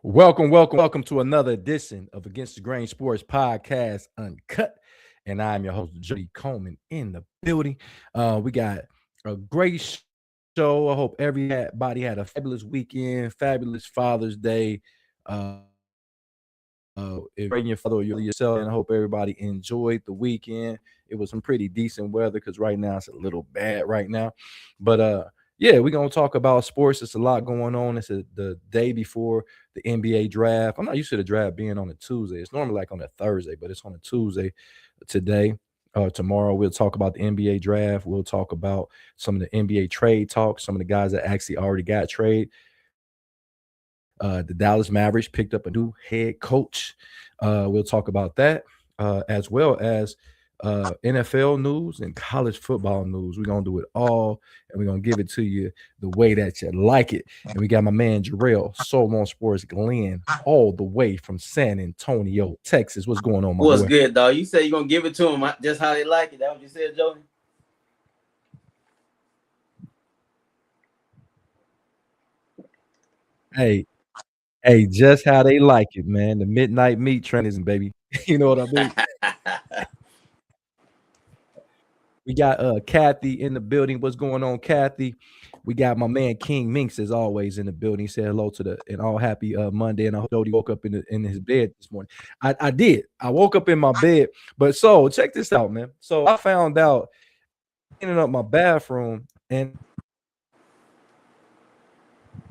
Welcome to another edition of Against the Grain Sports Podcast Uncut. And I'm your host, Jody Coleman, in the building. We got a great show. I hope everybody had a fabulous weekend, fabulous Father's Day. If you're your father or you're yourself, and I hope everybody enjoyed the weekend. It was some pretty decent weather because right now it's a little bad right now. But yeah, we're gonna talk about sports. It's a lot going on. The day before the NBA draft. I'm not used to the draft being on a Tuesday. It's normally like on a Thursday, but it's on a Tuesday today. Tomorrow we'll talk about the NBA draft. We'll talk about some of the NBA trade talk. Some of the guys that actually already got trade. The Dallas Mavericks picked up a new head coach. We'll talk about that, as well as NFL news and college football news. We're gonna do it all, and we're gonna give it to you the way that you like it. And we got my man Jarrell, Soul on Sports Glenn, all the way from San Antonio, Texas. What's going on, my What's boy? good, dog? You said you're gonna give it to them just how they like it. That what you said, Jody? Hey, hey, just how they like it, man. The midnight meat training, baby. You know what I mean? We got Kathy in the building. What's going on, Kathy? We got my man King Minx as always in the building. He said hello to the and all happy Monday. And I hope Jody woke up in his bed this morning. I did. I woke up in my bed. But so check this out, man. So I found out cleaning up my bathroom and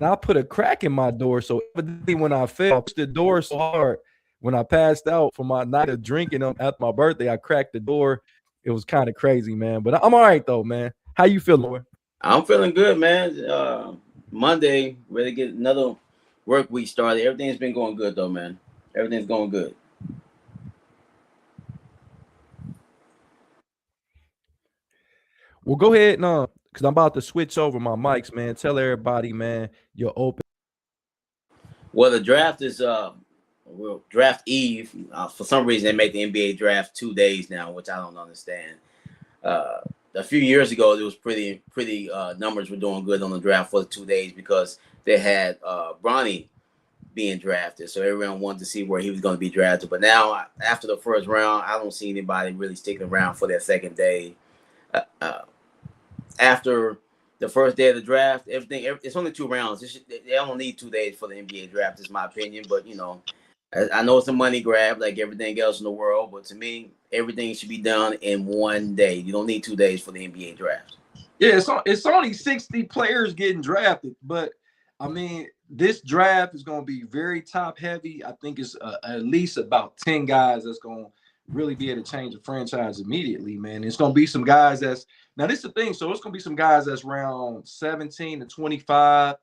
I put a crack in my door. So evidently when I fell, I pushed the door so hard when I passed out for my night of drinking after my birthday, I cracked the door. It was kind of crazy, man. But I'm all right though, man. How you feeling, boy? I'm feeling good, man. Monday, ready to get another work week started. Everything's been going good, though, man. Everything's going good. Well, go ahead and because I'm about to switch over my mics, man. Tell everybody, man, you're open. Well, the draft is draft eve. For some reason, they make the NBA draft 2 days now, which I don't understand. Uh, a few years ago, it was pretty numbers were doing good on the draft for the 2 days because they had Bronny being drafted. So everyone wanted to see where he was going to be drafted. But now, after the first round, I don't see anybody really sticking around for that second day. Uh, uh, After the first day of the draft, it's only 2 rounds. They don't need 2 days for the NBA draft, is my opinion. But I know it's a money grab like everything else in the world. But to me, everything should be done in one day. You don't need 2 days for the NBA draft. Yeah, it's only 60 players getting drafted, but I mean, this draft is going to be very top heavy. I think it's at least about 10 guys that's going to really be able to change the franchise immediately, man. It's going to be some guys that's now this is the thing. So it's going to be some guys that's around 17 to 25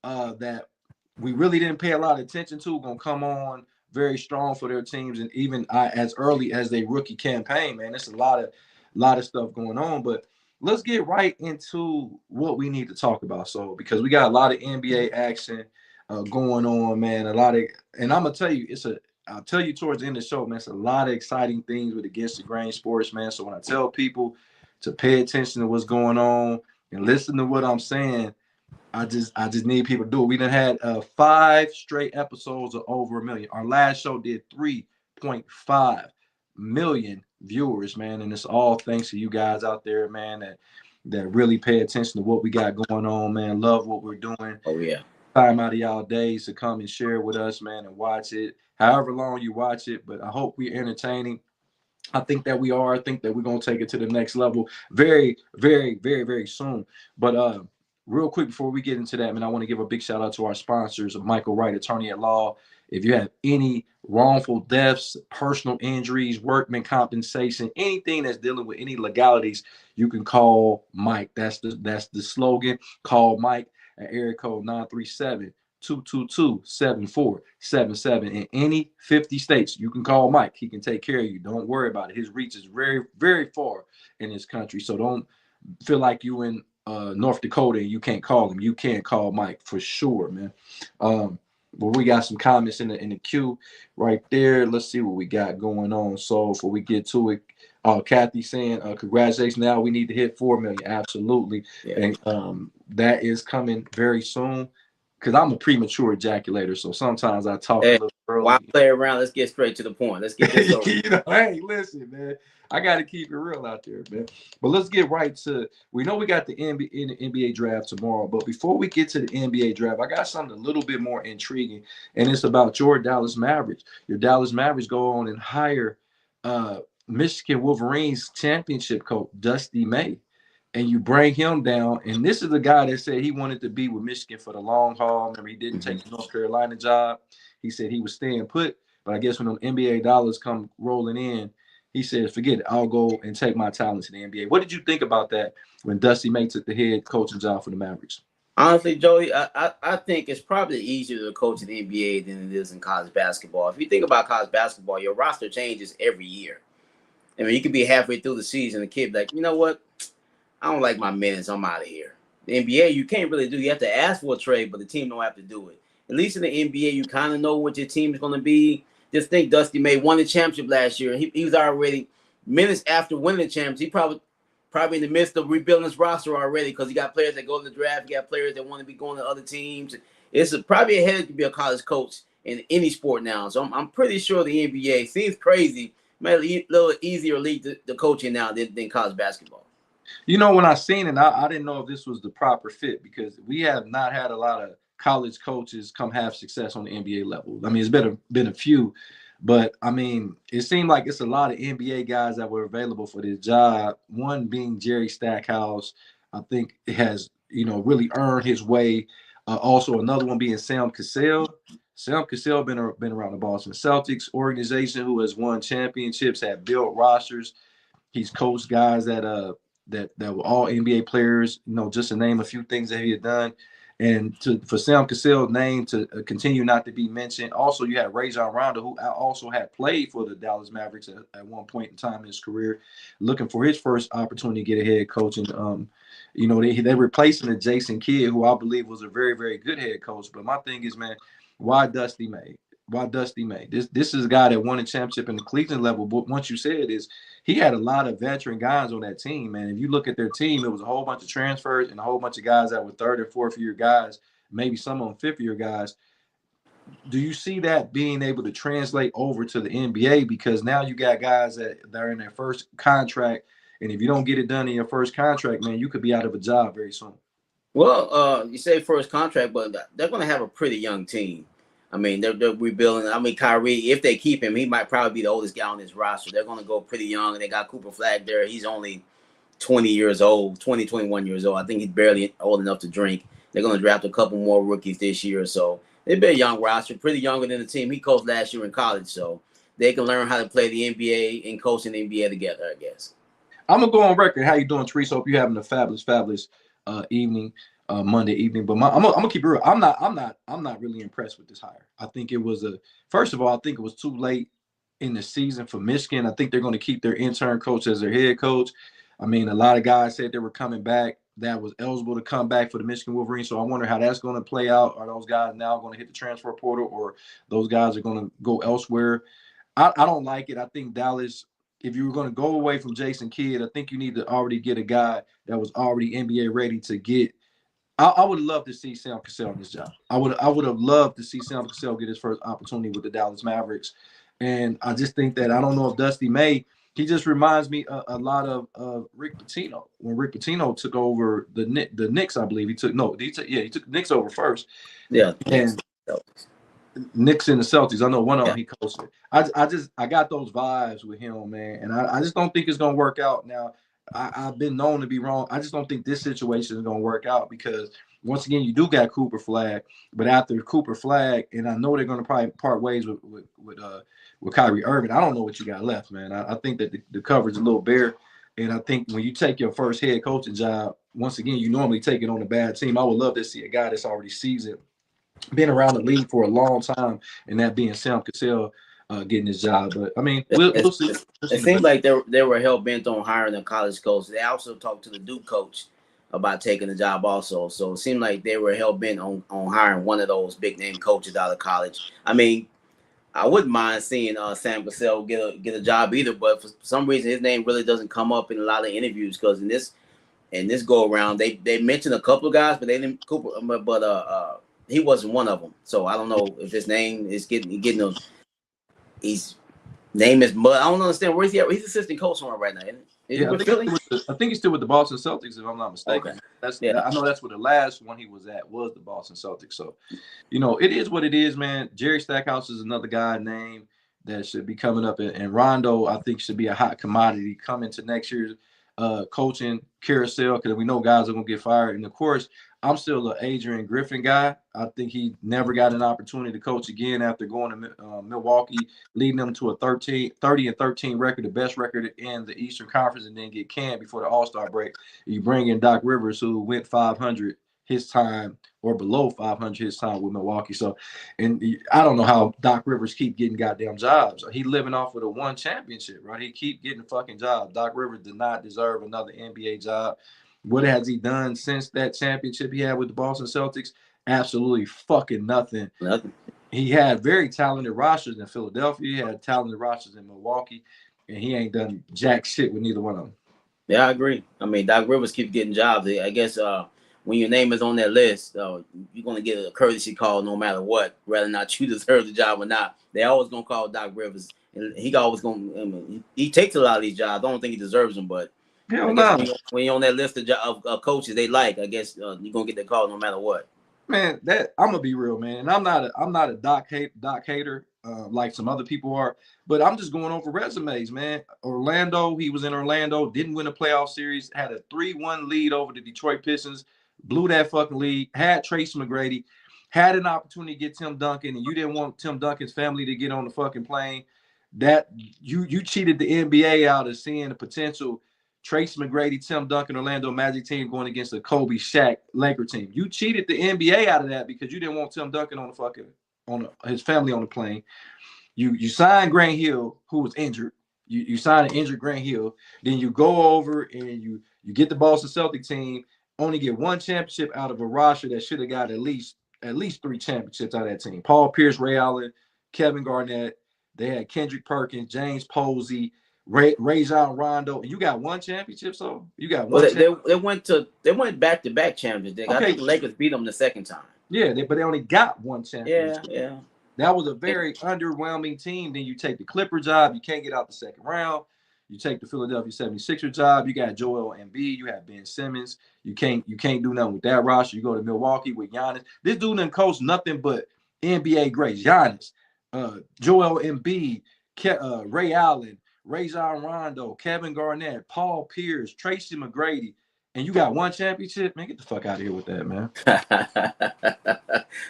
that we really didn't pay a lot of attention to, going to come on very strong for their teams, and even as early as their rookie campaign, man. There's a lot of stuff going on, but let's get right into what we need to talk about. So, because we got a lot of NBA action going on, man, and I'm gonna tell you, I'll tell you towards the end of the show, man, it's a lot of exciting things with Against the Grain Sports, man. So when I tell people to pay attention to what's going on and listen to what I'm saying, I just need people to do it. We done had 5 straight episodes of over 1 million. Our last show did 3.5 million viewers, man, and it's all thanks to you guys out there, man, that really pay attention to what we got going on, man. Love what we're doing. Oh yeah. Time out of y'all days to come and share with us, man, and watch it. However long you watch it, but I hope we're entertaining. I think that we are. I think that we're gonna take it to the next level very, very, very, very soon. But real quick before we get into that, man, I want to give a big shout out to our sponsors, Michael Wright, attorney at law. If you have any wrongful deaths, personal injuries, workman compensation, anything that's dealing with any legalities, you can call Mike. That's the slogan. Call Mike at area code 937-222-7477 in any 50 states. You can call Mike. He can take care of you. Don't worry about it. His reach is very, very far in this country. So don't feel like you in North Dakota and you can't call him. You can call Mike for sure, man. But we got some comments in the queue right there. Let's see what we got going on. So before we get to it, Kathy saying, congratulations. Now we need to hit 4 million. Absolutely. Yeah. And that is coming very soon. because I'm a premature ejaculator, so sometimes I talk a Hey, little why early. play around? Let's get straight to the point. Let's get this over. Hey, listen, man. I got to keep it real out there, man. But let's get right to. We know we got the NBA draft tomorrow, but before we get to the NBA draft, I got something a little bit more intriguing, and it's about your Dallas Mavericks. Your Dallas Mavericks go on and hire uh, Michigan Wolverines championship coach Dusty May, and you bring him down. And this is the guy that said he wanted to be with Michigan for the long haul. Remember, he didn't take the North Carolina job. He said he was staying put. But I guess when them NBA dollars come rolling in, he said, forget it. I'll go and take my talents in the NBA. What did you think about that when Dusty May took the head coaching job for the Mavericks? Honestly, Joey, I think it's probably easier to coach in the NBA than it is in college basketball. If you think about college basketball, your roster changes every year. I mean, you could be halfway through the season, the kid be like, you know what? I don't like my minutes. I'm out of here. The NBA, you can't really do. You have to ask for a trade, but the team don't have to do it. At least in the NBA, you kind of know what your team is going to be. Just think Dusty May won the championship last year. He was already minutes after winning the championship. He probably in the midst of rebuilding his roster already because he got players that go to the draft. You got players that want to be going to other teams. It's probably a headache to be a college coach in any sport now. So I'm pretty sure the NBA seems crazy. Maybe a little easier league the coaching now than college basketball. You know, when I seen it, I didn't know if this was the proper fit because we have not had a lot of college coaches come have success on the NBA level. I mean, it's been a few, but I mean, it seemed like it's a lot of NBA guys that were available for this job. One being Jerry Stackhouse, I think has really earned his way. Also, another one being Sam Cassell. Sam Cassell been around the Boston Celtics organization, who has won championships, have built rosters. He's coached guys that were all NBA players, just to name a few things that he had done. And for Sam Cassell's name to continue not to be mentioned. Also, you had Rajon Rondo, who also had played for the Dallas Mavericks at one point in time in his career, looking for his first opportunity to get a head coach. And, they replacing the Jason Kidd, who I believe was a very, very good head coach. But my thing is, man, why Dusty May? Why Dusty May? This is a guy that won a championship in the Cleveland level. But once you said is he had a lot of veteran guys on that team, man. If you look at their team, it was a whole bunch of transfers and a whole bunch of guys that were third and fourth year guys, maybe some of them fifth year guys. Do you see that being able to translate over to the NBA? Because now you got guys that are in their first contract, and if you don't get it done in your first contract, man, you could be out of a job very soon. Well, you say first contract, but they're going to have a pretty young team. I mean, they're rebuilding. I mean, Kyrie, if they keep him, he might probably be the oldest guy on this roster. They're going to go pretty young. They got Cooper Flag there. He's only 20 years old, 21 years old. I think he's barely old enough to drink. They're going to draft a couple more rookies this year. So they've been a young roster, pretty younger than the team he coached last year in college. So they can learn how to play the NBA and coach in the NBA together, I guess. I'm going to go on record. How you doing, Therese? Hope you're having a fabulous evening. Monday evening, but I'm gonna keep it real. I'm not really impressed with this hire. I think it was first of all, I think it was too late in the season for Michigan. I think they're going to keep their intern coach as their head coach. I mean, a lot of guys said they were coming back that was eligible to come back for the Michigan Wolverines. So I wonder how that's going to play out. Are those guys now going to hit the transfer portal, or those guys are going to go elsewhere? I don't like it. I think Dallas, if you were going to go away from Jason Kidd, I think you need to already get a guy that was already NBA ready to get. I would love to see Sam Cassell on this job. I would have loved to see Sam Cassell get his first opportunity with the Dallas Mavericks. And I just think that I don't know if Dusty May, he just reminds me a lot of Rick Pitino. When Rick Pitino took over the Knicks, I believe he took Knicks over first. Yeah. And Knicks and the Celtics. I know one of them he coached. I got those vibes with him, man. And I just don't think it's gonna work out now. I've been known to be wrong. I just don't think this situation is going to work out because, once again, you do got Cooper Flag, but after Cooper Flag, and I know they're going to probably part ways with Kyrie Irving. I don't know what you got left, man. I think that the coverage is a little bare, and I think when you take your first head coaching job, once again, you normally take it on a bad team. I would love to see a guy that's already seasoned, been around the league for a long time, and that being Sam Cassell. Getting his job, but I mean, we'll see. It seems like they were hell bent on hiring a college coach. They also talked to the Duke coach about taking the job, also. So it seemed like they were hell bent on hiring one of those big name coaches out of college. I mean, I wouldn't mind seeing Sam Cassell get a job either, but for some reason his name really doesn't come up in a lot of interviews because in this go around they mentioned a couple of guys, but they didn't Cooper, but he wasn't one of them. So I don't know if his name is getting a. His name is Mud. I don't understand where he's assistant coach somewhere right now. Isn't he? Is he Yeah, with Philly? I think he's still with the Boston Celtics, if I'm not mistaken. Okay. I know that's where the last one he was at was the Boston Celtics. So, it is what it is, man. Jerry Stackhouse is another guy name that should be coming up, and Rondo, I think, should be a hot commodity coming to next year's coaching carousel, because we know guys are gonna get fired. And of course, I'm still an Adrian Griffin guy. I think he never got an opportunity to coach again after going to Milwaukee, leading them to a 30-13 record, the best record in the Eastern Conference, and then get canned before the All-Star break. You bring in Doc Rivers, who went 500 his time or below 500 his time with Milwaukee. So, and I don't know how Doc Rivers keep getting goddamn jobs. He living off of the one championship, right? He keep getting fucking jobs. Doc Rivers did not deserve another NBA job. What has he done since that championship he had with the Boston Celtics? Absolutely fucking nothing. Nothing. He had very talented rosters in Philadelphia. He had talented rosters in Milwaukee, and he ain't done jack shit with neither one of them. Yeah, I agree. I mean, Doc Rivers keeps getting jobs. I guess when your name is on that list, you're going to get a courtesy call no matter what, whether or not you deserve the job or not. They always going to call Doc Rivers, and he always going to he takes a lot of these jobs. I don't think he deserves them, but I guess when you're on that list of coaches they like, I guess you're going to get the call no matter what. Man, that I'm gonna be real, man. And I'm not a Doc hater like some other people are, but I'm just going over resumes, man. Orlando, he was in Orlando, didn't win a playoff series, had a 3-1 lead over the Detroit Pistons, blew that fucking lead, had Tracy McGrady, had an opportunity to get Tim Duncan, and you didn't want Tim Duncan's family to get on the fucking plane. That you cheated the NBA out of seeing the potential Tracy McGrady, Tim Duncan, Orlando Magic team going against the Kobe, Shaq, Laker team. You cheated the NBA out of that because you didn't want Tim Duncan on the fucking his family on the plane. You signed Grant Hill, who was injured. You signed an injured Grant Hill. Then you go over and you get the Boston Celtics team, only get one championship out of a roster that should have got at least 3 championships out of that team. Paul Pierce, Ray Allen, Kevin Garnett. They had Kendrick Perkins, James Posey, Rajon Rondo, and you got one championship. So you got one. Well, they went back-to-back champions. Okay. I think the Lakers beat them the second time. Yeah, but they only got one championship. Yeah. That was a very underwhelming team. Then you take the Clipper job, you can't get out the second round. You take the Philadelphia 76er job, you got Joel Embiid, you have Ben Simmons. You can't do nothing with that roster. You go to Milwaukee with Giannis. This dude didn't coach nothing but NBA greats. Giannis, Joel Embiid, Ray Allen, Rajon Rondo, Kevin Garnett, Paul Pierce, Tracy McGrady, and you got one championship? Man, get the fuck out of here with that, man.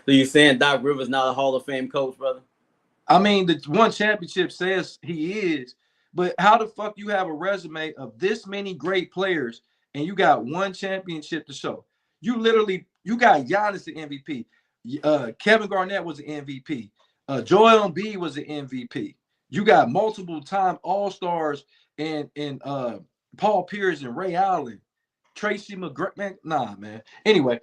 So you saying Doc Rivers not a Hall of Fame coach, brother? I mean, the one championship says he is, but how the fuck you have a resume of this many great players and you got one championship to show? You got Giannis the MVP. Kevin Garnett was the MVP. Joel Embiid was the MVP. You got multiple time All-Stars and Paul Pierce and Ray Allen, Tracy McGrady. Man, nah, man. Anyway,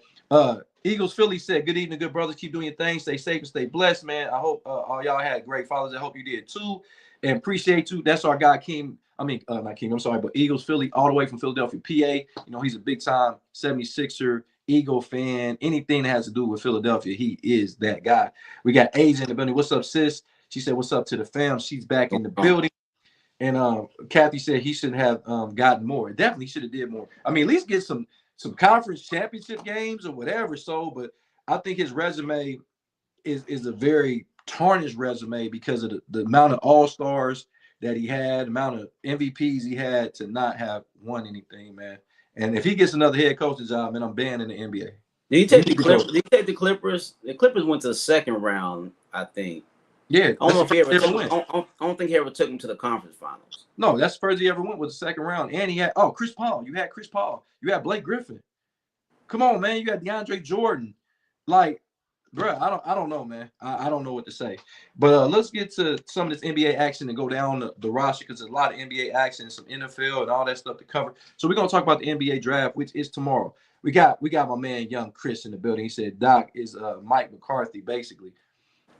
Eagles Philly said, good evening, good brothers. Keep doing your thing. Stay safe and stay blessed, man. I hope all y'all had great fathers. I hope you did too. And appreciate you. That's our guy, King. I mean, not King, I'm sorry, but Eagles Philly, all the way from Philadelphia, PA. He's a big time 76er, Eagle fan. Anything that has to do with Philadelphia, he is that guy. We got Age in the building. What's up, sis? She said, what's up to the fam? She's back in the building. And Kathy said he should have gotten more. Definitely should have did more. I mean, at least get some conference championship games or whatever. So, but I think his resume is a very tarnished resume because of the amount of All-Stars that he had, amount of MVPs he had to not have won anything, man. And if he gets another head coaching job, man, I'm banning the NBA. Did he take the Clippers? Did he take the Clippers? The Clippers went to the second round, I think. Yeah, I don't know if he ever took him. I don't think he ever took him to the conference finals. No, that's the first he ever went was the second round. And he had Chris Paul. You had Chris Paul. You had Blake Griffin. Come on, man. You got DeAndre Jordan. Like, bro, I don't know, man. I don't know what to say. But let's get to some of this NBA action and go down the roster because there's a lot of NBA action, some NFL and all that stuff to cover. So we're gonna talk about the NBA draft, which is tomorrow. We got my man Young Chris in the building. He said Doc is Mike McCarthy, basically.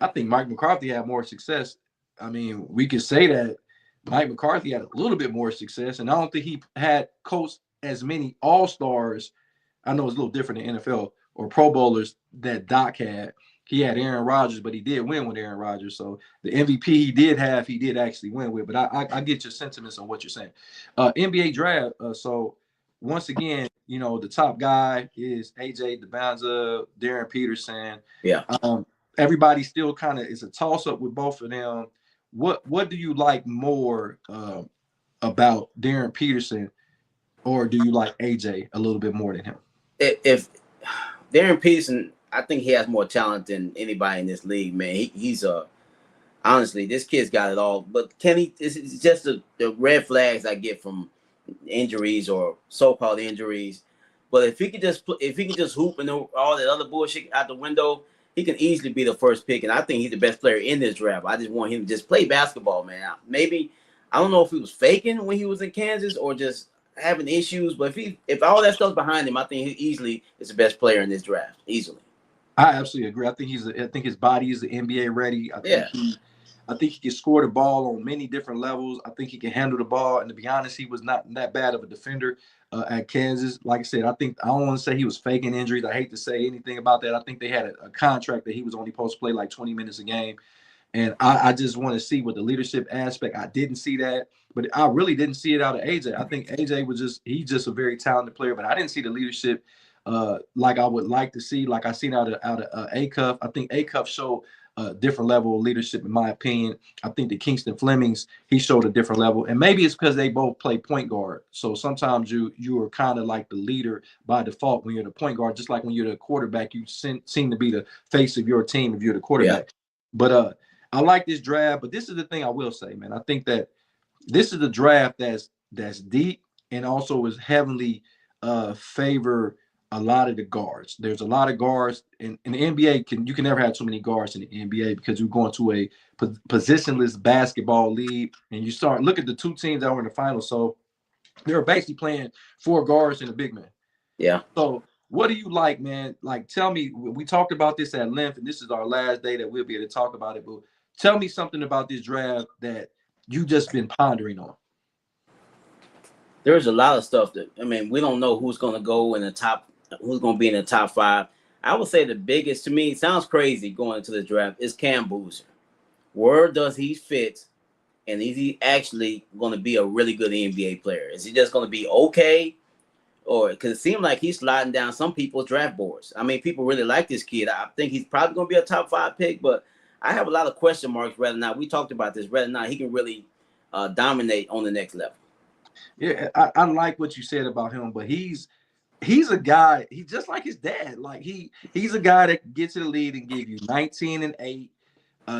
I think Mike McCarthy had more success. I mean, we could say that Mike McCarthy had a little bit more success, and I don't think he had coached as many All-Stars. I know it's a little different in NFL or Pro Bowlers that Doc had. He had Aaron Rodgers, but he did win with Aaron Rodgers. So the MVP he did actually win with. But I get your sentiments on what you're saying. NBA draft. So once again, the top guy is AJ DeBanza, Darren Peterson. Yeah. Everybody still kind of is a toss up with both of them. What do you like more about Darren Peterson, or do you like AJ a little bit more than him? If Darren Peterson, I think he has more talent than anybody in this league, man. He's honestly, this kid's got it all. But can he? It's just the red flags I get from injuries or so-called injuries. But if he could just hoop and all that other bullshit out the window, he can easily be the first pick. And I think he's the best player in this draft. I just want him to just play basketball, man. Maybe I don't know if he was faking when he was in Kansas or just having issues. But if all that stuff's behind him, I think he easily is the best player in this draft. Easily. I absolutely agree. I think his body is the NBA ready. I think he can score the ball on many different levels. I think he can handle the ball. And to be honest, he was not that bad of a defender at Kansas. Like I said, I don't want to say he was faking injuries. I hate to say anything about that. I think they had a contract that he was only supposed to play like 20 minutes a game. And I just want to see what the leadership aspect. I didn't see that, but I really didn't see it out of AJ. I think AJ he's just a very talented player, but I didn't see the leadership like I would like to see, like I seen out of A-Cuff. I think A-Cuff showed a different level of leadership, in my opinion. I think the Kingston Flemings, he showed a different level. And maybe it's because they both play point guard. So sometimes you are kind of like the leader by default when you're the point guard, just like when you're the quarterback, you seem to be the face of your team if you're the quarterback. Yeah. But I like this draft, but this is the thing I will say, man. I think that this is a draft that's deep and also is heavily favor a lot of the guards. There's a lot of guards in the NBA. You can never have too many guards in the NBA because you're going to a positionless basketball league, and you start look at the two teams that were in the finals. So they're basically playing 4 guards and a big man. Yeah. So what do you like, man? Like, tell me. We talked about this at length, and this is our last day that we'll be able to talk about it. But tell me something about this draft that you just been pondering on. There's a lot of stuff we don't know who's going to go in the top. Who's going to be in the top 5? I would say the biggest, to me, it sounds crazy going into the draft, is Cam Boozer. Where does he fit? And is he actually going to be a really good NBA player? Is he just going to be okay? Or because it seems like he's sliding down some people's draft boards. I mean, people really like this kid. I think he's probably going to be a top 5 pick, but I have a lot of question marks whether or not, we talked about this, whether or not he can really dominate on the next level. Yeah, I like what you said about him, but he's a guy, he's just like his dad. Like he's a guy that can get to the lead and give you 19 and 8.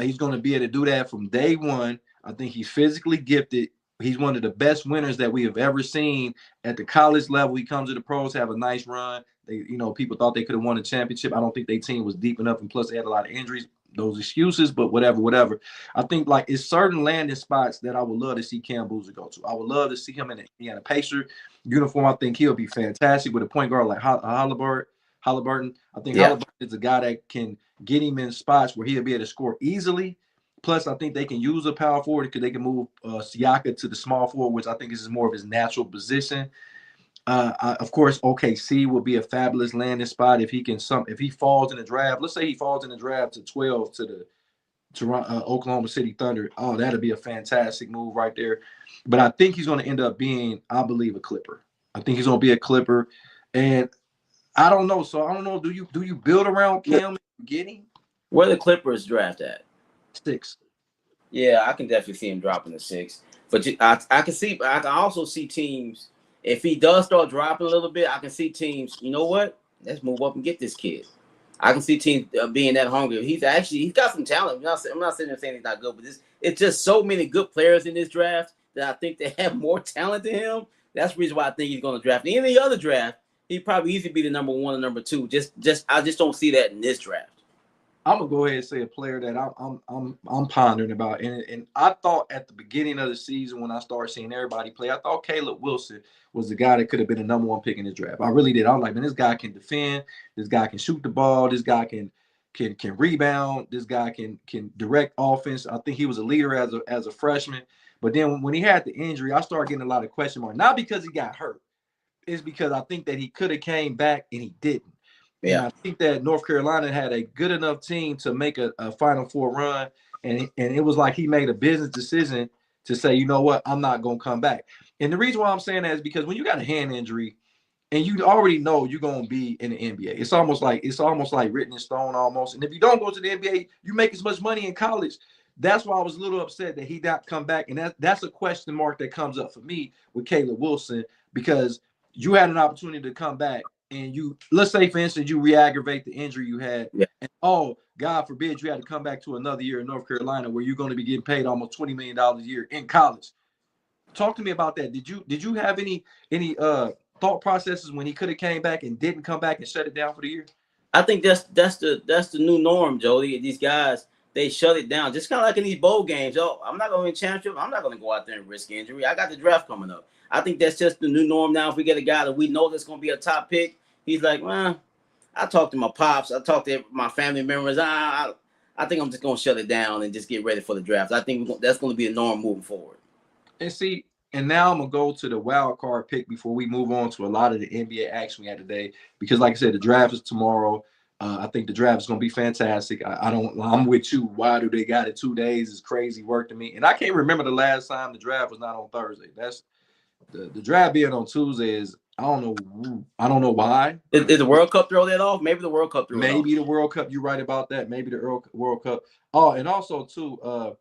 He's going to be able to do that from day one. I think he's physically gifted. He's one of the best winners that we have ever seen at the college level. He comes to the pros, have a nice run. People thought they could have won a championship. I don't think their team was deep enough, and plus they had a lot of injuries. Those excuses, but whatever. I think like it's certain landing spots that I would love to see Cam Boozer go to. I would love to see him in an Indiana Pacer uniform. I think he'll be fantastic with a point guard like Halliburton. I think Halliburton is a guy that can get him in spots where he'll be able to score easily. Plus, I think they can use a power forward because they can move Siaka to the small forward, which I think is more of his natural position. Of course, OKC will be a fabulous landing spot if he falls in the draft. Let's say he falls in the draft to 12 to the Oklahoma City Thunder. Oh, that'll be a fantastic move right there. But I think he's going to end up being, I believe, a Clipper. I think he's going to be a Clipper, and I don't know. So I don't know. Do you build around Cam and get him? Where the Clippers draft at? 6. Yeah, I can definitely see him dropping to 6. But I can also see teams. If he does start dropping a little bit, I can see teams, you know what? Let's move up and get this kid. I can see teams being that hungry. He's got some talent. I'm not sitting there saying he's not good, but it's just so many good players in this draft that I think they have more talent than him. That's the reason why I think he's going to draft. In any other draft, he'd probably easily be the number 1 or number 2. I just don't see that in this draft. I'm gonna go ahead and say a player that I'm pondering about, and I thought at the beginning of the season when I started seeing everybody play, I thought Caleb Wilson was the guy that could have been the number 1 pick in this draft. I really did. I was like, man, this guy can defend, this guy can shoot the ball, this guy can rebound, this guy can direct offense. I think he was a leader as a freshman. But then when he had the injury, I started getting a lot of question marks. Not because he got hurt, it's because I think that he could have came back and he didn't. And Yeah. I think that North Carolina had a good enough team to make a Final Four run. And it was like he made a business decision to say, you know what, I'm not going to come back. And the reason why I'm saying that is because when you got a hand injury and you already know you're going to be in the NBA, it's almost like written in stone almost. And if you don't go to the NBA, you make as much money in college. That's why I was a little upset that he not come back. And that's a question mark that comes up for me with Caleb Wilson, because you had an opportunity to come back and you, let's say for instance, you re-aggravate the injury you had. Yeah. And oh, God forbid you had to come back to another year in North Carolina where you're going to be getting paid almost $20 million a year in college. Talk to me about that. Did you have any thought processes when he could have came back and didn't come back and shut it down for the year? I think that's the new norm, Jody. These guys, they shut it down. Just kind of like in these bowl games. Oh, I'm not going to win championship. I'm not going to go out there and risk injury. I got the draft coming up. I think that's just the new norm now. If we get a guy that we know that's going to be a top pick, he's like, well, I talked to my pops. I talked to my family members. I think I'm just going to shut it down and just get ready for the draft. I think that's going to be the norm moving forward. And see, and now I'm gonna go to the wild card pick before we move on to a lot of the NBA action we had today. Because, like I said, the draft is tomorrow. I think the draft is gonna be fantastic. I'm with you. Why do they got it 2 days? It's crazy work to me. And I can't remember the last time the draft was not on Thursday. That's the draft being on Tuesday is I don't know why. Did the World Cup throw that off? Maybe the World Cup threw it off. Maybe the World Cup. You're right about that. Maybe the World Cup. Oh, and also too,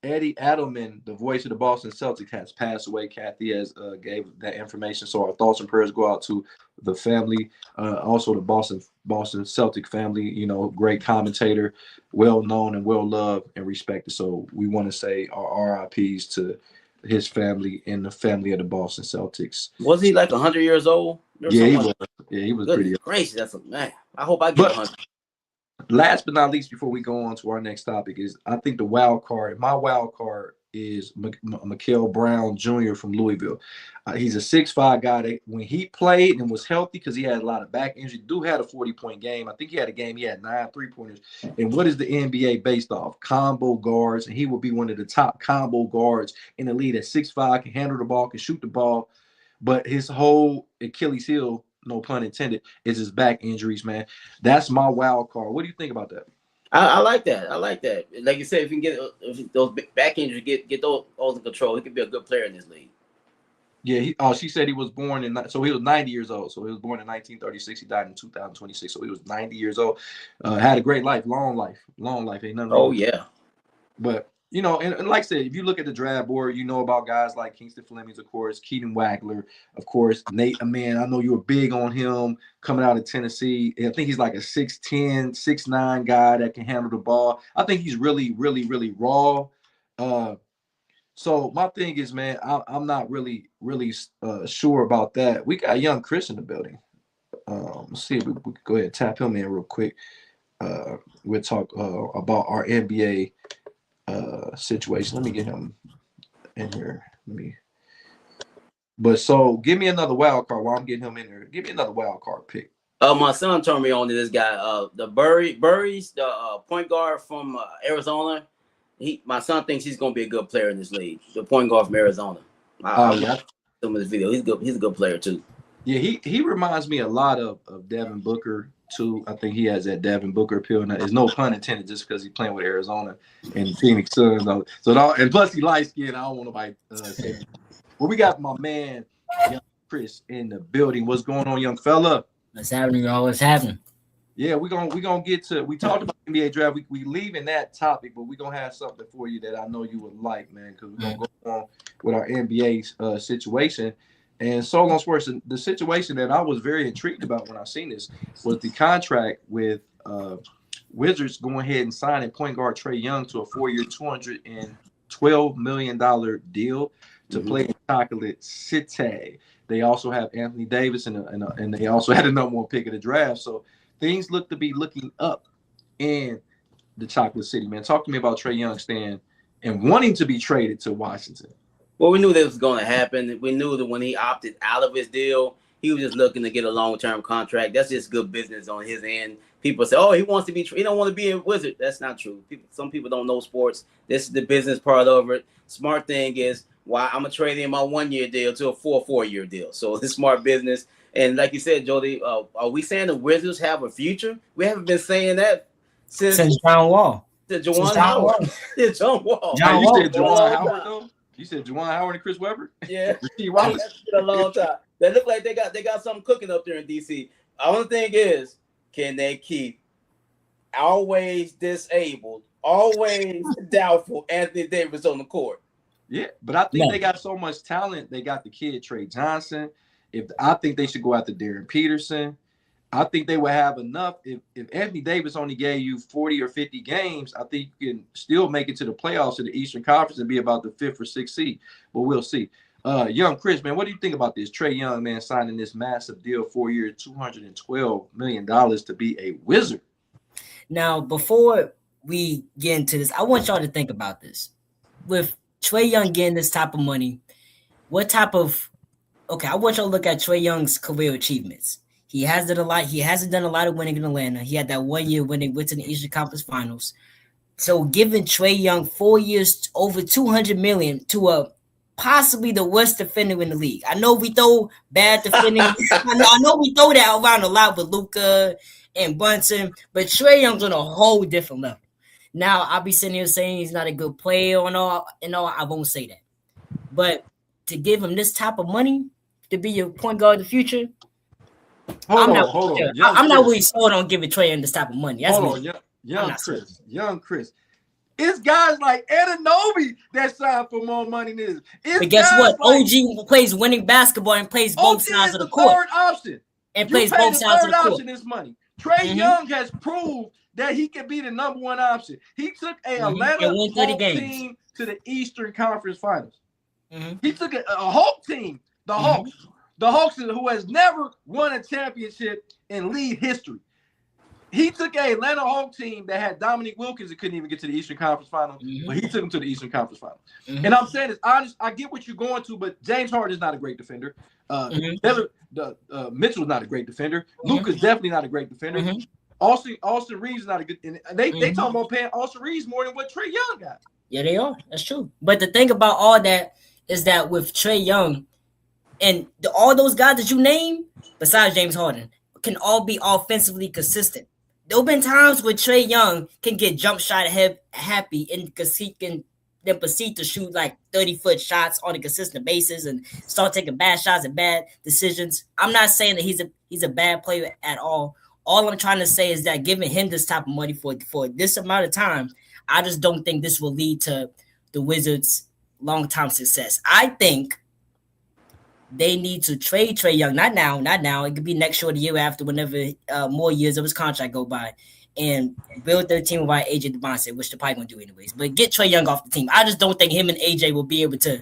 Eddie Adelman, the voice of the Boston Celtics, has passed away. Kathy has gave that information. So our thoughts and prayers go out to the family, also the Boston Celtic family. You know, great commentator, well known and well loved and respected. So we want to say our RIPs to his family and the family of the Boston Celtics. Was he like 100 years old? Yeah, he was. Yeah, he was pretty. Gracious, that's a man. I hope I get 100. Last but not least, before we go on to our next topic, is I think the wild card. My wild card is Mikael Brown Jr. from Louisville. He's a 6'5" guy that when he played and was healthy, because he had a lot of back injury, had a 40-point game. I think he had a game, he had 9 3-pointers. And what is the NBA based off? Combo guards. And he will be one of the top combo guards in the league at 6'5", can handle the ball, can shoot the ball. But his whole Achilles heel, no pun intended, is his back injuries, man. That's my wild card. What do you think about that? I like that. I like that. Like you said, if you can if those back injuries, get those in control, he could be a good player in this league. Yeah, she said he was born so he was 90 years old. So he was born in 1936. He died in 2026. So he was 90 years old. Had a great life, long life. Ain't nothing wrong. Oh, yeah. But, you know, and like I said, if you look at the draft board, you know about guys like Kingston Flemings, of course, Keaton Wagler, of course, Nate, man, I know you were big on him coming out of Tennessee. I think he's like a 6'10", 6'9" guy that can handle the ball. I think he's really, really, really raw. So my thing is, man, I'm not really sure about that. We got young Chris in the building. Let's see if we could go ahead and tap him in real quick. We'll talk about our NBA situation. Let me get him in here. But so give me another wild card while I'm getting him in here. Give me another wild card pick. My son turned me on to this guy. The Burries, the point guard from Arizona. My son thinks he's gonna be a good player in this league. The point guard from Arizona. Yeah. Some of this video. He's a good player too. Yeah, he reminds me a lot of Devin Booker too. I think he has that Devin Booker appeal. And there's no pun intended, just because he's playing with Arizona and Phoenix Suns. And plus he light skinned. I don't want nobody say. Well, we got my man young Chris in the building. What's going on, young fella? What's happening, y'all? What's happening? Yeah, we're gonna get to. We talked about NBA draft. We leaving that topic, but we're gonna have something for you that I know you would like, man, because we're gonna go on with our NBA situation. And so long sports, the situation that I was very intrigued about when I seen this was the contract with Wizards going ahead and signing point guard Trae Young to a 4-year, $212 million deal to play in Chocolate City. They also have Anthony Davis and they also had a number 1 pick of the draft. So things look to be looking up in the Chocolate City, man. Talk to me about Trae Young staying and wanting to be traded to Washington. Well, we knew that was going to happen. We knew that when he opted out of his deal, he was just looking to get a long-term contract. That's just good business on his end. People say, "Oh, he wants to be. He don't want to be a Wizard." That's not true. Some people don't know sports. This is the business part of it. Smart thing is Why I'm gonna trade in my 1 year deal to a 4-year deal. So it's smart business. And like you said, Jody, are we saying the Wizards have a future? We haven't been saying that since John Wall. Juwan Howard. John Wall. John you Wall. said Juwan Howard though. You said Juwan Howard and Chris Webber. Yeah, Rasheed Wallace. that's been a long time. They look like they got something cooking up there in DC. Only thing is, can they keep always disabled, always doubtful Anthony Davis on the court? Yeah, but I think they got so much talent. They got the kid Trey Johnson. I think they should go after Darren Peterson. I think they would have enough. If Anthony Davis only gave you 40 or 50 games, I think you can still make it to the playoffs of the Eastern Conference and be about the 5th or 6th seed. But we'll see. Young Chris, man, what do you think about this? Trae Young, man, signing this massive deal, 4 years, $212 million to be a Wizard. Now, before we get into this, I want y'all to think about this. With Trae Young getting this type of money, I want y'all to look at Trae Young's career achievements. He has done a lot. He hasn't done a lot of winning in Atlanta. He had that 1 year when they went to the Eastern Conference Finals. So giving Trae Young 4 years, over $200 million to a possibly the worst defender in the league. I know we throw bad defending. I know we throw that around a lot with Luka and Brunson, but Trae Young's on a whole different level. Now I'll be sitting here saying he's not a good player and all. I won't say that. But to give him this type of money to be your point guard in the future, Hold on. I'm not really sold on giving Trae Young this type of money. Young Chris. It's guys like Anunoby that signed for more money than this. But guess what? OG plays winning basketball and plays both sides of the court. Third option. And plays both sides of the court. This money. Trae Young has proved that he can be the number one option. He took a Atlanta Hawks team to the Eastern Conference Finals. He took a Hawk team, the Hawks. The Hawks, who has never won a championship in league history. He took an Atlanta Hawk team that had Dominique Wilkins that couldn't even get to the Eastern Conference Finals, but he took them to the Eastern Conference Finals. And I'm saying this honest. I get what you're going to, but James Harden is not a great defender. Mitchell's not a great defender. Luka's definitely not a great defender. Austin Reeves is not a good. And they talking about paying Austin Reeves more than what Trae Young got. Yeah, they are. That's true. But the thing about all that is that with Trae Young and all those guys that you name, besides James Harden, can all be offensively consistent. There have been times where Trae Young can get jump shot happy and because he can then proceed to shoot like 30-foot shots on a consistent basis and start taking bad shots and bad decisions. I'm not saying that he's a bad player at all. All I'm trying to say is that giving him this type of money for this amount of time, I just don't think this will lead to the Wizards' long-term success. I think they need to trade Trae Young. Not now. It could be next year or the year after, whenever more years of his contract go by, and build their team by AJ DeBonce, which they're probably going to do anyways. But get Trae Young off the team. I just don't think him and AJ will be able to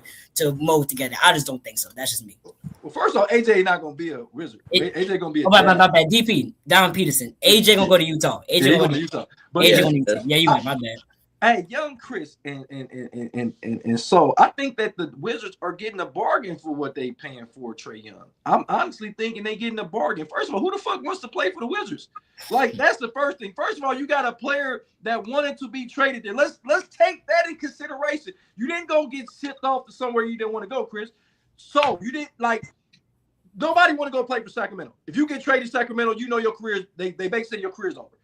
mold together. I just don't think so. That's just me. Well, first of all, AJ is not going to be a Wizard. AJ going to be a my bad. DP, Don Peterson. AJ going to go to Utah. AJ going to Utah. AJ going to Utah. Yeah, you right. My bad. Hey, young Chris, and so I think that the Wizards are getting a bargain for what they paying for Trae Young. I'm honestly thinking they getting a bargain. First of all, who the fuck wants to play for the Wizards? Like, that's the first thing. First of all, you got a player that wanted to be traded there. Let's take that in consideration. You didn't go get shipped off to somewhere you didn't want to go, Chris. So you didn't nobody want to go play for Sacramento. If you get traded to Sacramento, you know your career. They basically say your career's over.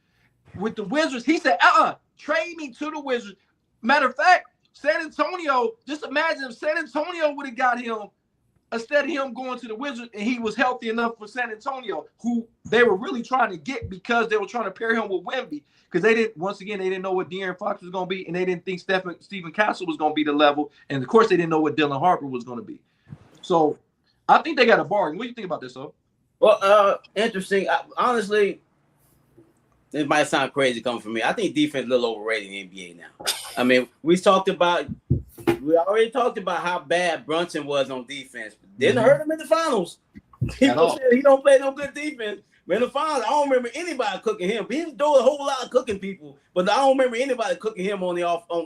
With the Wizards, he said, trade me to the Wizards. Matter of fact, San Antonio, just imagine if San Antonio would have got him instead of him going to the Wizards and he was healthy enough for San Antonio, who they were really trying to get because they were trying to pair him with Wemby because they didn't know what De'Aaron Fox was going to be, and they didn't think Stephen Castle was going to be the level, and of course they didn't know what Dylan Harper was going to be. So I think they got a bargain. What do you think about this, though? Well, interesting. Honestly, it might sound crazy coming from me. I think defense is a little overrated in the NBA now. I mean, we already talked about how bad Brunson was on defense. Didn't hurt him in the finals. People said he don't play no good defense. But in the finals, I don't remember anybody cooking him. He was doing a whole lot of cooking people, but I don't remember anybody cooking him on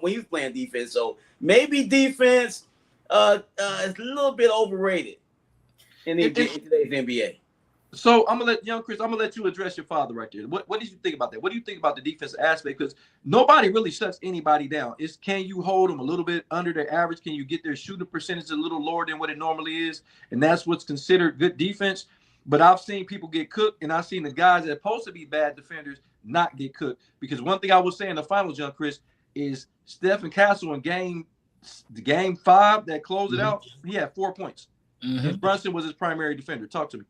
when he was playing defense. So maybe defense is a little bit overrated in today's NBA. So I'm gonna let young Chris. I'm gonna let you address your father right there. What did you think about that? What do you think about the defense aspect? Because nobody really shuts anybody down. It's can you hold them a little bit under their average? Can you get their shooting percentage a little lower than what it normally is? And that's what's considered good defense. But I've seen people get cooked, and I've seen the guys that are supposed to be bad defenders not get cooked. Because one thing I will say in the finals, young Chris, is Stephen Castle in game 5 that closed it out. He had 4 points. And Brunson was his primary defender. Talk to me.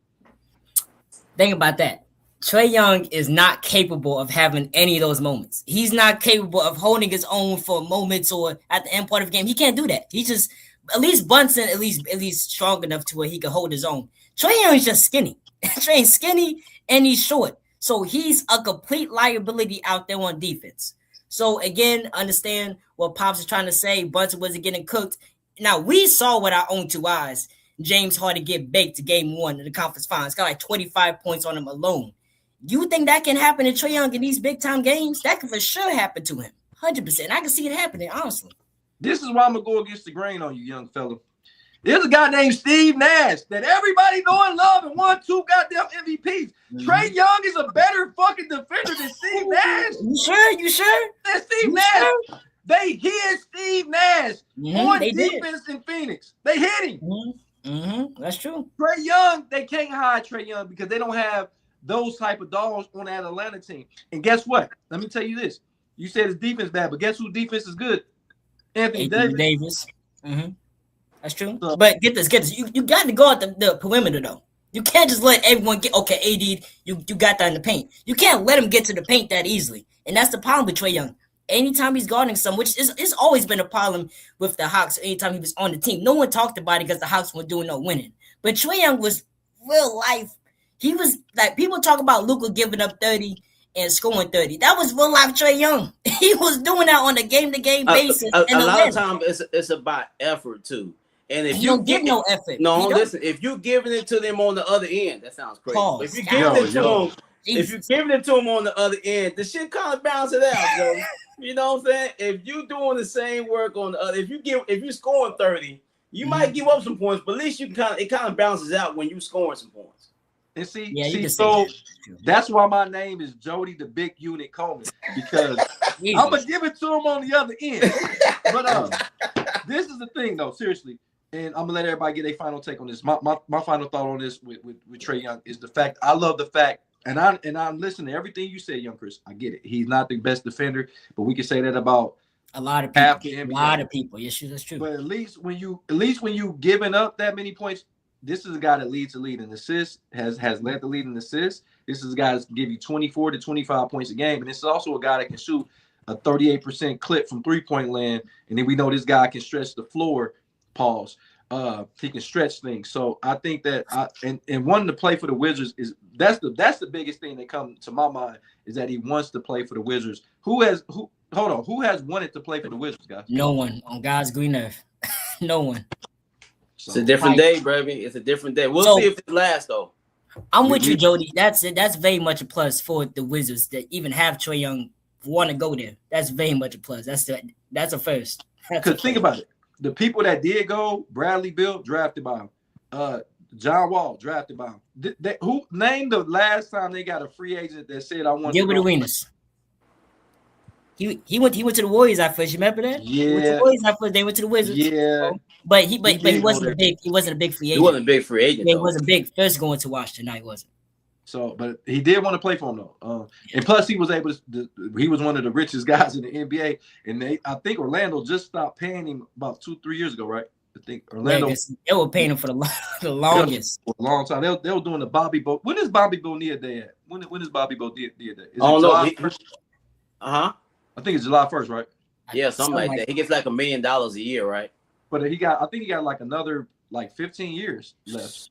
Think about that. Trae Young is not capable of having any of those moments. He's not capable of holding his own for moments or at the end part of the game. He can't do that. He just at least Brunson at least strong enough to where he can hold his own. Trae Young is just skinny. Trae's skinny and he's short. So he's a complete liability out there on defense. So again, understand what Pops is trying to say. Brunson wasn't getting cooked. Now we saw with our own 2 eyes James Harden get baked to game 1 of the conference finals. Got like 25 points on him alone. You think that can happen to Trae Young in these big time games? That can for sure happen to him. 100%. I can see it happening, honestly. This is why I'm going to go against the grain on you, young fella. There's a guy named Steve Nash that everybody know and love and won 2 goddamn MVPs. Trae Young is a better fucking defender than Steve Nash. You sure? That's Steve Nash. Sure? They hit Steve Nash on defense in Phoenix. They hit him. That's true. Trae Young, they can't hide Trae Young because they don't have those type of dogs on that Atlanta team. And guess what? Let me tell you this. You said his defense bad, but guess who defense is good? Anthony Davis. That's true. So, but get this. You got to go at the perimeter, though. You can't just let everyone get, okay, AD, you got that in the paint. You can't let him get to the paint that easily. And that's the problem with Trae Young. Anytime he's guarding someone, which it's always been a problem with the Hawks anytime he was on the team. No one talked about it because the Hawks weren't doing no winning. But Trae Young was real life. He was like, people talk about Luka giving up 30 and scoring 30. That was real life Trae Young. He was doing that on a game-to-game basis. A lot of times it's about effort, too. And if you don't get no effort. No, listen, if you're giving it to them on the other end, that sounds crazy. Pause. If you're giving it to them, if you're giving it to them on the other end, the shit kind of balances out, Joe. You know what I'm saying? If you're doing the same work on the other, if you're scoring 30, you might give up some points, but at least it kind of balances out when you're scoring some points. And see, so that's why my name is Jody the Big Unit Coleman, because I'm gonna give it to him on the other end. But this is the thing, though, seriously, and I'm gonna let everybody get a final take on this. My final thought on this with Trae Young is the fact I love the fact. And I'm listening to everything you said, young Chris. I get it. He's not the best defender, but we can say that about a lot of people. Half the NBA. A lot of people. Yes, that's true. But at least when you giving up that many points, this is a guy that leads the lead in assists, has led the lead in assists. This is a guy that can give you 24 to 25 points a game, and this is also a guy that can shoot a 38% clip from 3-point land. And then we know this guy can stretch the floor. Pause. He can stretch things. So I think that and wanting to play for the Wizards is that's the biggest thing that comes to my mind is that he wants to play for the Wizards. Who has wanted to play for the Wizards, guys? No one on God's green earth. No one. It's a different day, baby. It's a different day. We'll see if it lasts, though. I'm with you, Jody. That's it. That's very much a plus for the Wizards that even have Trae Young want to go there. That's very much a plus. That's a first. Because think about it. The people that did go, Bradley Beal, drafted by him. John Wall, drafted by him. Who named the last time they got a free agent that said I want Gilbert Arenas. He went to the Warriors at first. You remember that? Yeah. He went to the Warriors at first. They went to the Wizards. Yeah. But he wasn't a big free agent. He wasn't a big free agent. He wasn't big first going to Washington. No, he wasn't. So, but he did want to play for him though, and plus he was able to. He was one of the richest guys in the NBA, and I think Orlando just stopped paying him about 2-3 years ago, right? I think Orlando. Yeah, they were paying him for the longest. For a long time. They were doing the Bobby Bo. When is Bobby Bonilla Day at? When is Bobby Bonilla Day? Is it July 1st? I think it's July 1st, right? Yeah, something like that. He gets like $1 million a year, right? But I think he got like another 15 years left.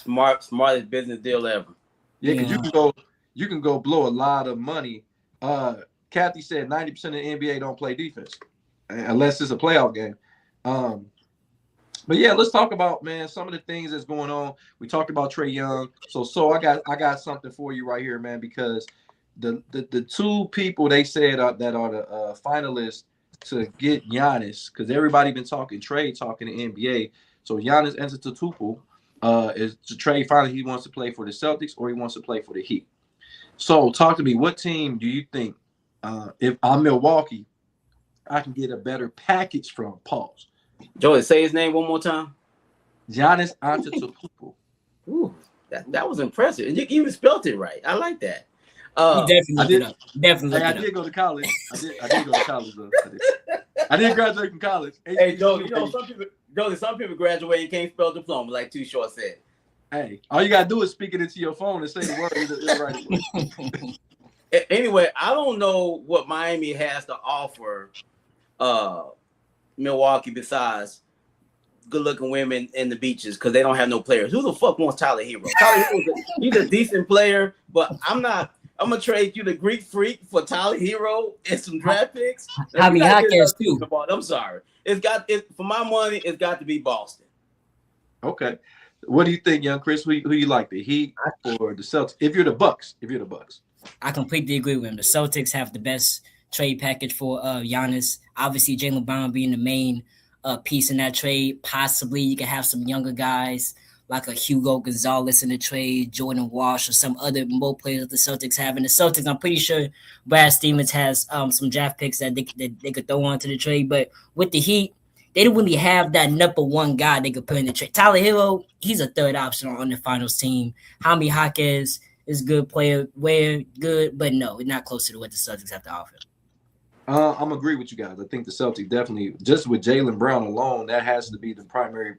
Smartest business deal ever. Yeah, because you can go blow a lot of money. Kathy said 90% of the NBA don't play defense unless it's a playoff game. But yeah, let's talk about, man, some of the things that's going on. We talked about Trae Young. So I got something for you right here, man, because the two people they said that are the finalists to get Giannis, because everybody been talking trade, talking to NBA. So Giannis Antetokounmpo is to trade finally he wants to play for the Celtics or he wants to play for the Heat. So talk to me. What team do you think, if I'm Milwaukee, I can get a better package from? Pause. Joey, say his name one more time. Giannis Antetokounmpo. Ooh, that was impressive. And you even spelled it right. I like that. You definitely looked it up. Definitely looked I it up. did go to college. I did go to college though. I did graduate from college. Hey, Joey, some people graduate and can't spell diploma, like Too Short said. Hey, all you gotta do is speak it into your phone and say the word. It's right. Anyway, I don't know what Miami has to offer Milwaukee besides good-looking women in the beaches because they don't have no players. Who the fuck wants Tyler Hero? Tyler Hero, he's a decent player, but I'm gonna trade you the Greek Freak for Tyler Hero and some draft picks. Javi Jaquez too. I'm sorry. For my money, it's got to be Boston. Okay. What do you think, young Chris? Who you like, the Heat or the Celtics? If you're the Bucks. I completely agree with him. The Celtics have the best trade package for Giannis. Obviously, Jaylen Brown being the main piece in that trade. Possibly you can have some younger guys like a Hugo Gonzalez in the trade, Jordan Walsh, or some other more players that the Celtics have. And the Celtics, I'm pretty sure Brad Stevens has some draft picks that they could throw onto the trade. But with the Heat, they don't really have that number one guy they could put in the trade. Tyler Hero, he's a third option on the finals team. Javi Jaquez is a good player, good, but no, it's not closer to what the Celtics have to offer. I'm agree with you guys. I think the Celtics definitely, just with Jaylen Brown alone, that has to be the primary,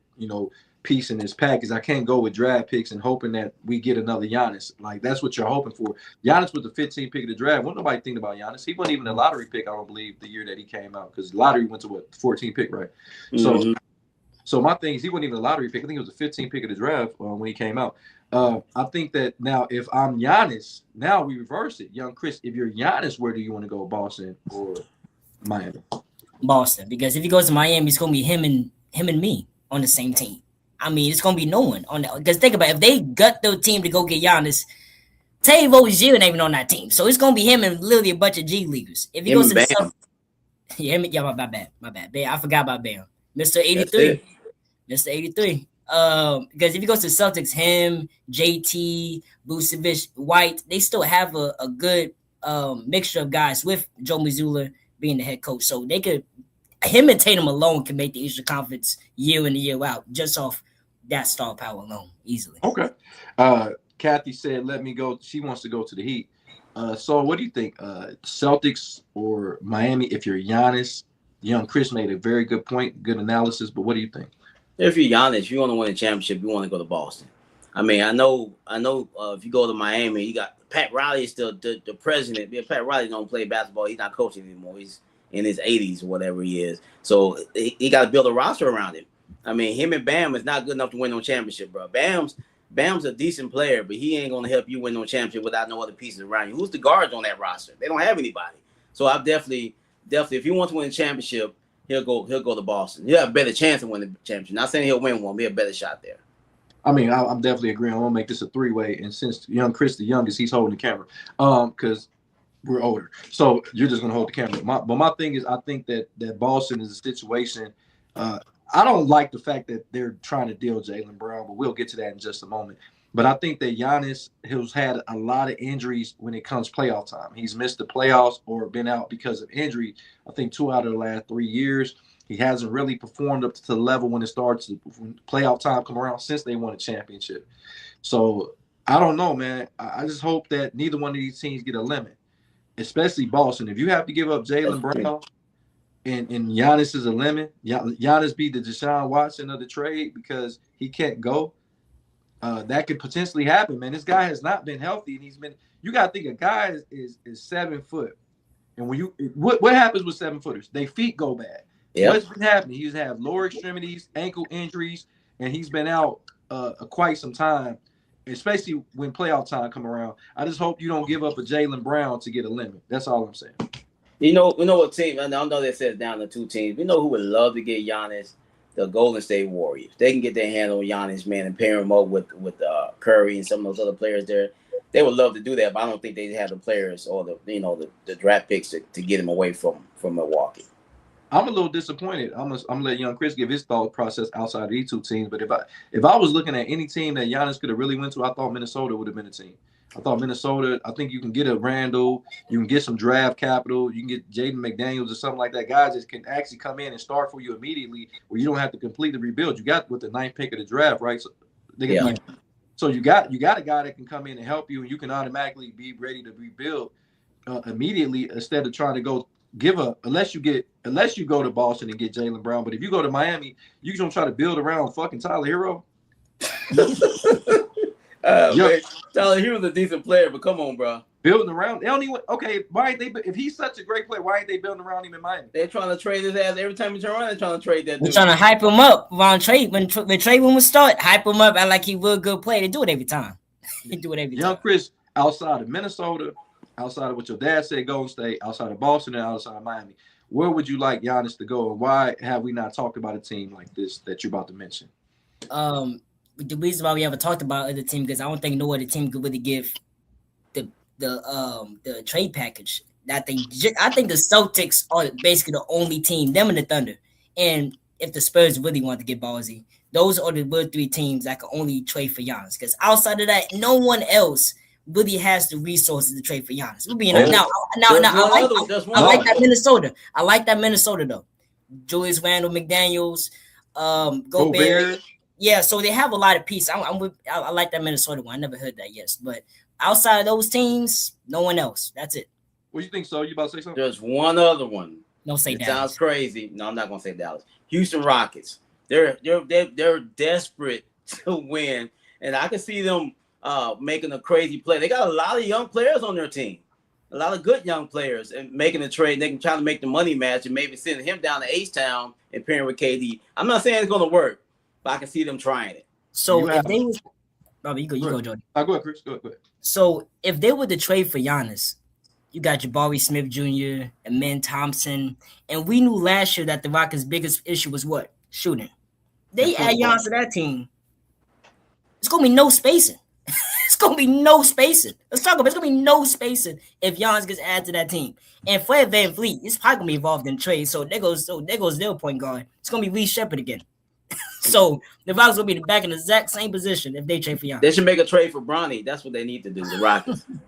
piece in this package. I can't go with draft picks and hoping that we get another Giannis. Like, that's what you're hoping for. Giannis was the 15th pick of the draft. Wasn't nobody think about Giannis. He wasn't even a lottery pick, I don't believe, the year that he came out, because lottery went to what, 14th pick, right? Mm-hmm. So my thing is, he wasn't even a lottery pick. I think it was the 15th pick of the draft when he came out. I think that now, if I'm Giannis, now we reverse it. Young Chris, if you're Giannis, where do you want to go, Boston or Miami? Boston, because if he goes to Miami, it's gonna be him and me on the same team. I mean, it's gonna be no one on that. Because think about it, if they gut their team to go get Giannis, Teddy Rozier ain't even on that team, so it's gonna be him and literally a bunch of G leaguers. If he goes to the Celtics, my bad. Bam, I forgot about Bam, Mr. 83, Mr. 83. Because if he goes to the Celtics, him, JT, Vucevic, White, they still have a good mixture of guys with Joe Mazzulla being the head coach, so they could. Him and Tatum alone can make the Eastern Conference year in and year out just off that star power alone, easily. Okay. Kathy said, let me go. She wants to go to the Heat. So what do you think? Celtics or Miami, if you're Giannis? Young Chris made a very good point, good analysis, but what do you think? If you're Giannis, you want to win a championship, you want to go to Boston. I mean, I know. If you go to Miami, you got Pat Riley is still the president. Yeah, Pat Riley don't play basketball. He's not coaching anymore. He's in his 80s or whatever he is. So he got to build a roster around him. I mean, him and Bam is not good enough to win no championship, bro. Bam's a decent player, but he ain't going to help you win no championship without no other pieces around you. Who's the guards on that roster? They don't have anybody. So I've definitely, if he wants to win a championship, he'll go to Boston. He'll have a better chance of winning the championship. Not saying he'll win one, but he have a better shot there. I mean, I'm definitely agreeing. I want to make this a three-way, and since young Chris, the youngest, he's holding the camera. Because we're older, so you're just gonna hold the camera. But my thing is, I think that Boston is a situation. I don't like the fact that they're trying to deal Jaylen Brown, but we'll get to that in just a moment. But I think that Giannis has had a lot of injuries when it comes playoff time. He's missed the playoffs or been out because of injury. I think 2 out of the last 3 years. He hasn't really performed up to the level when playoff time come around since they won a championship. So I don't know, man. I just hope that neither one of these teams get a limit. Especially Boston. If you have to give up Jaylen Brown and Giannis is a limit, Giannis be the Deshaun Watson of the trade because he can't go, that could potentially happen, man. This guy has not been healthy, and you got to think a guy is 7 foot. And when what happens with 7-footers? Their feet go bad. Yep. What's been happening? He's had lower extremities, ankle injuries, and he's been out quite some time. Especially when playoff time come around. I just hope you don't give up a Jaylen Brown to get a limit. That's all I'm saying. You know what team? I know that says down to 2 teams. You know who would love to get Giannis? The Golden State Warriors. They can get their hand on Giannis, man, and pair him up with Curry and some of those other players there. They would love to do that, but I don't think they have the players or the draft picks to get him away from Milwaukee. I'm a little disappointed. I'm gonna let young Chris give his thought process outside of these two teams. But if I was looking at any team that Giannis could have really went to, I thought Minnesota would have been a team. I thought Minnesota. I think you can get a Randall. You can get some draft capital. You can get Jaden McDaniels or something like that. Guys that can actually come in and start for you immediately, where you don't have to completely rebuild. You got with the 9th pick of the draft, right? So So you got a guy that can come in and help you, and you can automatically be ready to rebuild immediately instead of trying to go unless you go to Boston and get Jaylen Brown. But if you go to Miami, you gonna try to build around fucking Tyler Hero. Man, Tyler Hero's a decent player, but come on, bro. Building around, they don't even why ain't they? If he's such a great player, why ain't they building around him in Miami? They're trying to trade his ass every time he turn around. They're trying to trade that dude. They're trying to hype him up around trade when trade when we start, hype him up, act like he will good play. They do it every time. Young Chris, outside of Minnesota, outside of what your dad said, Golden State, outside of Boston, and outside of Miami, where would you like Giannis to go, and why have we not talked about a team like this that you're about to mention? The reason why we haven't talked about other team because I don't think no other team could really give the trade package. I think the Celtics are basically the only team, them and the Thunder. And if the Spurs really want to get ballsy, those are the 3 teams that can only trade for Giannis. Because outside of that, no one else really has the resources to trade for Giannis. I like that Minnesota. I like that Minnesota though. Julius Randle, McDaniels, Gobert. Yeah, so they have a lot of pieces. I like that Minnesota one. I never heard that yet, but outside of those teams, no one else. That's it. What do you think? So you about to say something? There's one other one. Don't say that. Sounds crazy. No, I'm not gonna say Dallas. Houston Rockets. They're desperate to win, and I can see them making a crazy play. They got a lot of young players on their team, a lot of good young players, and making a trade. They can try to make the money match and maybe sending him down to H-Town and pairing with KD. I'm not saying it's gonna work, but I can see them trying it. So if they was, you go, Jordan. Go ahead, Chris. Go ahead. So if they were to trade for Giannis, you got Jabari Smith Jr., Amen Thompson, and we knew last year that the Rockets' biggest issue was what? Shooting. They add Giannis to that team. It's gonna be no spacing. It's gonna be no spacing. Let's talk about it. It's gonna be no spacing if Giannis gets added to that team. And Fred VanVleet is probably gonna be involved in trade. So there goes their point guard. It's gonna be Lee Shepard again. So the Rockets will be back in the exact same position if they trade for Giannis. They should make a trade for Bronny. That's what they need to do. The Rockets. You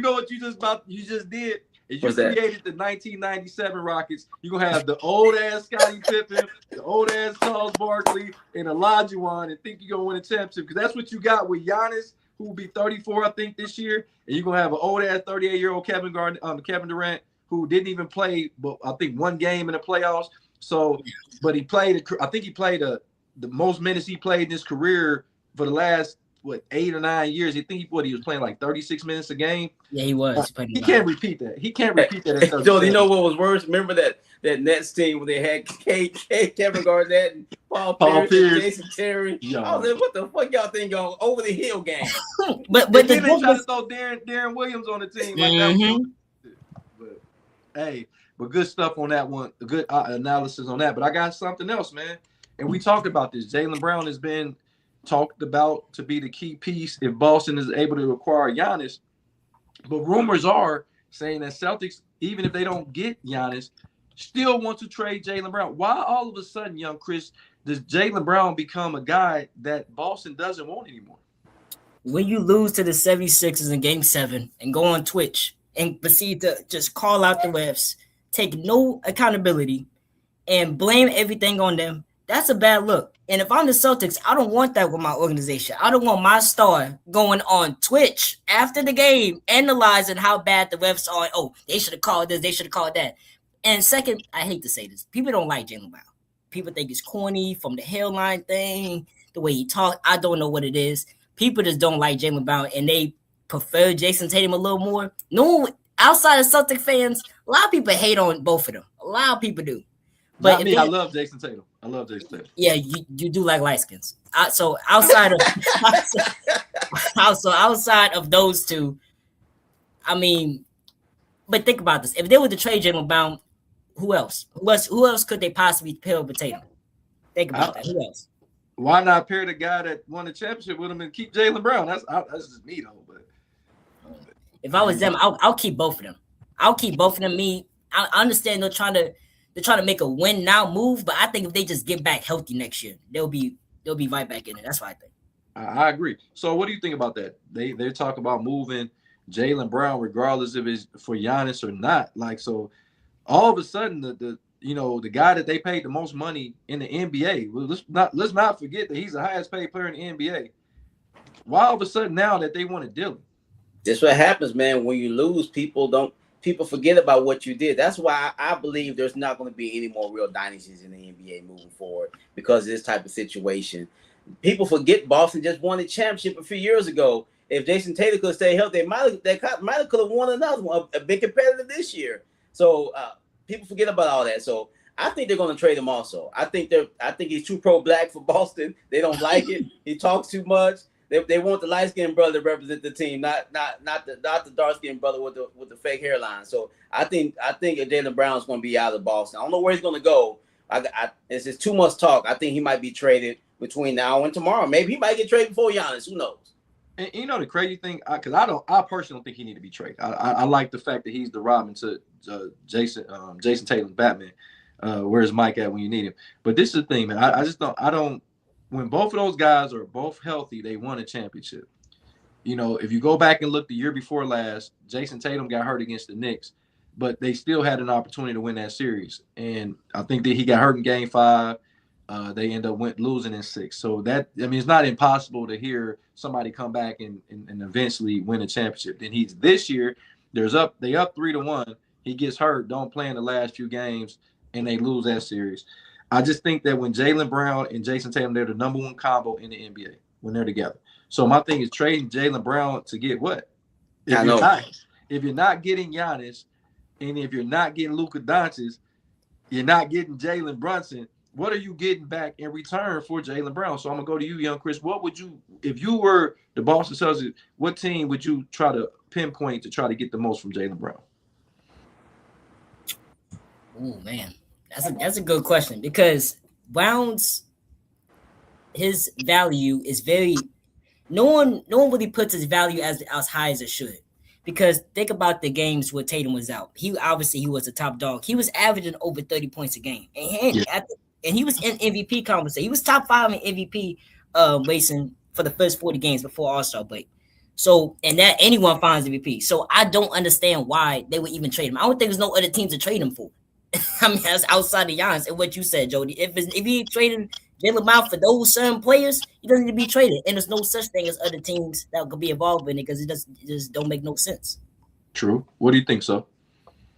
know what you just did? Is you created the 1997 Rockets. You're going to have the old-ass Scottie Pippen, the old-ass Charles Barkley, and Olajuwon, and think you're going to win a championship. Because that's what you got with Giannis, who will be 34, I think, this year. And you're going to have an old-ass 38-year-old Kevin Durant, who didn't even play, but I think one game in the playoffs. So, but he played, I think he played the most minutes he played in his career for the last, 8 or 9 years. He was playing like 36 minutes a game. Yeah, he was. He can't repeat that. He can't repeat that. Joe, you know what was worse? Remember that Nets team where they had Kevin Garnett and Paul Pierce. And Jason Terry? Yo. I was like, what the fuck y'all think on over the hill game? but then they try to throw Darren Williams on the team like that. But hey, but good stuff on that one. Good analysis on that. But I got something else, man. And we talked about this. Jaylen Brown has been talked about to be the key piece if Boston is able to acquire Giannis. But rumors are saying that Celtics, even if they don't get Giannis, still want to trade Jaylen Brown. Why all of a sudden, young Chris, does Jaylen Brown become a guy that Boston doesn't want anymore? When you lose to the 76ers in Game 7 and go on Twitch and proceed to just call out the refs, take no accountability, and blame everything on them, that's a bad look. And if I'm the Celtics, I don't want that with my organization. I don't want my star going on Twitch after the game, analyzing how bad the refs are. Oh, they should have called this. They should have called that. And second, I hate to say this. People don't like Jaylen Brown. People think it's corny from the hairline thing, the way he talks. I don't know what it is. People just don't like Jaylen Brown, and they prefer Jason Tatum a little more. No, outside of Celtic fans, a lot of people hate on both of them. A lot of people do. But not me. I love Jason Tatum. Yeah, you do like light skins. So outside of those two, I mean, but think about this: if they were to trade Jaylen Brown, who else? Who else could they possibly pair with Tatum? Think about that. Who else? Why not pair the guy that won the championship with him and keep Jaylen Brown? That's just me though. But if I was them, I'll keep both of them. Me, I understand they're trying to make a win now move, but I think if they just get back healthy next year, they'll be right back in it. That's what I think. I agree. So what do you think about that? They talk about moving Jaylen Brown regardless if it's for Giannis or not. Like, so all of a sudden the the guy that they paid the most money in the NBA. Let's not forget that he's the highest paid player in the NBA. Why all of a sudden now that they want to deal him? That's what happens, man. When you lose, people forget about what you did. That's why I believe there's not going to be any more real dynasties in the NBA moving forward because of this type of situation. People forget Boston just won a championship a few years ago. If Jason Tatum could stay healthy, they might have won another one, a big competitor this year. So people forget about all that. So I think they're going to trade him also. I think he's too pro-black for Boston. They don't like it. He talks too much. They want the light-skinned brother to represent the team, not the dark-skinned brother with the fake hairline. So I think Jaylen Brown's going to be out of Boston. I don't know where he's going to go. It's just too much talk. I think he might be traded between now and tomorrow. Maybe he might get traded before Giannis. Who knows? And you know the crazy thing, because I personally don't think he need to be traded. I like the fact that he's the Robin to Jason Tatum's Batman. Where's Mike at when you need him? But this is the thing, man. I just don't. When both of those guys are both healthy, they won a championship. If you go back and look the year before last, Jason Tatum got hurt against the Knicks, but they still had an opportunity to win that series. And I think that he got hurt in Game 5. They end up losing in 6. So it's not impossible to hear somebody come back and eventually win a championship. Then this year, they up 3-1. He gets hurt, don't play in the last few games, and they lose that series. I just think that when Jaylen Brown and Jason Tatum, they're the number one combo in the NBA when they're together. So my thing is trading Jaylen Brown to get what? If you're not getting Giannis, and if you're not getting Luka Doncic, you're not getting Jalen Brunson. What are you getting back in return for Jaylen Brown? So I'm gonna go to you, young Chris. What would you, if you were the Boston Celtics, what team would you try to pinpoint to try to get the most from Jaylen Brown? Oh man, that's a good question because Brown's his value is very. No one really puts his value as high as it should. Because think about the games where Tatum was out. He was a top dog. He was averaging over 30 points a game, and he was in MVP conversation. He was top 5 in MVP racing for the first 40 games before All-Star break. So, and that anyone finds MVP. So I don't understand why they would even trade him. I don't think there's no other teams to trade him for. I mean, that's outside of Giannis and what you said, Jody. If he trading Jaylen Brown for those certain players, he doesn't need to be traded. And there's no such thing as other teams that could be involved in it because it just don't make no sense. True. What do you think, so?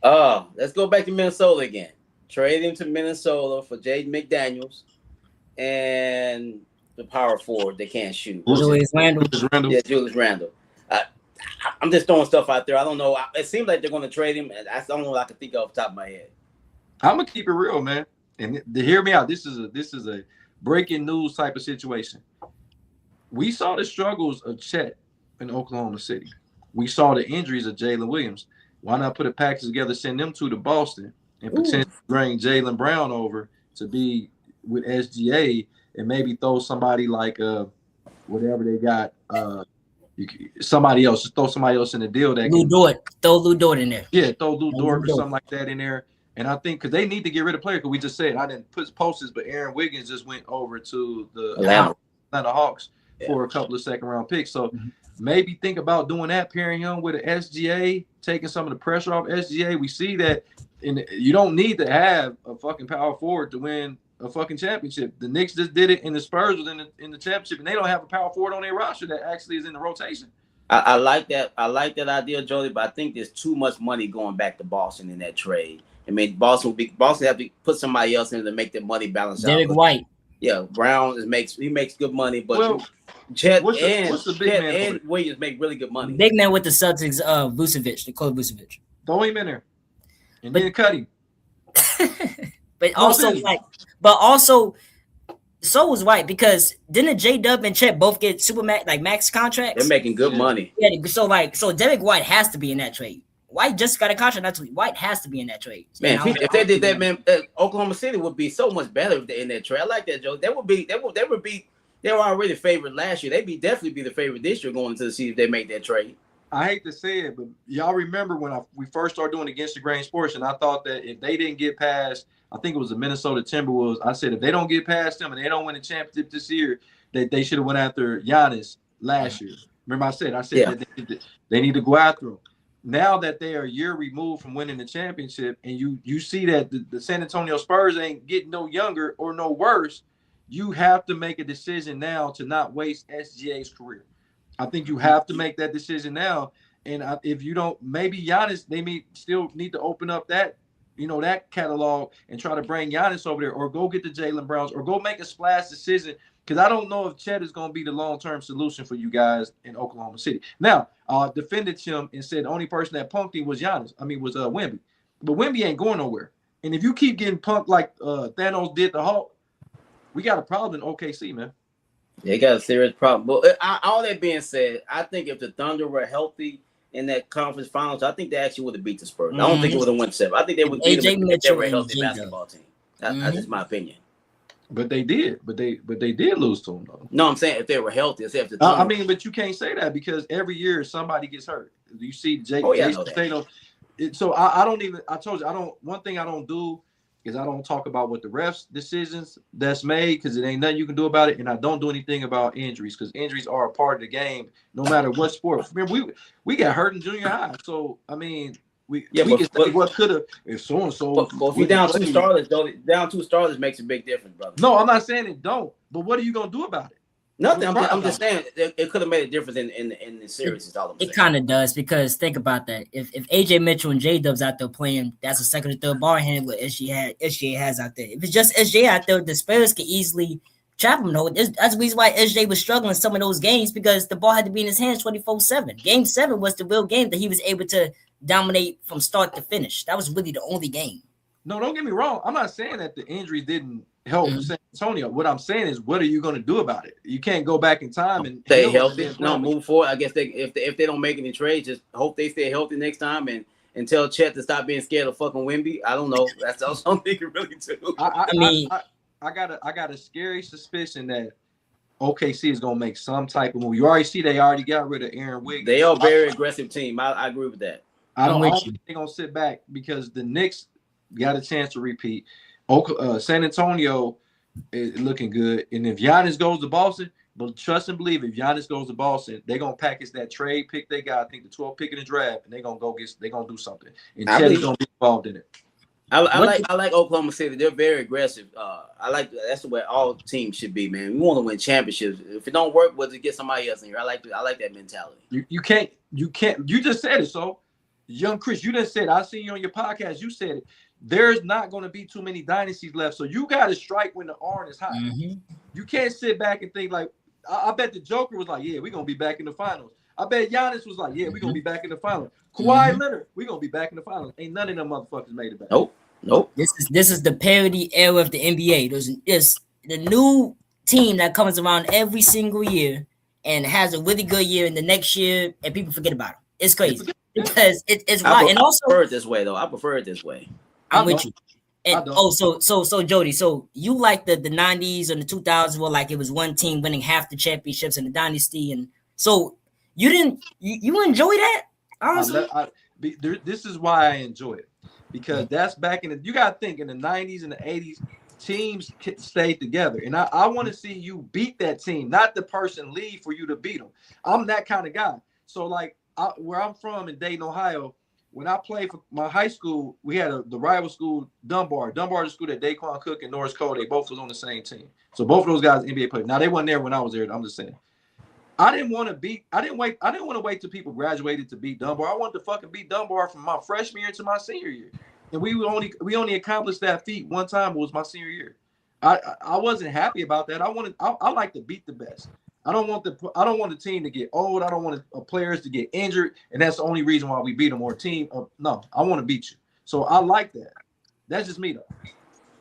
Let's go back to Minnesota again. Trade him to Minnesota for Jaden McDaniels and the power forward they can't shoot. Julius Randle. Yeah, Julius Randle. I'm just throwing stuff out there. I don't know. It seems like they're going to trade him. And that's the only one I can think of off the top of my head. I'm gonna keep it real, man. And to hear me out, this is a breaking news type of situation. We saw the struggles of Chet in Oklahoma City. We saw the injuries of Jalen Williams. Why not put a package together, send them to Boston, and potentially bring Jaylen Brown over to be with SGA and maybe throw somebody like whatever they got. Somebody else. Just throw somebody else in the deal. Throw Lou Dort in there. Yeah, throw Lou Dort or something like that in there. And I think because they need to get rid of players, because we just said I didn't put posters, but Aaron Wiggins just went over to the Atlanta Hawks for a couple of second-round picks. So maybe think about doing that, pairing him with an SGA, taking some of the pressure off SGA. We see that you don't need to have a fucking power forward to win a fucking championship. The Knicks just did it, and the Spurs was in the championship, and they don't have a power forward on their roster that actually is in the rotation. I like that. I like that idea, Jody, but I think there's too much money going back to Boston in that trade. I mean, Boston have to put somebody else in to make their money balance out. Derek White. Yeah, Brown makes good money, but Chet and Williams make really good money. Big man with the Celtics, Vucevic, Nikola Vucevic. Throw him in there, and then cut him. But also, so was White because didn't J-Dub and Chet both get max contracts? They're making good money. Yeah, so Derek White has to be in that trade. White just got a contract. That's White has to be in that trade. Man, if they did that, man, Oklahoma City would be so much better if they're in that trade. I like that, Joe. They were already favored last year. They'd definitely be the favorite this year going into the season if they make that trade. I hate to say it, but y'all remember when we first started doing Against the Grain Sports, and I thought that if they didn't get past, I think it was the Minnesota Timberwolves. I said if they don't get past them and they don't win a championship this year, that they should have went after Giannis last year. Remember, I said Yeah. that they need to go after him. Now that they are a year removed from winning the championship, and you see that the San Antonio Spurs ain't getting no younger or no worse, you have to make a decision now to not waste SGA's career. I think you have to make that decision now. And if you don't, maybe Giannis, they may still need to open up that, that catalog and try to bring Giannis over there, or go get the Jaylen Browns, or go make a splash decision. Because I don't know if Chet is going to be the long-term solution for you guys in Oklahoma City. Now, defended him and said the only person that punked him was Wemby. But Wemby ain't going nowhere. And if you keep getting punked like Thanos did the Hulk, we got a problem in OKC, man. They got a serious problem. But all that being said, I think if the Thunder were healthy in that conference finals, I think they actually would have beat the Spurs. I don't think it would have won 7. I think they would beat them if they were a healthy basketball team. That's just my opinion. But they did. But they did lose to them, though. No, I'm saying if they were healthy. But you can't say that because every year somebody gets hurt. You see Jason Tatum. So I don't even. I told you One thing I don't do is I don't talk about what the refs' decisions that's made, because it ain't nothing you can do about it, and I don't do anything about injuries, because injuries are a part of the game, no matter what sport. Remember, we got hurt in junior high, so I mean. We can say what could have if so and so. But if you're down 2 starters, down 2 starters makes a big difference, brother. No, I'm not saying it don't. But what are you gonna do about it? Nothing. I'm just saying it could have made a difference in the series. Is all I'm saying. It kind of does, because think about that. If AJ Mitchell and J Dubs out there playing, that's a second or third ball handler SGA has out there. If it's just SJ out there, the Spurs could easily trap him. Though that's the reason why SJ was struggling some of those games, because the ball had to be in his hands 24/7. Game 7 was the real game that he was able to dominate from start to finish. That was really the only game. No, don't get me wrong. I'm not saying that the injuries didn't help San Antonio. What I'm saying is, what are you going to do about it? You can't go back in time and stay healthy. No, move forward. I guess if they don't make any trades, just hope they stay healthy next time and tell Chet to stop being scared of fucking Wemby. I don't know. That's all something you really do. I got a scary suspicion that OKC is going to make some type of move. You already see they already got rid of Aaron Wiggins. They are a very aggressive team. I agree with that. I don't think they're going to sit back, because the Knicks got a chance to repeat. San Antonio is looking good. And if Giannis goes to Boston, but trust and believe, if Giannis goes to Boston, they're going to package that trade pick they got, I think the 12th pick in the draft, and they're going to do something. And Chet's going to be involved in it. I like Oklahoma City. They're very aggressive. That's the way all teams should be, man. We want to win championships. If it don't work, we'll just get somebody else in here. I like that mentality. You can't. You just said it. So, young Chris, you just said, I seen you on your podcast. You said it. There's not going to be too many dynasties left. So you got to strike when the iron is hot. Mm-hmm. You can't sit back and think like, I bet the Joker was like, yeah, we're going to be back in the finals. I bet Giannis was like, yeah, we're going to be back in the finals. Kawhi Leonard, we're going to be back in the finals. Ain't none of them motherfuckers made it back. Nope. This is the parody era of the NBA. There's the new team that comes around every single year and has a really good year in the next year, and people forget about it. It's crazy because it's right. And also, I prefer it this way, though. I prefer it this way. I'm with you. And so Jody, so you like the 90s and the 2000s where like it was one team winning half the championships in the dynasty, and so you enjoy that? Honestly, this is why I enjoy it, because that's back in the, you got to think in the 90s and the 80s, teams stayed together, and I want to see you beat that team, not the person leave for you to beat them. I'm that kind of guy. So like where I'm from in Dayton, Ohio, when I played for my high school, we had the rival school, Dunbar. Dunbar is the school that Daquan Cook and Norris Cole, they both was on the same team. So both of those guys NBA players. Now they weren't there when I was there. I'm just saying. I didn't want to wait till people graduated to beat Dunbar. I wanted to fucking beat Dunbar from my freshman year to my senior year. And we only accomplished that feat one time. It was my senior year. I wasn't happy about that. I like to beat the best. I don't want the team to get old. I don't want players to get injured, and that's the only reason why we beat them. Or team, no, I want to beat you. So I like that. That's just me, though.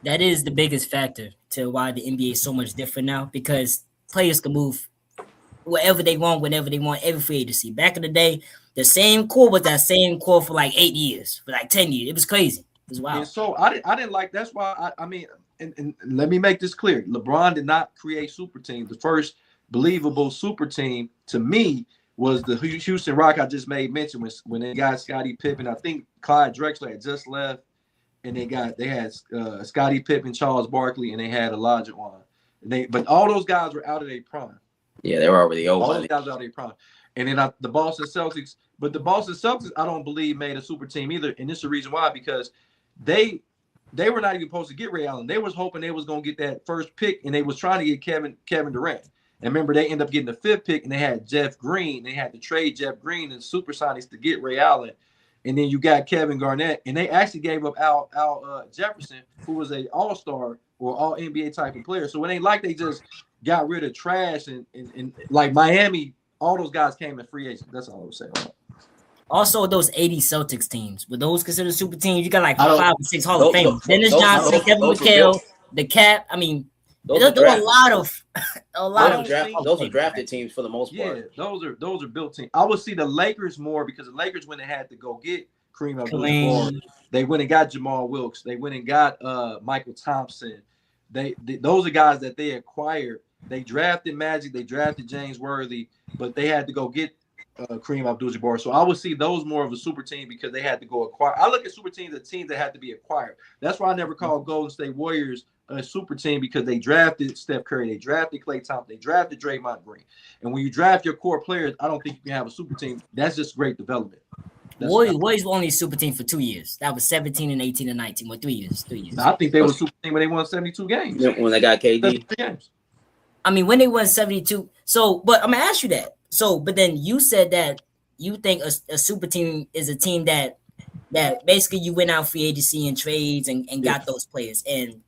That is the biggest factor to why the NBA is so much different now, because players can move wherever they want, whenever they want, every free agency. Back in the day, the same core was that same core for like 8 years, for like 10 years. It was crazy. It was wild. And so I didn't like. That's why I mean, and let me make this clear: LeBron did not create super teams. The first believable super team to me was the Houston Rock I just made mention when they got Scottie Pippen. I think Clyde Drexler had just left, and they had Scottie Pippen, Charles Barkley, and they had Elijah Wan. But all those guys were out of their prime. Yeah, they were already over. All those guys were out of their prime. And then the Boston Celtics, but the Boston Celtics, I don't believe made a super team either. And this is the reason why, because they were not even supposed to get Ray Allen. They was hoping they was gonna get that first pick, and they was trying to get Kevin Durant. And remember, they ended up getting the 5th pick, and they had Jeff Green. They had to trade Jeff Green and Supersonics to get Ray Allen. And then you got Kevin Garnett, and they actually gave up Al Jefferson, who was a All-Star or All-NBA type of player. So it ain't like they just got rid of trash and like Miami. All those guys came in free agent. That's all I was saying. Also, those 80 Celtics teams, were those considered super teams? You got like 5 or 6 Hall of Famers. Dennis Johnson, Kevin McHale, the Cap. I mean, there were a lot of those are drafted teams for the most part. Yeah, those are built teams. I would see the Lakers more because the Lakers, when they had to go get Kareem Abdul-Jabbar, they went and got Jamal Wilkes. They went and got Michael Thompson. Those are guys that they acquired. They drafted Magic. They drafted James Worthy, but they had to go get Kareem Abdul-Jabbar. So I would see those more of a super team because they had to go acquire. I look at super teams as teams that had to be acquired. That's why I never call Golden State Warriors a super team, because they drafted Steph Curry, they drafted Klay Thompson, they drafted Draymond Green. And when you draft your core players, I don't think you can have a super team. That's just great development. Warriors were only a super team for 2 years. That was 17 and 18 and 19. Well, 3 years. 3 years. I think they were a super team when they won 72 games. When they got KD. Games. I mean, when they won 72. So, but I'm gonna ask you that. So, but then you said that you think a super team is a team that basically you went out free agency and trades and got those players and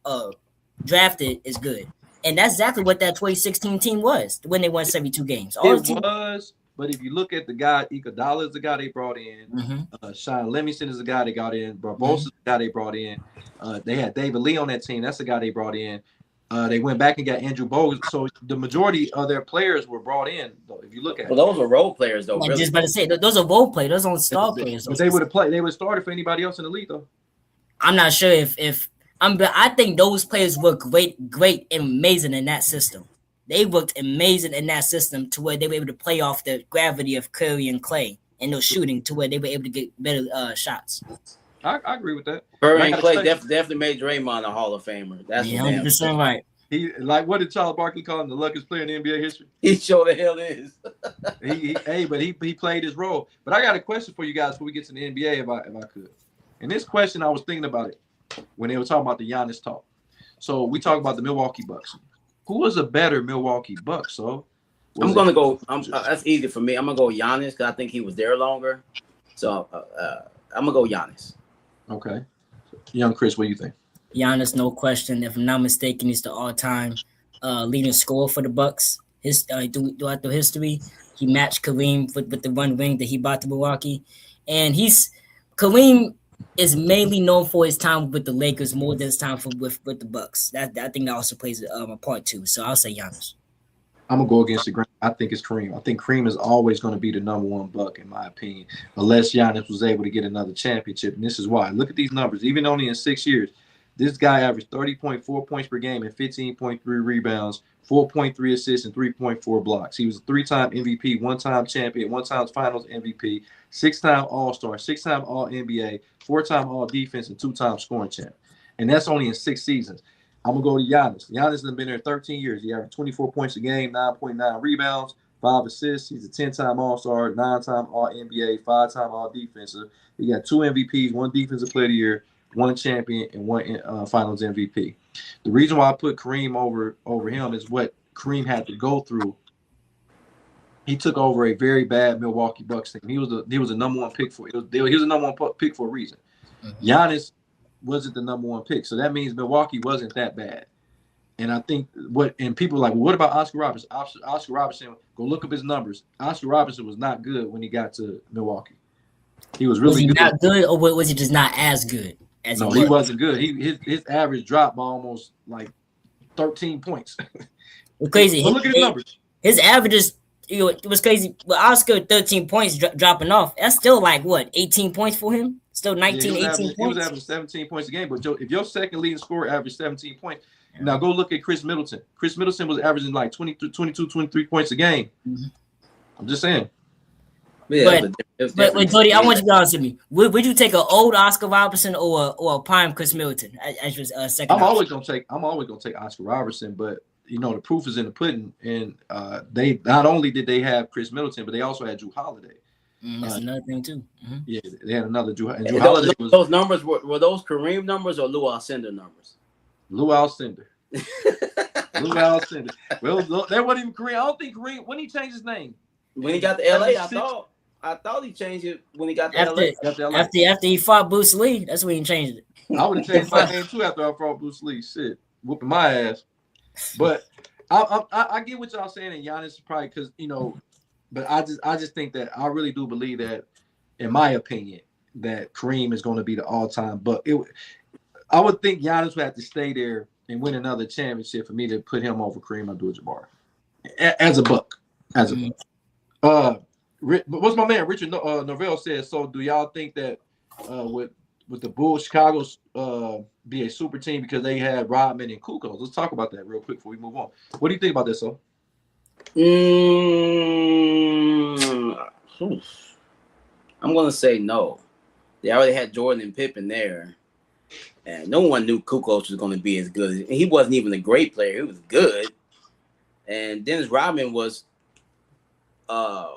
drafted is good. And that's exactly what that 2016 team was when they won 72 games. But if you look at the guy, Iguodala is the guy they brought in. Mm-hmm. Sean Livingston is the guy they got in. Barbosa is the guy they brought in. They had David Lee on that team. That's the guy they brought in. They went back and got Andrew Bogut. So the majority of their players were brought in. Though, if you look at those are role players, though. Really. Just about to say, those are role players. Those aren't star players. But they would have played. They would have started for anybody else in the league, though. I'm not sure if but I think those players were great and amazing in that system. They worked amazing in that system to where they were able to play off the gravity of Curry and Klay and no shooting to where they were able to get better shots. I agree with that. Curry and Klay definitely made Draymond a Hall of Famer. That's 100% right. He what did Charles Barkley call him? The luckiest player in the NBA history. He sure the hell is. he played his role. But I got a question for you guys before we get to the NBA, if I could. And this question, I was thinking about it when they were talking about the Giannis talk. So we talk about the Milwaukee Bucks. Who was a better Milwaukee Bucks? So I'm gonna go. That's easy for me. I'm gonna go Giannis because I think he was there longer. So I'm gonna go Giannis. Okay, young Chris, what do you think? Giannis, no question. If I'm not mistaken, he's the all-time leading scorer for the Bucks. Throughout the history, he matched Kareem with the one ring that he brought to Milwaukee, and Kareem is mainly known for his time with the Lakers more than his time with the Bucks. I think that also plays a part too. So I'll say Giannis. I'm gonna go against the grain. I think it's Kareem. I think Kareem is always going to be the number one Buck in my opinion, unless Giannis was able to get another championship. And this is why. Look at these numbers. Even only in 6 years, this guy averaged 30.4 points per game and 15.3 rebounds, 4.3 assists, and 3.4 blocks. He was a 3-time MVP, 1-time champion, 1-time Finals MVP, 6-time All-Star, 6-time All-NBA, 4-time All-Defense, and 2-time scoring champ. And that's only in 6 seasons. I'm going to go to Giannis. Giannis has been there 13 years. He averaged 24 points a game, 9.9 rebounds, 5 assists. He's a 10-time All-Star, 9-time All-NBA, 5-time All-Defensive. He got 2 MVPs, 1 Defensive Player of the Year, 1 champion, and 1 Finals MVP. The reason why I put Kareem over him is what Kareem had to go through. He took over a very bad Milwaukee Bucks team. He was a number one pick for. He was a number one pick for a reason. Mm-hmm. Giannis wasn't the number one pick, so that means Milwaukee wasn't that bad. And I think people are like, well, what about Oscar Robertson? Oscar Robertson, go look up his numbers. Oscar Robertson was not good when he got to Milwaukee. He was really good. Not good, or was he just not as good? He wasn't good. His average dropped by almost like 13 points. It's crazy. Look at his numbers. His averages, it was crazy. But Oscar 13 points dropping off. That's still like what, 18 points for him? Still 18 points. He was averaging 17 points a game. But Joe, if your second leading scorer averaged 17 points, now go look at Chris Middleton. Chris Middleton was averaging like 22, 23 points a game. Mm-hmm. I'm just saying. Yeah, but Jody, I want you to be honest with me. Would you take an old Oscar Robertson or a prime Chris Middleton as your second? I'm always gonna take Oscar Robertson, but the proof is in the pudding. And they not only did they have Chris Middleton, but they also had Drew Holiday. That's another thing too. Mm-hmm. Yeah, they had another Drew. And Drew Holiday those numbers were those Kareem numbers or Lou Alcindor numbers? Lou Alcindor. Lou Alcindor. Well, that wasn't even Kareem. I don't think Kareem when he changed his name. When he got to LA, I thought he changed it when he got to LA. After he fought Bruce Lee, that's when he changed it. I would have changed my name too after I fought Bruce Lee. Shit, whooping my ass. But I get what y'all saying, and Giannis is probably because but I just think that I really do believe that, in my opinion, that Kareem is going to be the all-time. But I would think Giannis would have to stay there and win another championship for me to put him over Kareem Abdul-Jabbar as a buck. What's my man Richard Novell said? So do y'all think that with the Bulls, Chicago's be a super team because they had Rodman and Kukoc? Let's talk about that real quick before we move on. What do you think about this, so? I'm gonna say no. They already had Jordan and Pippen there, and no one knew Kukoc was going to be as good. He wasn't even a great player; he was good. And Dennis Rodman was, I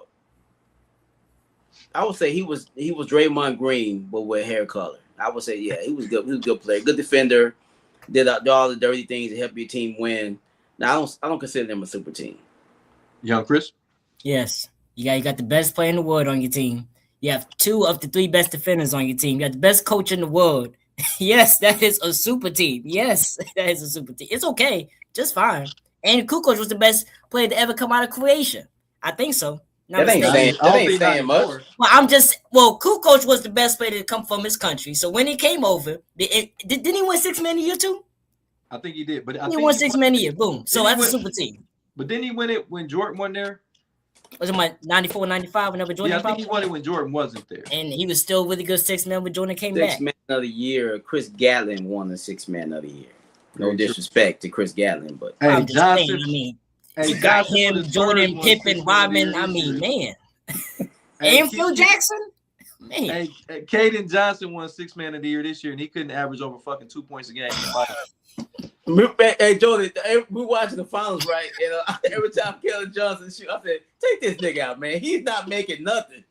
would say he was Draymond Green, but with hair color. I would say, yeah, he was good. He was a good player, good defender. Did all the dirty things to help your team win. Now I don't consider them a super team. Young Chris? Yes, you got the best player in the world on your team. You have 2 of the 3 best defenders on your team. You got the best coach in the world. Yes, that is a super team. Yes, that is a super team. It's okay, just fine. And Kukoc was the best player to ever come out of creation. I think so. That ain't saying much. Well, Kukoc was the best player to come from his country. So when he came over, didn't he win 6 man a year too? I think he did. But he won 6 man a year. Boom. So that's a super team. But didn't he win it when Jordan won there? Was it my 94, 95 whenever Jordan? Yeah, I think he won it when Jordan wasn't there. And he was still really good 6 man when Jordan came back. 6 man of the year. Chris Gatlin won the 6 man of the year. No disrespect to Chris Gatlin, but I'm just saying, you got him, Jordan, Pippen, Rodman. I mean, man. And Phil Jackson? Man. Hey, Caden Johnson won 6 man of the year this year, and he couldn't average over fucking 2 points a game. Hey, Jordan, we watching the finals, right? And every time Keldon Johnson shoot, I said, take this nigga out, man. He's not making nothing.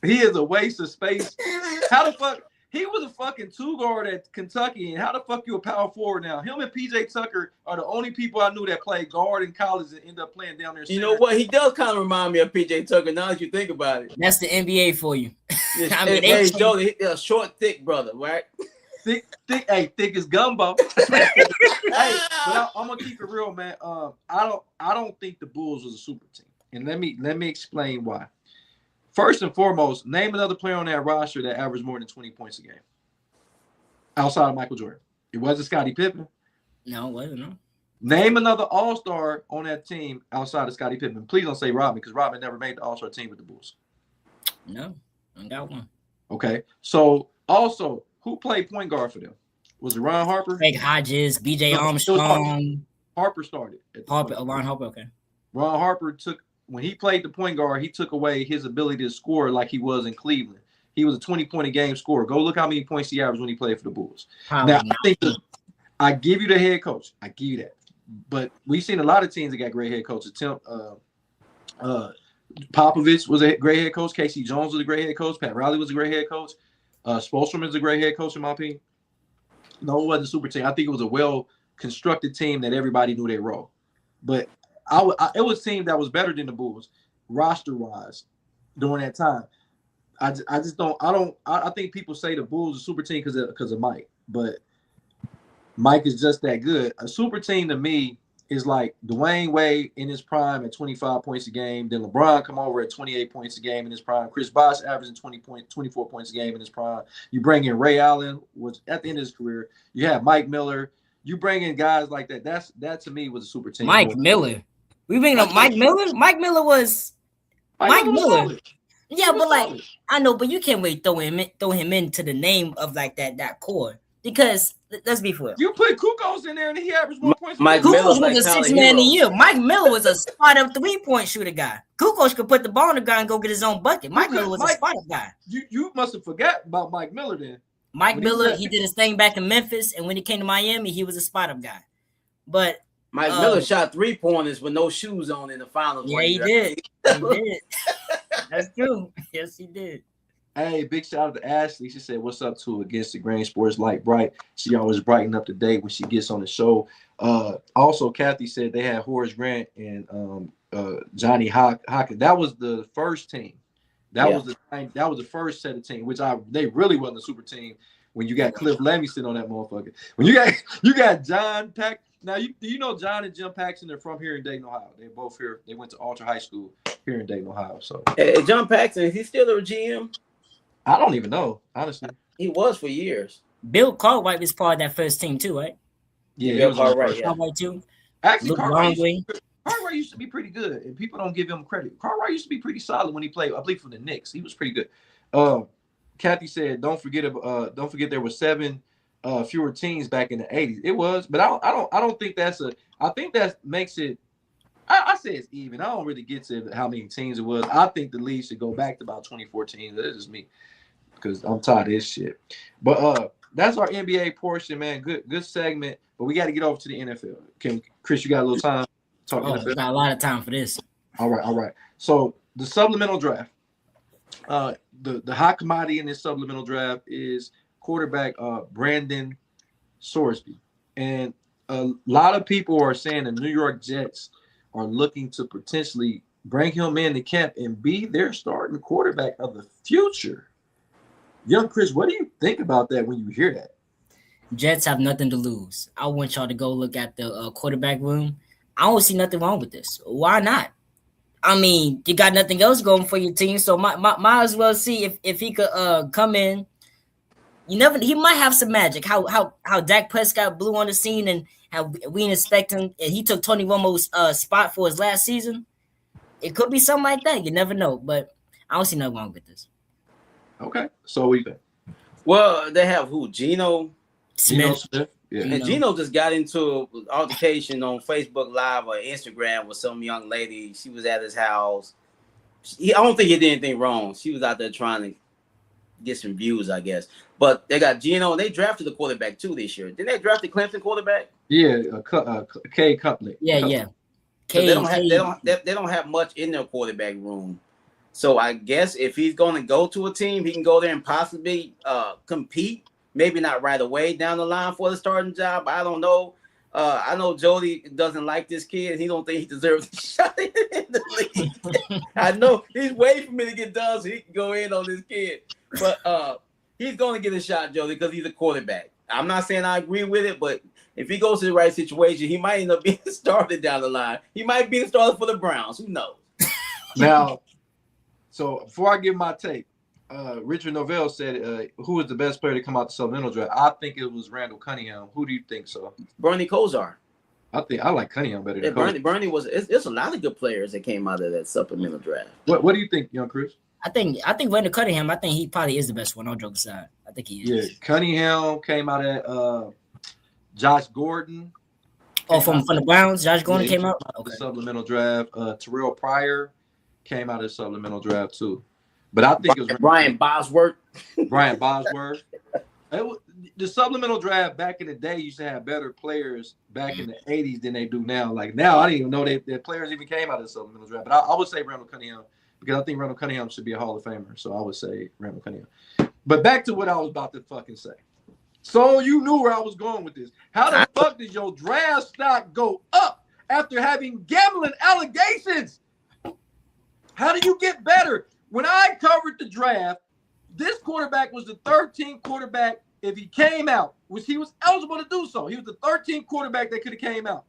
He is a waste of space. How the fuck? He was a fucking 2-guard at Kentucky, and how the fuck you a power forward now? Him and PJ Tucker are the only people I knew that played guard in college and end up playing down there. You know what? He does kind of remind me of PJ Tucker now that you think about it. That's the NBA for you. I mean, hey, Jody, a short, thick brother, right? Thick as gumbo. Hey, but I'm gonna keep it real, man. I don't think the Bulls was a super team, and let me explain why. First and foremost, name another player on that roster that averaged more than 20 points a game outside of Michael Jordan. It wasn't Scottie Pippen. No, it wasn't. No. Name another All-Star on that team outside of Scottie Pippen. Please don't say Rodman, because Rodman never made the All-Star team with the Bulls. No, I got one. Okay, so also, who played point guard for them? Was it Ron Harper? Craig Hodges, B.J. Armstrong. Harper started. Ron Harper, okay. Ron Harper when he played the point guard, he took away his ability to score like he was in Cleveland. He was a 20-point-a-game scorer. Go look how many points he averaged when he played for the Bulls. Now, I give you the head coach. I give you that. But we've seen a lot of teams that got great head coaches. Popovich was a great head coach. Casey Jones was a great head coach. Pat Riley was a great head coach. Spoelstra is a great head coach, in my opinion. No, it wasn't a super team. I think it was a well-constructed team that everybody knew their role. But it was a team that was better than the Bulls, roster-wise, during that time. I think people say the Bulls are a super team because of Mike, but Mike is just that good. A super team to me is like Dwayne Wade in his prime at 25 points a game. Then LeBron come over at 28 points a game in his prime. Chris Bosh averaging 24 points a game in his prime. You bring in Ray Allen, was at the end of his career. You have Mike Miller. You bring in guys like that. That to me was a super team. Mike Miller. We bring up Mike Miller. Mike Miller was Mike Miller. Yeah, but I know, but you can't really throw him into the name of like that core, because let's be for real. You put Kukoc in there and he averaged more points. Mike Kukoc Miller's was like a Tyler 6 man a Hero. year. Mike Miller was a spot up 3-point shooter guy. Kukoc could put the ball in the guy and go get his own bucket. Mike Miller was a spot up guy. You must have forgot about Mike Miller then. Mike Miller, he did his thing back in Memphis, and when he came to Miami, he was a spot up guy. But Mike Miller shot 3-pointers with no shoes on in the finals. yeah, he did. He did. That's true. Yes, he did. Hey, big shout out to Ashley. She said, "What's up to Against the Grain Sports Light Bright?" She always brighten up the day when she gets on the show. Also, Kathy said they had Horace Grant and Johnny Hawkins. That was the first team. That was the first set of team, which they really wasn't a super team when you got Cliff Lemington on that motherfucker. When you got John Pack. Now do you know John and Jim Paxton are from here in Dayton, Ohio? They both here. They went to Alter High School here in Dayton, Ohio. So hey, John Paxton, is he still a GM? I don't even know, honestly. He was for years. Bill Cartwright was part of that first team too, right? Yeah, Bill Cartwright. Yeah. Cartwright too. Actually, Cartwright used to be pretty good, and people don't give him credit. Cartwright used to be pretty solid when he played. I believe for the Knicks, he was pretty good. Kathy said, "Don't forget there were 7 fewer teams back in the 80s." It was, but I don't think that's I think that makes it. I say it's even. I don't really get to how many teams it was. I think the league should go back to about 2014. That's just me, because I'm tired of this shit. But that's our NBA portion, man. Good segment. But we got to get over to the NFL. Chris, you got a little time? We got a lot of time for this. All right. So the supplemental draft. The hot commodity in this supplemental draft is quarterback Brandon Sorsby. And a lot of people are saying the New York Jets are looking to potentially bring him in to camp and be their starting quarterback of the future. Young Chris, what do you think about that when you hear that? Jets have nothing to lose. I want y'all to go look at the quarterback room. I don't see nothing wrong with this. Why not? I mean, you got nothing else going for your team, so might as well see if he could come in. He might have some magic. How Dak Prescott blew on the scene and how we didn't expect him, and he took Tony Romo's spot for his last season. It could be something like that. You never know, but I don't see nothing wrong with this. Okay, so what do you think? Well, they have who? Geno Smith. Yeah. And Geno just got into an altercation on Facebook Live or Instagram with some young lady. She was at his house. I don't think he did anything wrong. She was out there trying to get some views, I guess. But they got Geno, and they drafted the quarterback too this year. Didn't they draft the Clemson quarterback? Yeah, K. Company. Yeah. They don't have much in their quarterback room. So I guess if he's going to go to a team, he can go there and possibly compete. Maybe not right away down the line for the starting job. I don't know. I know Jody doesn't like this kid, and he don't think he deserves a shot in the league. I know he's waiting for me to get done so he can go in on this kid. But he's going to get a shot, Jody, because he's a quarterback. I'm not saying I agree with it, but if he goes to the right situation, he might end up being started down the line. He might be the starter for the Browns. Who knows? Now, so before I give my take, Richard Novell said, who was the best player to come out the supplemental draft? I think it was Randall Cunningham. Who do you think so? Bernie Kosar. I like Cunningham better than Bernie. Bernie was. There's a lot of good players that came out of that supplemental draft. What do you think, young Chris? I think Randall Cunningham. I think he probably is the best one. All jokes aside, I think he is. Yeah, Cunningham came out at Josh Gordon. Oh, from the Browns, Josh Gordon came out. The supplemental draft. Terrell Pryor came out of the supplemental draft too. But I think it was Brian Bosworth. Brian Bosworth. The supplemental draft back in the day used to have better players back in the 80s than they do now. Like now, I didn't even know that players even came out of the supplemental draft. But I would say Randall Cunningham because I think Randall Cunningham should be a Hall of Famer. So I would say Randall Cunningham. But back to what I was about to fucking say. So you knew where I was going with this. How the fuck did your draft stock go up after having gambling allegations? How do you get better? When I covered the draft, this quarterback was the 13th quarterback if he came out, which he was eligible to do so. He was the 13th quarterback that could have came out.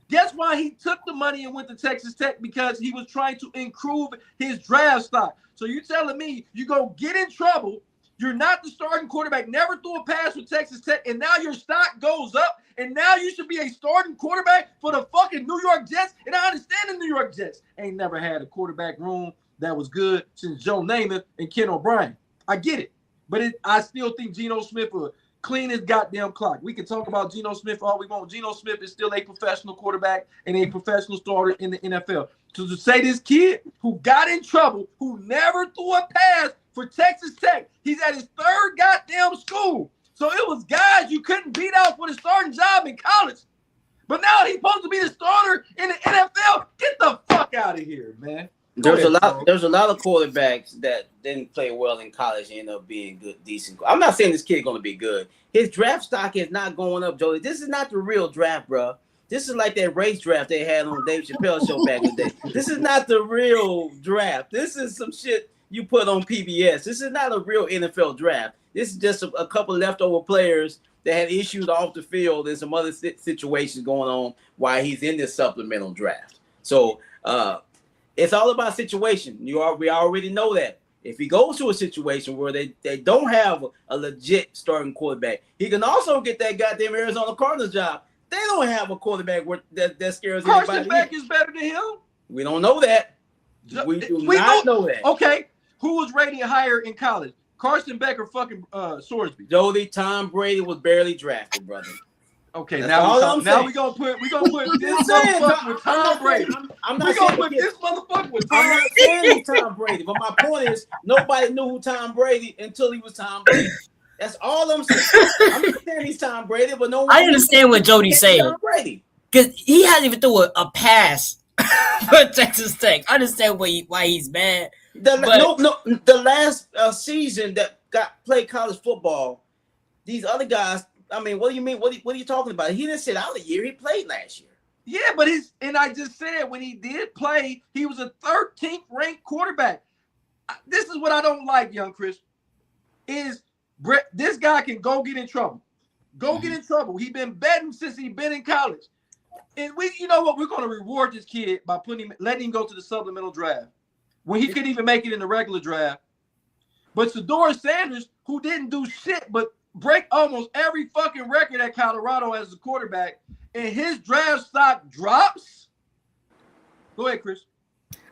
Guess why he took the money and went to Texas Tech? Because he was trying to improve his draft stock. So you telling me you go get in trouble, you're not the starting quarterback, never threw a pass with Texas Tech, and now your stock goes up, and now you should be a starting quarterback for the fucking New York Jets? And I understand the New York Jets ain't never had a quarterback room that was good since Joe Namath and Ken O'Brien. I get it. But I still think Geno Smith will clean his goddamn clock. We can talk about Geno Smith all we want. Geno Smith is still a professional quarterback and a professional starter in the NFL. So to say this kid who got in trouble, who never threw a pass for Texas Tech, he's at his third goddamn school. So it was guys you couldn't beat out for the starting job in college. But now he's supposed to be the starter in the NFL. Get the fuck out of here, man. There's a lot of quarterbacks that didn't play well in college and end up being good, decent. I'm not saying this kid going to be good. His draft stock is not going up, Joey. This is not the real draft, bro. This is like that race draft they had on Dave Chappelle show back in the day. This is not the real draft. This is some shit you put on PBS. This is not a real NFL draft. This is just a couple leftover players that had issues off the field and some other situations going on while he's in this supplemental draft. So, it's all about situation. We already know that. If he goes to a situation where they don't have a legit starting quarterback, he can also get that goddamn Arizona Cardinals job. They don't have a quarterback that scares anybody. Carson Beck is better than him. We don't know that. We not know that. Okay, who was rated higher in college? Carson Beck or fucking Sorsby? Jody, Tom Brady was barely drafted, brother. Okay, that's now we gonna put this motherfucker with Tom Brady. I'm not we gonna put this motherfucker with Tom. I'm not saying he's Tom Brady, but my point is nobody knew who Tom Brady until he was Tom Brady. That's all I'm saying. I'm not saying he's Tom Brady, but no one. I understand what Jody's saying. Tom Brady, because he hasn't even threw a pass for Texas Tech. I understand why he's bad. The last season that played college football, these other guys. I mean, what do you mean? What are you talking about? He didn't sit out a year. He played last year. Yeah, but I just said when he did play, he was a 13th ranked quarterback. This is what I don't like, young Chris. This guy can go get in trouble. Get in trouble. He's been betting since he's been in college. And you know what? We're going to reward this kid by letting him go to the supplemental draft when he couldn't even make it in the regular draft. But Shedeur Sanders, who didn't do shit but break almost every fucking record at Colorado as a quarterback, and his draft stock drops. Go ahead, Chris.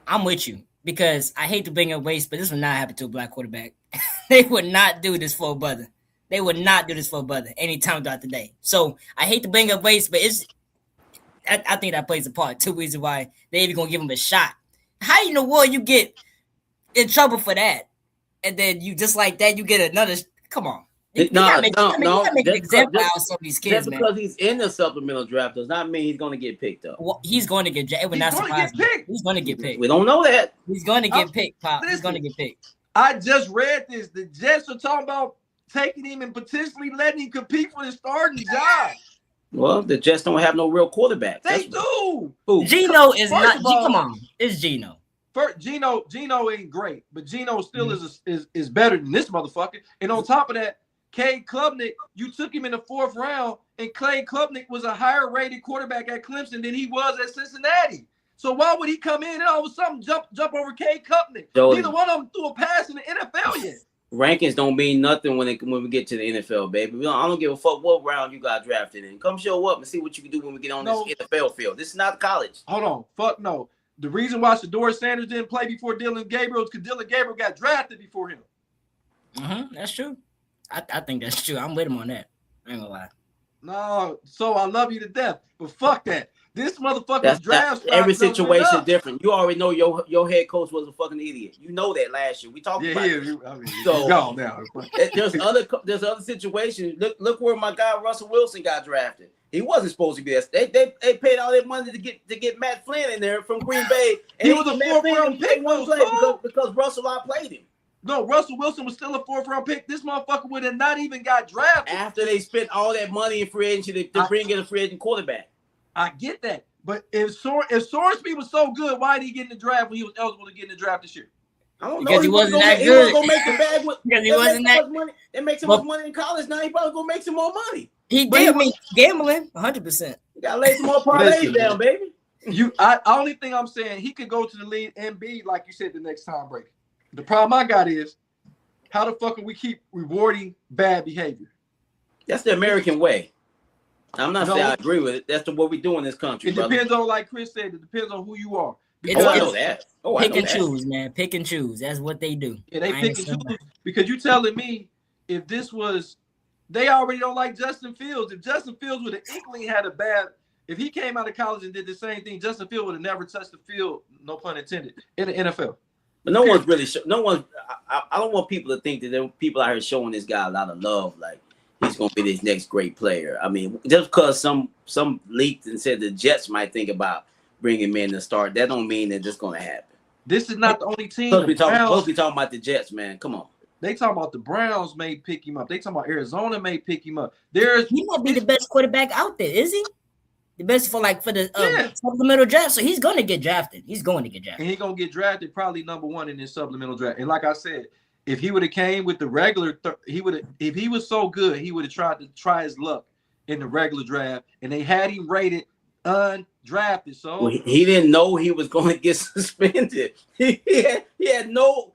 I'm with you because I hate to bring up waste, but this would not happen to a black quarterback. They would not do this for a brother. They would not do this for a brother anytime throughout the day. So I hate to bring up waste, but I think that plays a part. Two reasons why they even gonna give him a shot. How in the world you get in trouble for that, and then you just like that you get another? Come on. You gotta make an example out of some of these kids, just because he's in the supplemental draft does not mean he's going to get picked up. Well, he's going to get drafted. It would not surprise me. He's going to get picked. We don't know that. He's going to get picked, Pop. He's going to get picked. I just read this. The Jets are talking about taking him and potentially letting him compete for the starting job. Well, the Jets don't have no real quarterback. They do. Who? Geno is not. Come on, it's Geno. Geno ain't great, but Geno still is better than this motherfucker. And on top of that, Cade Klubnik, you took him in the 4th round, and Cade Klubnik was a higher rated quarterback at Clemson than he was at Cincinnati. So why would he come in and all of a sudden jump over Cade Klubnik? Neither one of them threw a pass in the NFL yet. Rankings don't mean nothing when we get to the NFL, baby. I don't give a fuck what round you got drafted in. Come show up and see what you can do when we get on this NFL field. This is not college. Hold on. Fuck no. The reason why Shedeur Sanders didn't play before Dylan Gabriel is because Dylan Gabriel got drafted before him. That's true. I think that's true. I'm with him on that. I ain't gonna lie. No, so I love you to death, but fuck that. This motherfucker's draft. Every situation is different. You already know your head coach was a fucking idiot. You know that last year. We talked about it. He's gone now. There's other situations. Look where my guy Russell Wilson got drafted. He wasn't supposed to be there. They paid all that money to get Matt Flynn in there from Green Bay. And he was a 4th round pick because Russell outplayed him. No, Russell Wilson was still a 4th round pick. This motherfucker would have not even got drafted after they spent all that money in free agency to bring in a free agent quarterback. I get that, but if Sorsby was so good, why did he get in the draft when he was eligible to get in the draft this year? I don't know. Because he wasn't that good. He was gonna make the bag because he wasn't that money. It makes him much money in college. Now he probably gonna make some more money. He did mean gambling 100%. You gotta lay some more parlays down, baby. Only thing I'm saying, he could go to the league and be like you said the next Tom Brady. The problem I got is, how the fuck can we keep rewarding bad behavior? That's the American way. I'm not saying I agree with it. That's what we do in this country. It depends on, like Chris said, it depends on who you are. I know that. Pick and choose, man. Pick and choose. That's what they do. Yeah, they pick and choose because you telling me if this was They already don't like Justin Fields. If Justin Fields with an inkling had a bad, if he came out of college and did the same thing, Justin Fields would have never touched the field, no pun intended, in the NFL. But no one's really no one. I don't want people to think that there are people out here showing this guy a lot of love, like he's going to be this next great player. I mean, just because some leaked and said the Jets might think about bringing him in to start, that don't mean that it's going to happen. This is not the only team. Supposed to be talking about the Jets, man. Come on. They talking about the Browns may pick him up. They talking about Arizona may pick him up. He might be the best quarterback out there, is he? The best for the supplemental draft. So he's going to get drafted. He's going to get drafted. And he's going to get drafted probably number 1 in this supplemental draft. And like I said, if he would have came with the regular, if he was so good, he would have tried to try his luck in the regular draft. And they had him rated undrafted. So he didn't know he was going to get suspended. He had no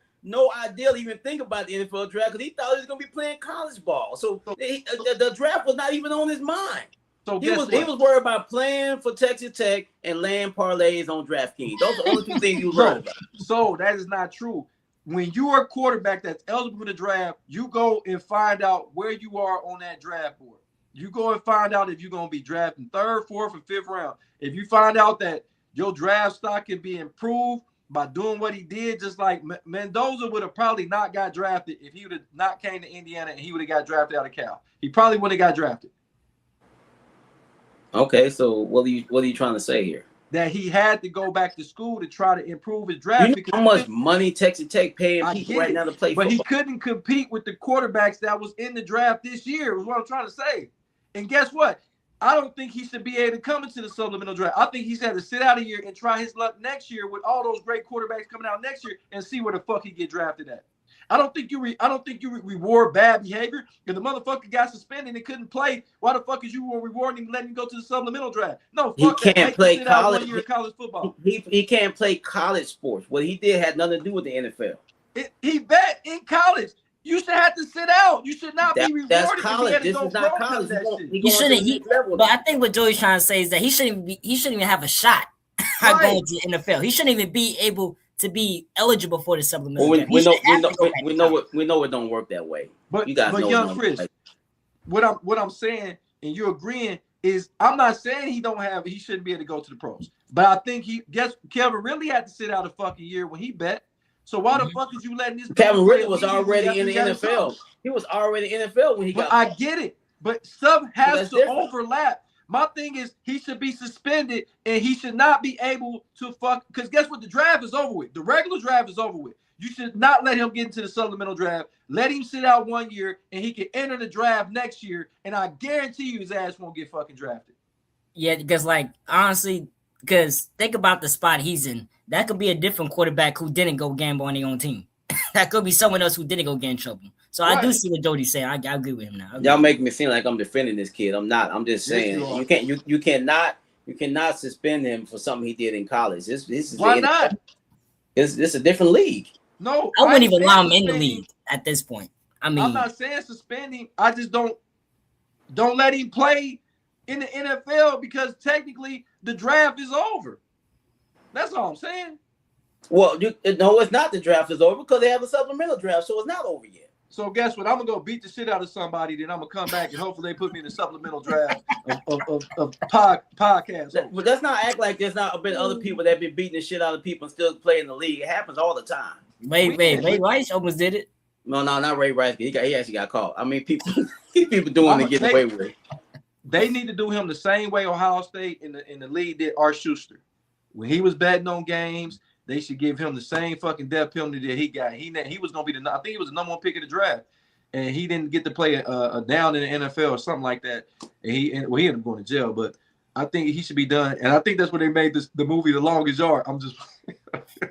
idea to even think about the NFL draft because he thought he was going to be playing college ball. So the draft was not even on his mind. So he was worried about playing for Texas Tech and laying parlays on DraftKings. Those are the only 2 things he was worried about. So that is not true. When you are a quarterback that's eligible for the draft, you go and find out where you are on that draft board. You go and find out if you're going to be drafted 3rd, 4th, or 5th round. If you find out that your draft stock can be improved by doing what he did, just like Mendoza would have probably not got drafted if he would have not came to Indiana and he would have got drafted out of Cal. He probably wouldn't have got drafted. Okay, so what are you trying to say here? That he had to go back to school to try to improve his draft. You know how much money Texas Tech paying people right now to play football? But he couldn't compete with the quarterbacks that was in the draft this year, is what I'm trying to say. And guess what? I don't think he should be able to come into the supplemental draft. I think he's had to sit out a year and try his luck next year with all those great quarterbacks coming out next year and see where the fuck he get drafted at. I don't think you reward bad behavior. If the motherfucker got suspended and couldn't play, why the fuck is you rewarding him letting him go to the supplemental draft? No, fuck he can't play college. College football. He can't play college sports. What he did had nothing to do with the NFL. He bet in college. You should have to sit out. You should not be rewarded. That's college. This is not college. He shouldn't. But I think what Joey's trying to say is that he shouldn't even have a shot at going to the NFL. He shouldn't even be able to be eligible for the supplemental. We know it don't work that way. But you guys know young Chris, what I'm saying, and you're agreeing, is I'm not saying he shouldn't be able to go to the pros. But I think Kevin really had to sit out a fucking year when he bet. So why the fuck is you letting this? Kevin really was already in the NFL. He was already in the NFL when he got. I get it, but stuff has to overlap. My thing is he should be suspended and he should not be able to fuck. Because guess what? The draft is over with. The regular draft is over with. You should not let him get into the supplemental draft. Let him sit out 1 year and he can enter the draft next year. And I guarantee you his ass won't get fucking drafted. Yeah, because honestly, because think about the spot he's in. That could be a different quarterback who didn't go gamble on their own team. That could be someone else who didn't go get in trouble. So right. I do see what Jody's saying. I agree with him now. Y'all make me seem like I'm defending this kid. I'm not. I'm just saying you cannot suspend him for something he did in college. This is why not? It's a different league. No, I wouldn't even allow him in the league at this point. I mean, I'm not saying suspend him. I just don't let him play in the NFL because technically the draft is over. That's all I'm saying. Well, no, it's not. The draft is over because they have a supplemental draft, so it's not over yet. So guess what? I'm gonna go beat the shit out of somebody, then I'm gonna come back and hopefully they put me in the supplemental draft of podcasts. But let's not act like there's not been other people that been beating the shit out of people and still playing the league. It happens all the time. Ray Rice almost did it. No, not Ray Rice. He actually got caught. I mean, people doing it getting away with it. They need to do him the same way Ohio State in the league did Art Schuster. When he was betting on games, they should give him the same fucking death penalty that he got. He was gonna be I think he was the number 1 pick of the draft, and he didn't get to play a down in the NFL or something like that. And he ended up going to jail. But I think he should be done, and I think that's when they made the movie The Longest Yard. I'm just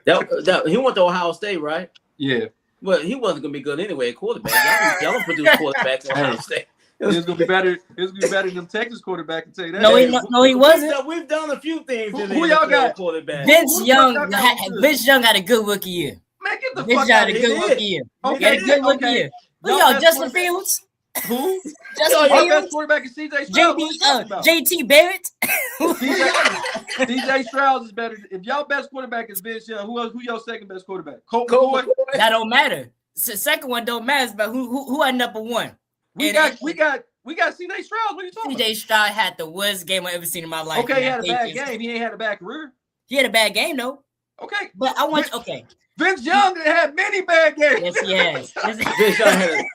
he went to Ohio State, right? Yeah. Well, he wasn't gonna be good anyway at quarterback. Y'all produce quarterbacks at Ohio State. It's gonna be better. It's gonna be better than them Texas quarterback. Can tell you that. No, he wasn't. We've done a few things. Who y'all got? Quarterback. Vince Young had a good rookie year. Man, get the Vince fuck Young out had of a here. good rookie year. Okay, he had a good rookie year. Who y'all? Justin Fields. Who? Justin Fields. Fields. Quarterback is CJ Stroud. JT Barrett. CJ Stroud is better. If y'all best quarterback is Vince Young, who your second best quarterback? Colt McCoy? That don't matter. The second one don't matter, but who had number 1? We got C.J. Stroud. What are you talking CJ Stroud had the worst game I've ever seen in my life. Okay, he had a bad game. He ain't had a bad career. He had a bad game though. Okay, but I want okay. Vince Young had many bad games. Yes, he has. Vince Young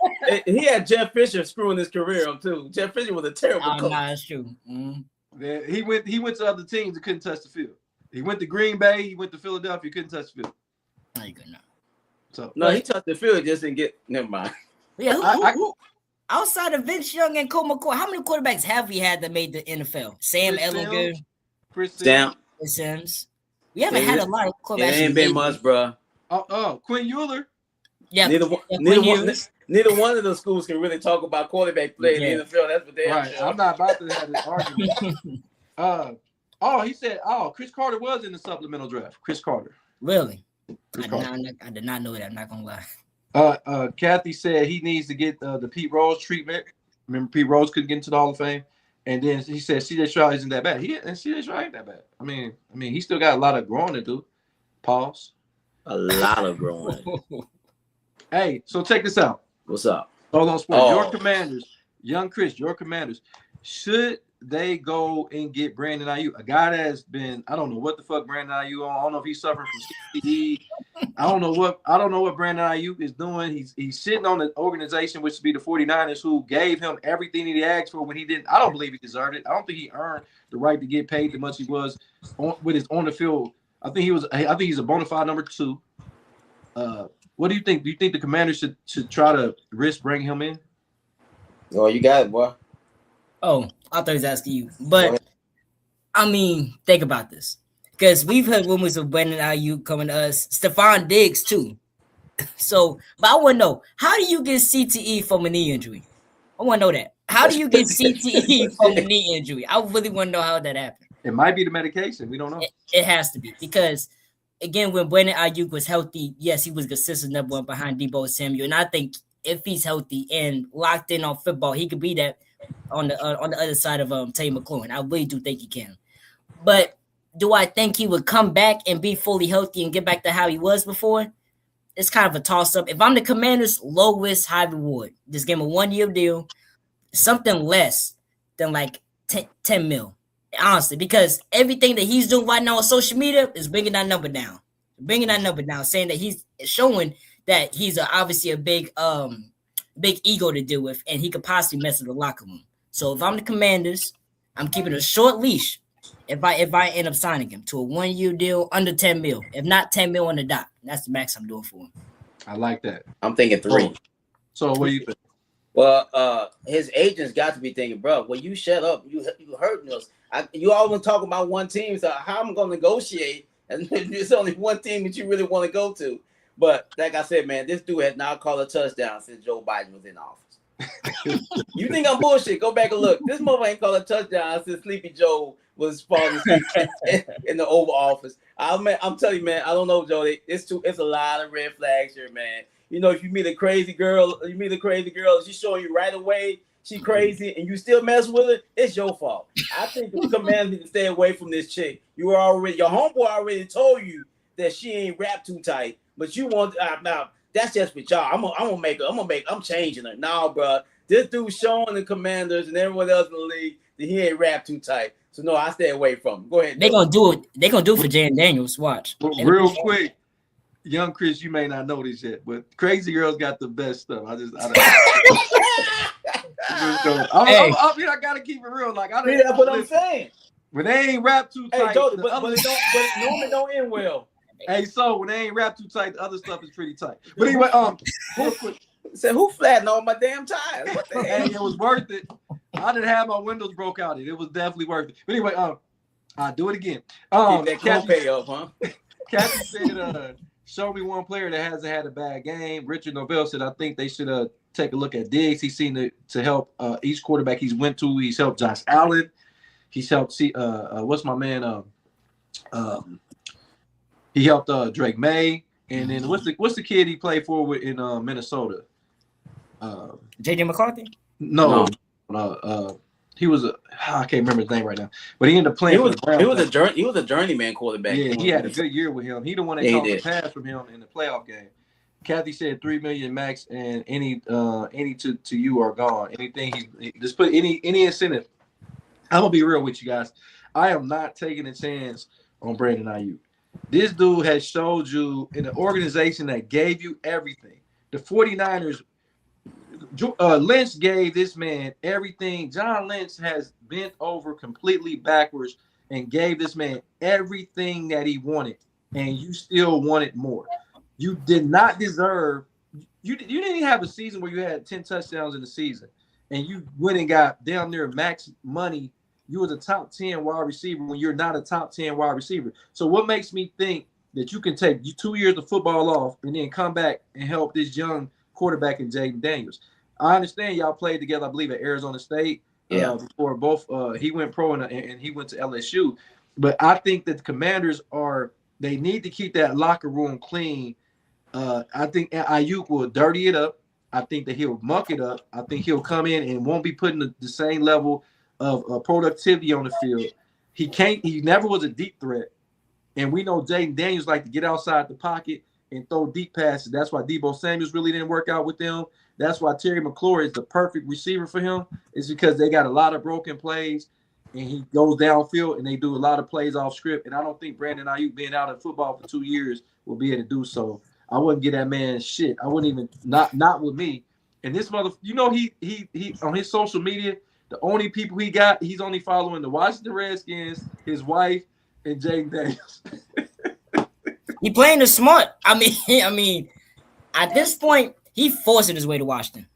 he had Jeff Fisher screwing his career up too. Jeff Fisher was a terrible coach. No, that's true. He went to other teams that couldn't touch the field. He went to Green Bay. He went to Philadelphia. Couldn't touch the field. No, you couldn't. So no, he touched the field. Just didn't get. Never mind. Yeah, who, outside of Vince Young and Colt McCoy, how many quarterbacks have we had that made the NFL? Sam Ellinger, Chris Sims. We haven't had a lot of quarterbacks. It ain't been much, bro. Quinn Euler. Yeah, neither one of those schools can really talk about quarterback play in the NFL. That's what they right. Sure. I'm not about to have this argument. He said, Chris Carter was in the supplemental draft. Chris Carter. Really? I did not know that. I'm not gonna lie. Kathy said he needs to get the Pete Rose treatment. Remember, Pete Rose couldn't get into the Hall of Fame, and then he said C.J. Stroud isn't that bad. C.J. Stroud ain't that bad. I mean, he still got a lot of growing to do. Pause. A lot of growing. Hey, so check this out. What's up? Hold on, sports. Your Commanders, young Chris, your Commanders, should they go and get Brandon Ayuk, a guy that has been, I don't know what the fuck Brandon Ayuk on. I don't know if he's suffering from CTE. I don't know what Brandon Ayuk is doing. He's sitting on the organization, which would be the 49ers, who gave him everything he asked for when he didn't. I don't believe he deserved it. I don't think he earned the right to get paid the much he was with his on the field. I think he's a bona fide number 2. What do you think? Do you think the Commanders should try to risk bringing him in? Oh, you got it, boy. Oh, I thought he was asking you. But, I mean, think about this. Because we've heard rumors of Brandon Ayuk coming to us. Stephon Diggs, too. So, but I want to know, how do you get CTE from a knee injury? I want to know that. How do you get CTE from a knee injury? I really want to know how that happened. It might be the medication. We don't know. It has to be. Because, again, when Brandon Ayuk was healthy, yes, he was consistent number 1 behind Deebo Samuel. And I think if he's healthy and locked in on football, he could be that on the other side of Terry McLaurin. I really do think he can. But do I think he would come back and be fully healthy and get back to how he was before? It's kind of a toss-up. If I'm the Commanders, low risk, high reward. Just give him a 1-year deal, something less than like 10 mil. Honestly, because everything that he's doing right now on social media is bringing that number down. Saying that he's showing that he's obviously a big ego to deal with, and he could possibly mess with the locker room. So if I'm the Commanders, I'm keeping a short leash if I end up signing him to a 1-year deal under 10 mil. If not 10 mil on the dot. That's the max I'm doing for him. I like that. I'm thinking 3. So what do you think? Well, his agents got to be thinking, bro, well, you shut up. You hurting us. You always talk about one team, so how am I going to negotiate? And there's only one team that you really want to go to. But like I said, man, this dude has not called a touchdown since Joe Biden was in office. You think I'm bullshit? Go back and look. This mother ain't called a touchdown since Sleepy Joe was falling asleep in the Oval Office. I'm telling you, man, I don't know, Joe. It's a lot of red flags here, man. You know, if you meet a crazy girl, she's showing you right away she crazy, and you still mess with her, it's your fault. I think the Commanders need to stay away from this chick. Your homeboy already told you that she ain't wrapped too tight, but you want now. That's just with y'all. I'm changing her. Nah, bro. This dude showing the Commanders and everyone else in the league that he ain't wrapped too tight. So no, I stay away from him. Go ahead. They're gonna do it. They're gonna do it for Jan Daniels. Watch. Real quick, young Chris, you may not know this yet, but Crazy Girls got the best stuff. I gotta keep it real. Like that's what I'm saying. When they ain't wrapped too tight, but normally don't end well. Hey, so when they ain't wrapped too tight, the other stuff is pretty tight. But anyway, real quick. Said who flattened all my damn tires? What the hell? Hey, it was worth it. I didn't have my windows broke out. It was definitely worth it. But anyway, I'll do it again. Keep that copay up, huh? Kathy said, show me one player that hasn't had a bad game. Richard Novell said, I think they should take a look at Diggs. He seemed to help each quarterback he's went to. He's helped Josh Allen. He's helped what's my man? He helped Drake May. And then what's the kid he played for in Minnesota? JJ McCarthy? No. He was I can't remember his name right now, but he ended up playing. He was a journeyman quarterback. Yeah, he had a good year with him. He the one that caught the pass from him in the playoff game. Kathy said 3 million max, and any to you are gone. Anything he just put any incentive. I'm gonna be real with you guys. I am not taking a chance on Brandon Ayuk. This dude has showed you in an organization that gave you everything. The 49ers, Lynch gave this man everything. John Lynch has bent over completely backwards and gave this man everything that he wanted, and you still wanted more. You did not deserve. You didn't have a season where you had 10 touchdowns in the season, and you went and got down near max money. You was a top 10 wide receiver when you're not a top 10 wide receiver. So what makes me think that you can take 2 years of football off and then come back and help this young quarterback in Jaden Daniels? I understand y'all played together, I believe, at Arizona State. Before both he went pro and he went to LSU. But I think that the Commanders they need to keep that locker room clean. I think Ayuk will dirty it up. I think that he'll muck it up. I think he'll come in and won't be putting the same level of productivity on the field. He never was a deep threat. And we know Jaden Daniels like to get outside the pocket and throw deep passes. That's why Deebo Samuels really didn't work out with them. That's why Terry McLaurin is the perfect receiver for him. It's because they got a lot of broken plays, and he goes downfield, and they do a lot of plays off script. And I don't think Brandon Ayuk being out of football for 2 years will be able to do so. I wouldn't get that man shit. I wouldn't even not with me. And this mother, he on his social media, the only people he's only following the Washington Redskins, his wife, and Jaden Daniels. He playing the smart. I mean, at this point, he forcing his way to Washington,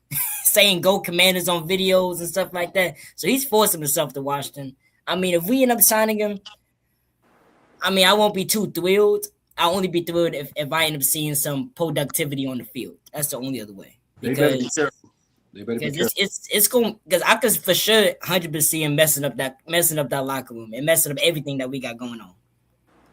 saying "Go Commanders" on videos and stuff like that. So he's forcing himself to Washington. I mean, if we end up signing him, I mean, I won't be too thrilled. I'll only be thrilled if I end up seeing some productivity on the field. That's the only other way. Because it's going because I could for sure 100% see him messing up that locker room and messing up everything that we got going on.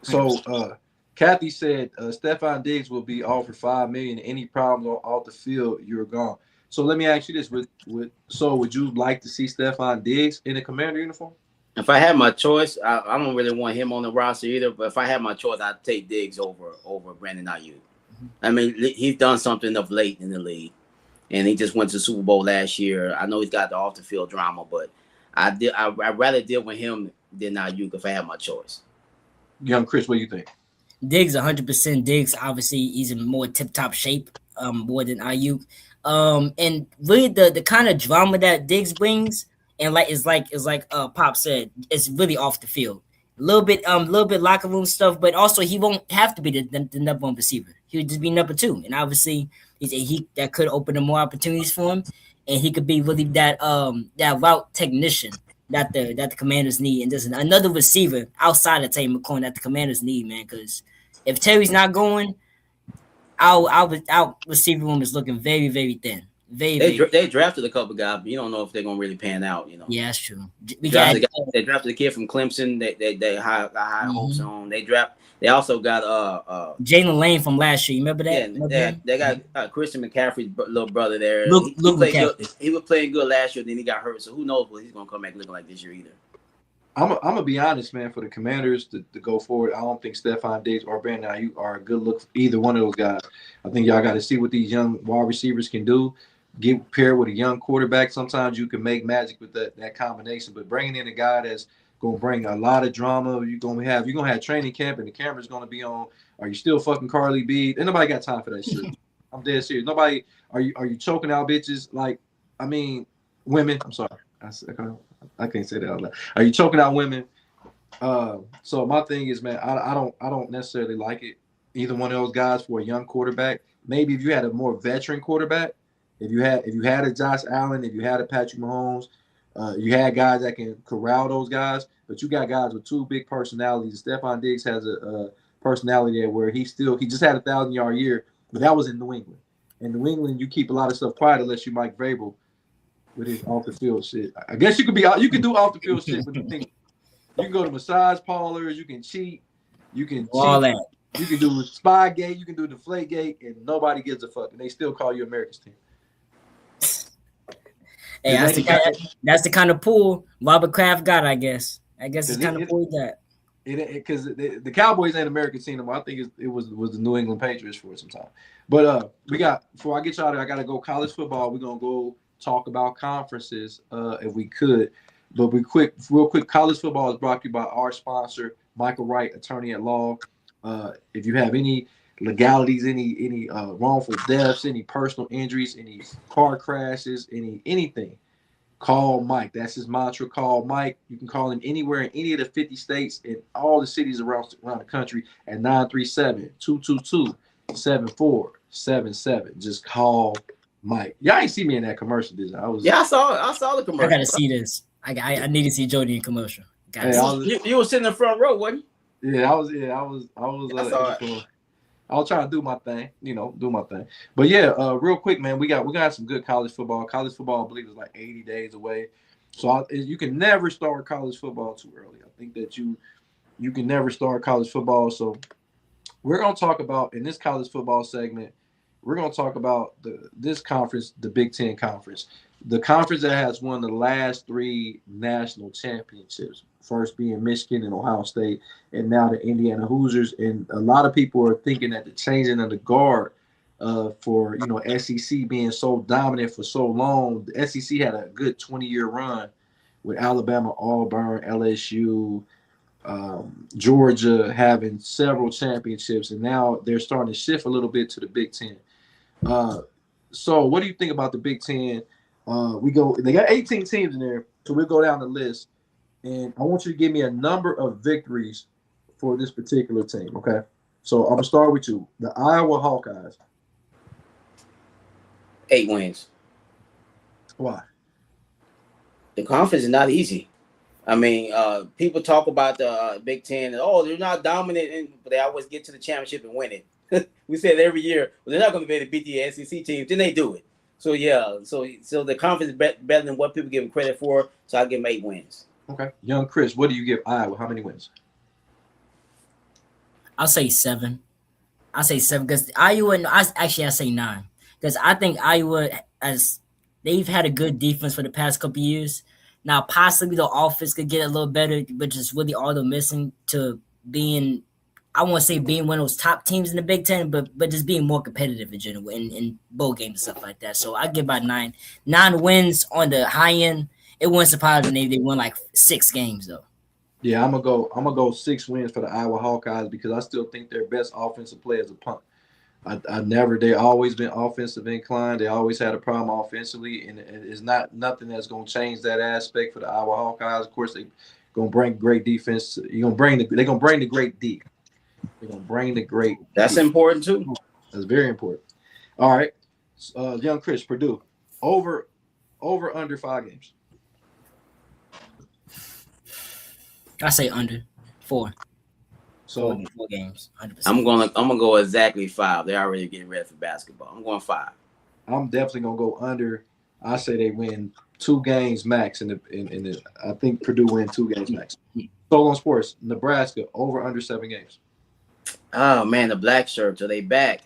100%. So Kathy said Stephon Diggs will be offered $5 million. Any problems off the field, you're gone. So let me ask you this: would you like to see Stephon Diggs in a Commander uniform? If I had my choice, I don't really want him on the roster either. But if I had my choice, I'd take Diggs over Brandon Ayuk. Mm-hmm. I mean, he's done something of late in the league, and he just went to the Super Bowl last year. I know he's got the off the field drama, but I'd rather deal with him than Ayuk if I had my choice. Young Chris, what do you think? Diggs, 100%. Diggs, obviously, he's in more tip-top shape, more than Ayuk. And really, the kind of drama that Diggs brings, and is like Pop said, it's really off the field. A little bit locker room stuff, but also he won't have to be the number one receiver. He would just be number two, and obviously, that could open up more opportunities for him, and he could be really that route technician that the Commanders need, and there's another receiver outside of Terry McLaurin that the Commanders need, man. Because if Terry's not going, our receiver room is looking very, very thin. They drafted a couple guys, but you don't know if they're gonna really pan out. Yeah, that's true. They drafted a kid from Clemson. They high hopes on. They also got Jalen Lane from last year. You remember that? Yeah, they got Christian McCaffrey's little brother there. He was playing good last year, then he got hurt. So who knows what he's gonna come back looking like this year either. I'm gonna be honest, man. For the Commanders to go forward, I don't think Stephon Diggs or Brandon Ayuk are a good look for either one of those guys. I think y'all got to see what these young wide receivers can do. Get paired with a young quarterback. Sometimes you can make magic with that combination, but bringing in a guy that's going to bring a lot of drama. You're gonna have training camp, and the camera's going to be on. Are you still fucking Carly B? Ain't nobody got time for that shit. I'm dead serious. Nobody. Are you choking out bitches? Like, I mean, women. I'm sorry. I can't say that out loud. Are you choking out women? So my thing is, man, I don't necessarily like it. Either one of those guys for a young quarterback. Maybe if you had a more veteran quarterback, if you had a Josh Allen, if you had a Patrick Mahomes, you had guys that can corral those guys. But you got guys with two big personalities. Stephon Diggs has a personality there where he just had a 1,000-yard year, but that was in New England. In New England, you keep a lot of stuff quiet unless you Mike Vrabel with his off the field shit. I guess you can do off the field shit, but you can go to massage parlors, you can cheat, you can all that. You can do Spygate, you can do Deflategate, and nobody gives a fuck, and they still call you America's team. Hey, that's the kind of pool Robert Kraft got, I guess. That's the kind of pool he got. because the Cowboys ain't American team anymore. I think it was the New England Patriots for some time. But we got before I get y'all there, I gotta go college football. We're gonna go talk about conferences if we could. But real quick, college football is brought to you by our sponsor, Michael Wright, attorney at law. If you have any legalities, any wrongful deaths, any personal injuries, any car crashes, anything, call Mike. That's his mantra. Call Mike. You can call him anywhere in any of the 50 states and all the cities around the country at 937-222-7477. Just call Mike. Y'all ain't see me in that commercial, did I? I saw the commercial. I gotta see this. I need to see Jody in commercial. You were sitting in the front row, wasn't you? Yeah, I was. I was trying to do my thing, But yeah, real quick, man, we got some good college football. College football, I believe, is like 80 days away. So you can never start college football too early. I think that you can never start college football. So we're going to talk about, in this college football segment, we're going to talk about this conference, the Big Ten Conference. The conference that has won the last 3 national championships, first being Michigan and Ohio State, and now the Indiana Hoosiers. And a lot of people are thinking that the changing of the guard for, SEC being so dominant for so long, the SEC had a good 20-year run with Alabama, Auburn, LSU, Georgia having several championships, and now they're starting to shift a little bit to the Big Ten. So what do you think about the Big Ten? They got 18 teams in there, so we'll go down the list, and I want you to give me a number of victories for this particular team, okay? So I'm gonna start with you. The Iowa Hawkeyes. 8 wins. Why? The conference is not easy. I mean, people talk about the Big Ten, and they're not dominant, but they always get to the championship and win it. We say it every year. Well, they're not going to be able to beat the SEC teams. Then they do it. So yeah, so the conference is better than what people give them credit for. So I give them 8 wins. Okay, young Chris, what do you give Iowa? How many wins? I'll say 7. I'll say 7 because Iowa. I say 9 because I think Iowa, as they've had a good defense for the past couple years. Now possibly the offense could get a little better, but just really all they're missing to being. I won't say being one of those top teams in the Big Ten, but just being more competitive in general in bowl games and stuff like that. So I give about 9 wins on the high end. It wouldn't surprise me if they won like 6 games though. Yeah, I'm gonna go 6 wins for the Iowa Hawkeyes because I still think their best offensive player is a punt. They always been offensive inclined. They always had a problem offensively, and it's nothing that's gonna change that aspect for the Iowa Hawkeyes. Of course, they gonna bring great defense. They're gonna bring the great D. They're gonna bring the great. That's important too. That's very important. All right, young Chris, Purdue, over under 5 games. I say under 4. So 4 games, 100%. I'm gonna go exactly 5. They're already getting ready for basketball. I'm going 5. I'm definitely gonna go under. I say they win 2 games max in the. I think Purdue win 2 games max. Solo Sports, Nebraska, over under 7 games. Oh man, the black shirts, are they back?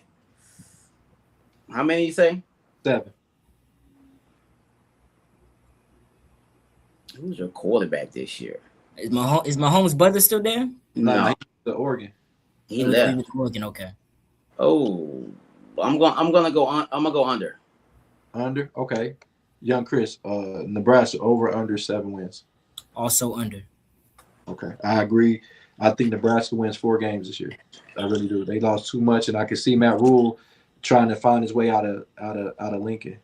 How many you say? 7. Who's your quarterback this year? Is Mahomes' brother still there? No, the Oregon. He left. Oregon, okay. Oh, I'm gonna go under. Under, okay. Young Chris, Nebraska, over under 7 wins. Also under. Okay, I agree. I think Nebraska wins 4 games this year. I really do. They lost too much, and I can see Matt Rule trying to find his way out of Lincoln.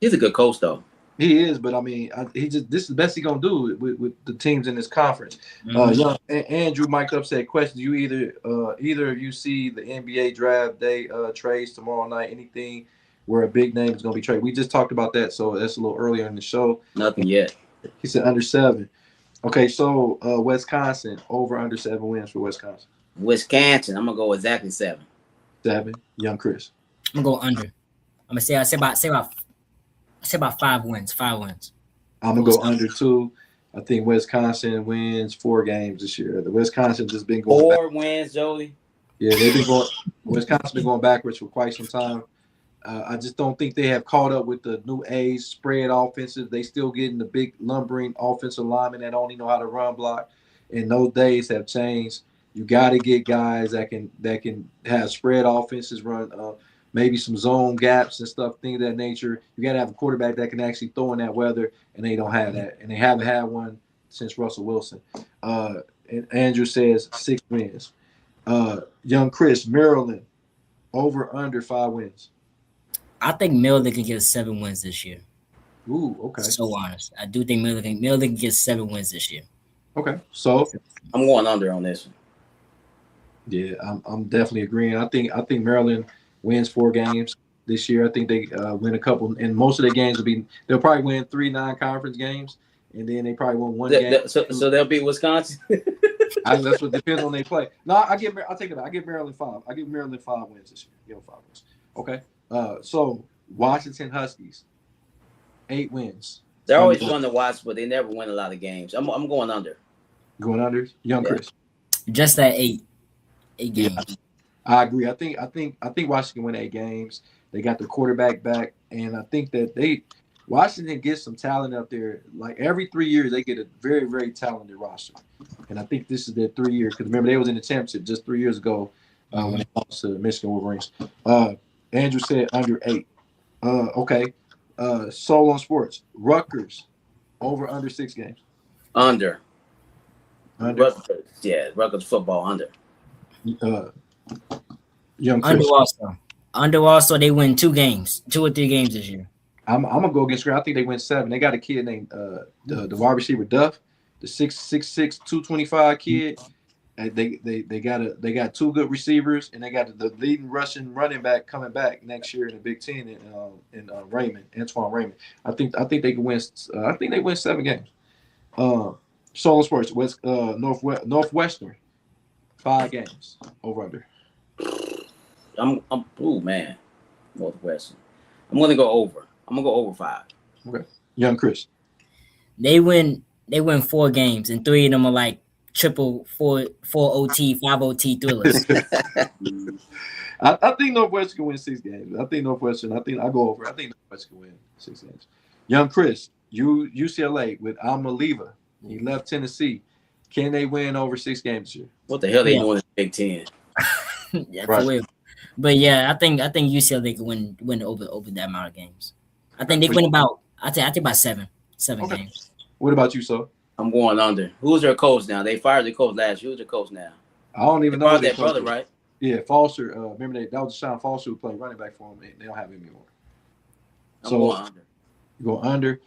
He's a good coach, though. He is, but I mean, this is the best he's gonna do with the teams in this conference. Young Andrew Mike up said, question: you either of you see the NBA draft day trades tomorrow night? Anything where a big name is gonna be traded? We just talked about that, so that's a little earlier in the show. Nothing yet. He said under 7. Okay, so Wisconsin, over under 7 wins for Wisconsin. Wisconsin, I'm gonna go exactly 7. 7. Young Chris. I'm gonna go under. I'm gonna say about 5 wins. 5 wins. I'm gonna go under 2. I think Wisconsin wins 4 games this year. The Wisconsin just been going 4 wins, Jody. Yeah, they've been going. Wisconsin been going backwards for quite some time. I just don't think they have caught up with the new age spread offenses. They still getting the big lumbering offensive linemen that only know how to run block. and those days have changed. You got to get guys that can have spread offenses, run maybe some zone gaps and stuff, things of that nature. You got to have a quarterback that can actually throw in that weather, and they don't have that, and they haven't had one since Russell Wilson. And Andrew says 6 wins. Young Chris, Maryland, over under 5 wins. I think Maryland can get 7 wins this year. Ooh, okay. So honest, I do think Maryland can get 7 wins this year. Okay, so I'm going under on this one. Yeah, I'm definitely agreeing. I think Maryland wins 4 games this year. I think they win a couple, and most of their games they'll probably win 3 non-conference games, and then they probably win 1 game. So they'll beat Wisconsin. That's what depends on they play. No, I'll take it back. I give Maryland 5. I give Maryland 5 wins this year. Give them 5 wins. Okay. So Washington Huskies, 8 wins. They're always fun to watch, but they never win a lot of games. I'm going under. Going under, Young Chris. Just that 8 games. Yeah, I agree. I think Washington win 8 games. They got the quarterback back, and I think that Washington gets some talent up there. Like every 3 years, they get a very, very talented roster, and I think this is their 3 years. Because remember, they was in the championship just 3 years ago when they lost to Michigan Wolverines. Andrew said under 8. Okay. Soul on Sports. Rutgers over under 6 games. Under. Rutgers, Rutgers football under. Young Chris. Under also, they win 2 or 3 games this year. I'm gonna go against her. I think they win 7. They got a kid named the wide receiver Duff, the 6'6", 225 kid. And they got 2 good receivers, and they got the leading Russian running back coming back next year in the Big Ten in Antoine Raymond. I think they can win. I think they win 7 games. Soul Sports Northwestern, 5 games over under. Man, Northwestern. I'm gonna go over. I'm gonna go over 5. Okay, Young Chris. They win 4 games, and 3 of them are like triple 4 OT, 5 OT thrillers. I think Northwestern can win 6 games. I think I go over. I think Northwestern can win 6 games. Young Chris, UCLA with Alma-Leva. He left Tennessee. Can they win over 6 games this year? What the hell they doing in the Big Ten? Yeah, right. For real. But yeah, I think UCLA can win over that amount of games. I think they win about 7 games. What about you, so? I'm going under. Who's their coach now? They fired the coach last year. Who's their coach now? I don't even know. Their brother, right? Yeah, Foster. Remember that was Deshaun Foster who played running back for him. They don't have him anymore. I'm going under. You go under.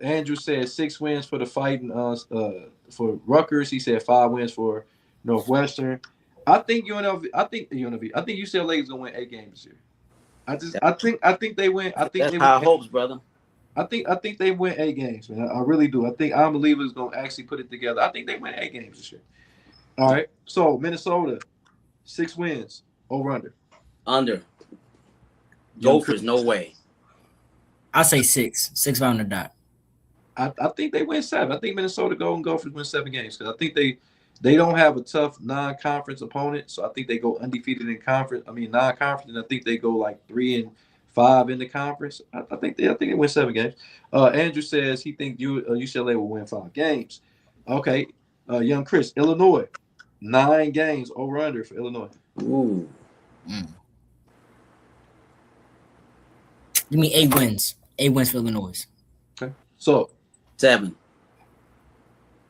Andrew said 6 wins for the Fighting for Rutgers. He said 5 wins for Northwestern. I think UCLA is gonna win 8 games this year. I think they win. I think that's they high win hopes, brother. I think they win 8 games, man. I really do. I think Alma-Leva is gonna actually put it together. I think they win 8 games this year. All right. So Minnesota, 6 wins over under. Under. Gophers, no way. I say 6. 6 round the dot. I think they win 7. I think Minnesota Gophers win 7 games because I think they don't have a tough non-conference opponent, so I think they go undefeated in non-conference, and I think they go like 3-5 in the conference. I think they win 7 games. Andrew says he thinks UCLA will win 5 games. Okay, Young Chris, Illinois, 9 games over under for Illinois. Ooh. Give me 8 wins. 8 wins for Illinois. Okay, so 7.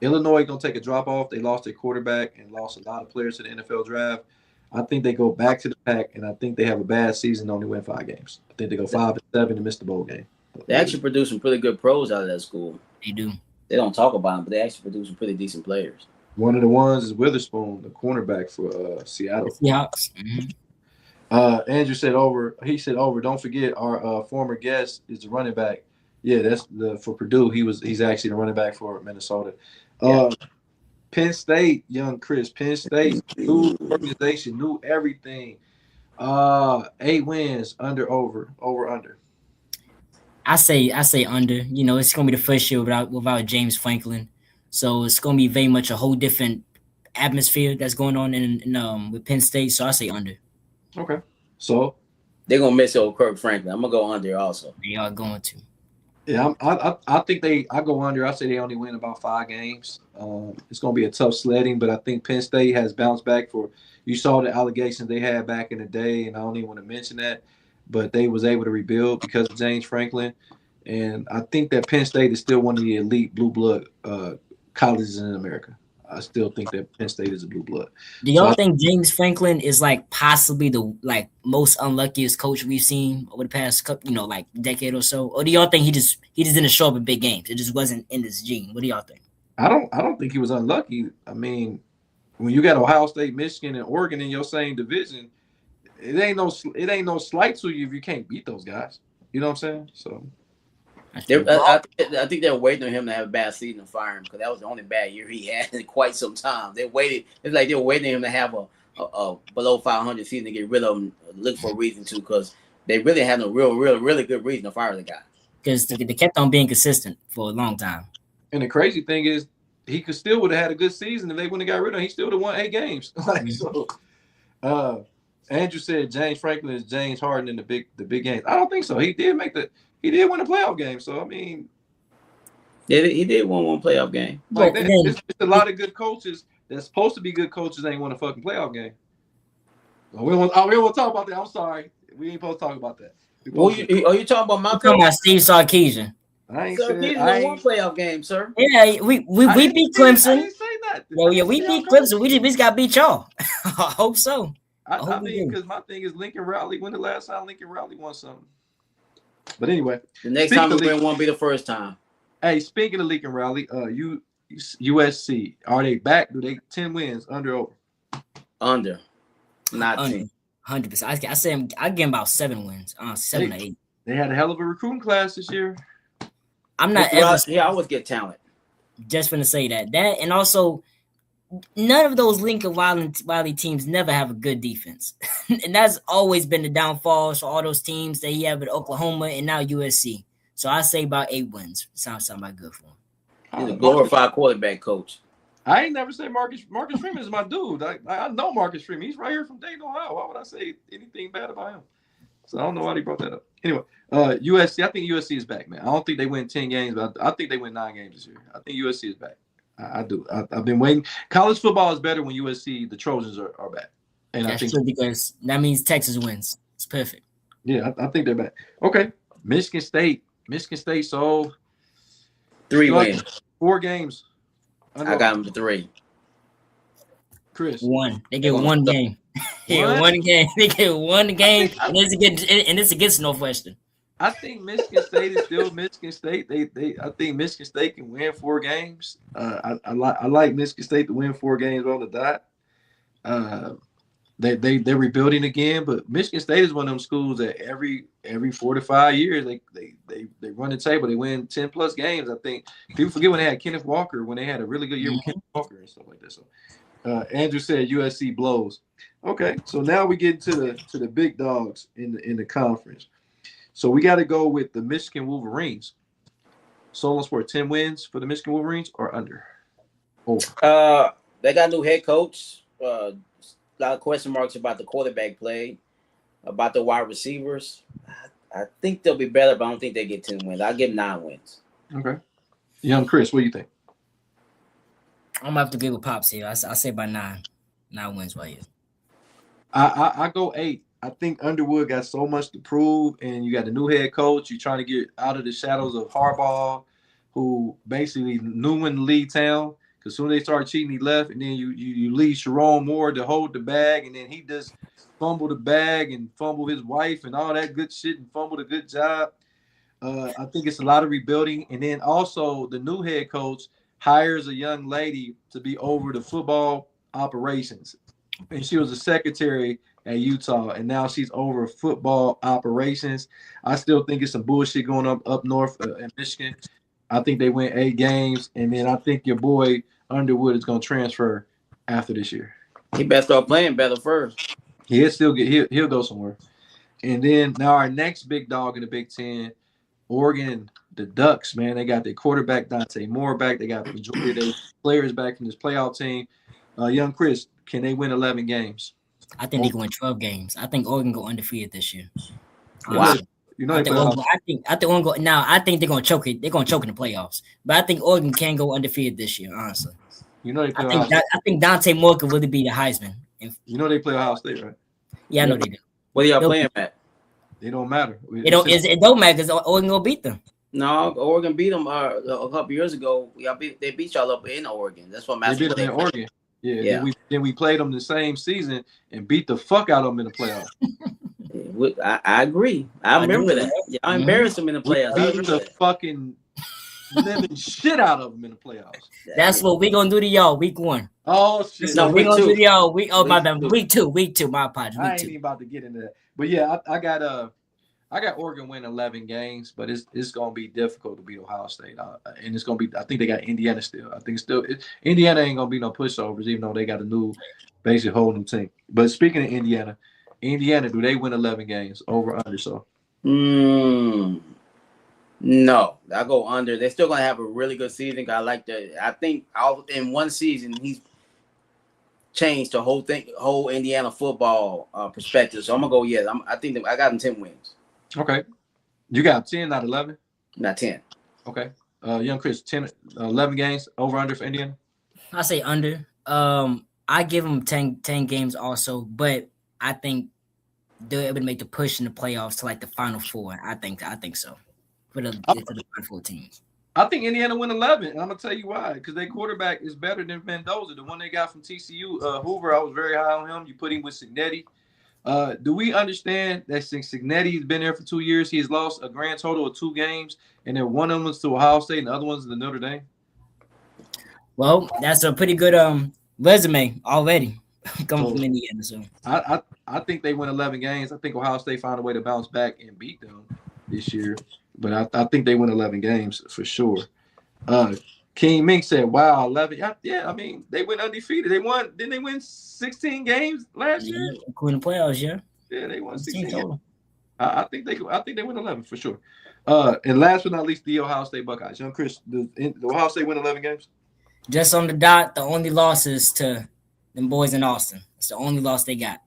Illinois gonna take a drop off. They lost their quarterback and lost a lot of players to the NFL draft. I think they go back to the pack, and I think they have a bad season. Only win 5 games. I think they go 5-7 and miss the bowl game. They actually produce some pretty good pros out of that school. They do. They don't talk about them, but they actually produce some pretty decent players. One of the ones is Witherspoon, the cornerback for Seattle. Seahawks. Andrew said over. He said over. Don't forget our former guest is the running back. Yeah, that's for Purdue. He's actually the running back for Minnesota. Penn State, Young Chris. Penn State, new organization, new everything. 8 wins, over under. I say under. You know, it's gonna be the first year without James Franklin, so it's gonna be very much a whole different atmosphere that's going on in with Penn State. So I say under. Okay, so they're gonna miss old Kirk Franklin. I'm gonna go under also. They are going to. Yeah, I think I go under. I say they only win about 5 games. It's going to be a tough sledding, but I think Penn State has bounced back. For you saw the allegations they had back in the day, and I don't even want to mention that, but they was able to rebuild because of James Franklin, and I think that Penn State is still one of the elite blue blood colleges in America. I still think that Penn State is a blue blood. Do So y'all think James Franklin is like possibly the like most unluckiest coach we've seen over the past couple, like decade or so? Or do y'all think he just didn't show up in big games? It just wasn't in his gene. What do y'all think? I don't think he was unlucky. I mean, when you got Ohio State, Michigan, and Oregon in your same division, it ain't no slight to you if you can't beat those guys. You know what I'm saying? So I think they're waiting on him to have a bad season to fire him because that was the only bad year he had in quite some time. They waited. It's like they were waiting on him to have a below 500 season to get rid of him. Look for a reason to because they really had no really good reason to fire the guy. Because they kept on being consistent for a long time. and the crazy thing is, he could still would have had a good season if they wouldn't have got rid of him. He still would have won 8 games. So, Andrew said James Franklin is James Harden in the big games. I don't think so. He did win a playoff game. So I mean, He did win one playoff game. like that, it's a lot of good coaches that's supposed to be good coaches ain't won a fucking playoff game. We don't want to talk about that. I'm sorry, we ain't supposed to talk about that. Are you talking about my We're talking about Steve Sarkisian. I ain't Sarkisian won one playoff game, sir. Yeah, we beat Clemson. I didn't say that. Well, yeah, we beat Clemson. We just got to beat y'all. I hope so. I mean, because my thing is Lincoln Riley. When the last time Lincoln Riley won something? But anyway, the next time we win won't be the first time. Hey, speaking of Lincoln Riley, USC, are they back? Do they 10 wins under over? Under, not under, 10. 100%. I say I give them about 7 wins. 7 or 8. They had a hell of a recruiting class this year. I'm not I always get talent. Just gonna say that and also none of those Lincoln Riley teams never have a good defense, and that's always been the downfall for all those teams that he had with Oklahoma and now USC. So I say about 8 wins. Sounds like good for him. He's a glorified quarterback coach. I ain't never say Marcus Freeman is my dude. I know Marcus Freeman. He's right here from Dayton, Ohio. Why would I say anything bad about him? So I don't know why he brought that up. Anyway, USC. I think USC is back, man. I don't think they win 10 games, but I think they win 9 games this year. I think USC is back. I do. I've been waiting. College football is better when USC, the Trojans, are back. And that's true because that means Texas wins. It's perfect. Yeah, I think they're back. Okay, Michigan State. So 3 wins. 4 games. I got them to 3. Chris. 1. They get 1 game. Yeah, 1 game. They get 1 game, and it's against Northwestern. I think Michigan State is still Michigan State. I think Michigan State can win 4 games. I like Michigan State to win 4 games on the dot. They're rebuilding again, but Michigan State is one of them schools that every 4 to 5 years they run the table. They win 10 plus games. I think people forget when they had Kenneth Walker, when they had a really good year with Kenneth Walker and stuff like that. So Andrew said USC blows. Okay, so now we get to the big dogs in the conference. So we got to go with the Michigan Wolverines. Solon Sport 10 wins for the Michigan Wolverines or under? They got a new head coach. A lot of question marks about the quarterback play, about the wide receivers. I think they'll be better, but I don't think they get 10 wins. I'll give 9 wins. Okay. Young Chris, what do you think? I'm gonna have to give with Pops here. I say by 9 wins right here. I go 8. I think Underwood got so much to prove, and you got a new head coach. You're trying to get out of the shadows of Harbaugh, who basically knew when to leave town. Because soon as they started cheating, he left, and then you leave Sharon Moore to hold the bag, and then he just fumbled the bag and fumbled his wife and all that good shit and fumbled a good job. I think it's a lot of rebuilding, and then also the new head coach hires a young lady to be over the football operations, and she was a secretary at Utah, and now she's over football operations. I still think it's some bullshit going up north in Michigan. I think they win 8 games, and then I think your boy Underwood is going to transfer after this year. He better start playing better first. He'll go somewhere. And then now our next big dog in the Big Ten, Oregon, the Ducks, man. They got their quarterback Dante Moore back. They got the majority of their players back in this playoff team. Young Chris, can they win 11 games? I think they can win 12 games. I think Oregon go undefeated this year. Wow. You know I they think play Oregon, Ohio. I think Oregon. Now I think they're gonna choke it. They're gonna choke in the playoffs. But I think Oregon can go undefeated this year. Honestly, You know they play Ohio. I think Dante Moore could really be the Heisman. You know they play Ohio State, right? Yeah, I know they do. What are y'all They'll playing at? It don't matter. It don't matter because Oregon gonna beat them. No, Oregon beat them a couple years ago. They beat y'all up in Oregon. That's what They matters. beat them in Oregon. Yeah. Yeah. Then we played them the same season and beat the fuck out of them in the playoffs. I agree. I remember that. Yeah, I embarrassed them in the playoffs. We beat the fucking living shit out of them in the playoffs. That's what we gonna do to y'all week 1. Oh shit! No, we gonna do to y'all my bad. Week two. My apologies. I ain't even about to get into that. But yeah, I got Oregon win 11 games, but it's gonna be difficult to beat Ohio State, and it's gonna be. I think they got Indiana still. I think Indiana ain't gonna be no pushovers, even though they got a basically whole new team. But speaking of Indiana, do they win 11 games over under? So. No, I go under. They're still gonna have a really good season. I think in one season he's changed the whole Indiana football perspective. So I'm gonna go. Yeah, I think I got them 10 wins. Okay, you got 10, not 11. Not 10. Okay, young Chris, 11 games over under for Indiana. I say under. I give them 10 games also, but I think they're able to make the push in the playoffs to like the Final Four. I think so. For the Final Four teams. I think Indiana win 11, and I'm gonna tell you why. Because their quarterback is better than Mendoza, the one they got from TCU. Hoover, I was very high on him. You put him with Cignetti. Do we understand that since Cignetti's been there for 2 years, he has lost a grand total of 2 games, and then one of them was to Ohio State, and the other one's to Notre Dame? Well, that's a pretty good resume already coming from Indiana. So I think they win 11 games. I think Ohio State found a way to bounce back and beat them this year. But I think they win 11 games for sure. King Mink said, wow, 11. Yeah, I mean, they went undefeated. Didn't they win 16 games last year? Including playoffs, yeah. Yeah, they won 16 total. I think they win 11 for sure. And last but not least, the Ohio State Buckeyes. Young Chris, the Ohio State win 11 games? Just on the dot, the only loss is to them boys in Austin. It's the only loss they got.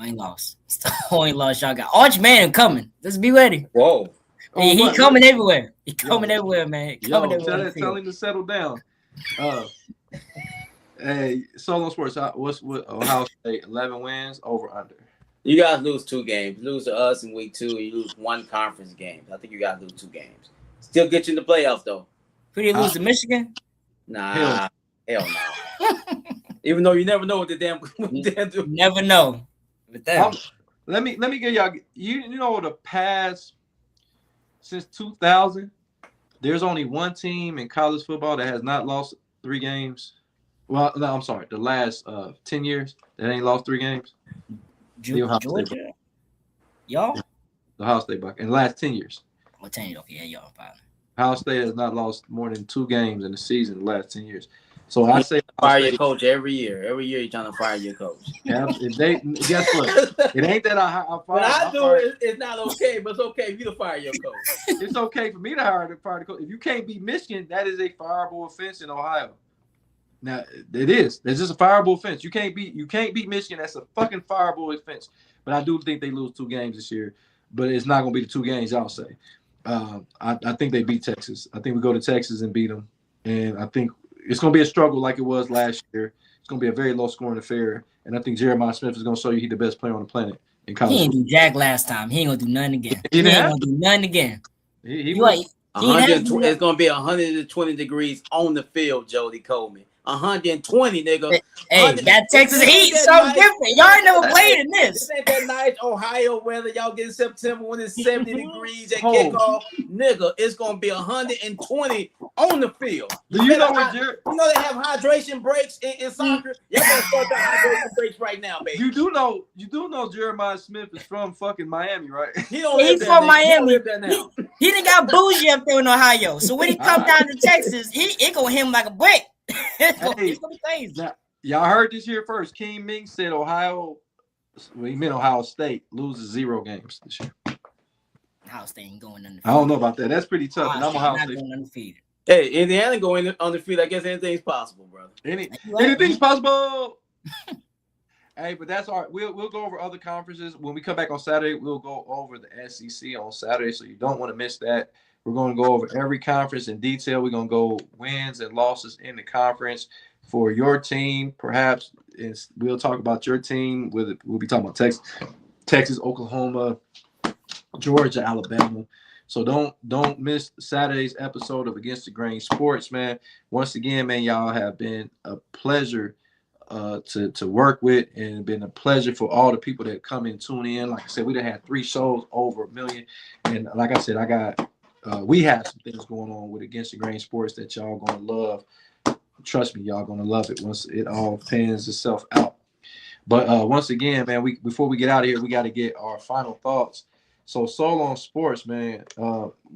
Ain't lost. It's the only loss y'all got. Arch Man coming. Just be ready. Whoa. He coming everywhere. He coming everywhere, man. Tell him to settle down. Hey, Solo Sports, what's Ohio State 11 wins over under? You guys lose 2 games. You lose to us in week 2, and you lose 1 conference game. I think you guys lose 2 games. Still get you in the playoffs though. Who did you lose to Michigan? Nah, hell no. Even though you never know what the damn do. Never know. Let me get y'all. You know the past. Since 2000, there's only one team in college football that has not lost 3 games. Well, no, I'm sorry. The last 10 years that ain't lost 3 games. Georgia. Y'all? The Ohio State Buckeyes in the last 10 years. Oh, 10 years. Okay, yeah, y'all. Fine. Ohio State has not lost more than 2 games in the season in the last 10 years. So I say fire your coach every year. Every year you're trying to fire your coach. Yeah, guess what? It ain't that I fire. What I do it's not okay, but it's okay for you to fire your coach. It's okay for me to fire the coach. If you can't beat Michigan, that is a fireable offense in Ohio. Now it is. There's just a fireable offense. You can't beat Michigan. That's a fucking fireable offense. But I do think they lose 2 games this year. But it's not gonna be the 2 games y'all say. I think they beat Texas. I think we go to Texas and beat them. And I think it's going to be a struggle like it was last year. It's going to be a very low-scoring affair. And I think Jeremiah Smith is going to show you he's the best player on the planet in college. He ain't do jack last time. He ain't going to do nothing again. He ain't going to do nothing again. It's going to be 120 degrees on the field, Jody Coleman. 120, nigga. Hey, that Texas heat so different. Y'all ain't never played in this. This ain't that nice Ohio weather y'all get in September when it's 70 degrees at kickoff. Nigga, it's gonna be 120 on the field. Do you know they have hydration breaks in soccer? Y'all gotta start the hydration breaks right now, baby. You do know Jeremiah Smith is from fucking Miami, right? He's from Miami. He done got bougie up there in Ohio. So when he come down to Texas, it gonna hit him like a brick. It's gonna be crazy. Now, y'all heard this here first. King Ming said he meant Ohio State loses 0 games this year. Ohio State ain't going undefeated. I don't know about that. That's pretty tough. And I'm Ohio State. Going undefeated. Hey, Indiana going undefeated. I guess anything's possible, brother. Anything's possible. Hey, but that's all right. We'll go over other conferences when we come back on Saturday. We'll go over the SEC on Saturday, so you don't want to miss that. We're going to go over every conference in detail. We're going to go wins and losses in the conference for your team. Perhaps we'll talk about your team. We'll be talking about Texas, Oklahoma, Georgia, Alabama. So don't miss Saturday's episode of Against the Grain Sports, man. Once again, man, y'all have been a pleasure to work with, and been a pleasure for all the people that come and tune in. Like I said, we done had 3 shows over 1 million, and like I said, we have some things going on with Against the Grain Sports that y'all gonna love. Trust me, y'all gonna love it once it all pans itself out. But once again, man, before we get out of here, we got to get our final thoughts. So on Sports, man,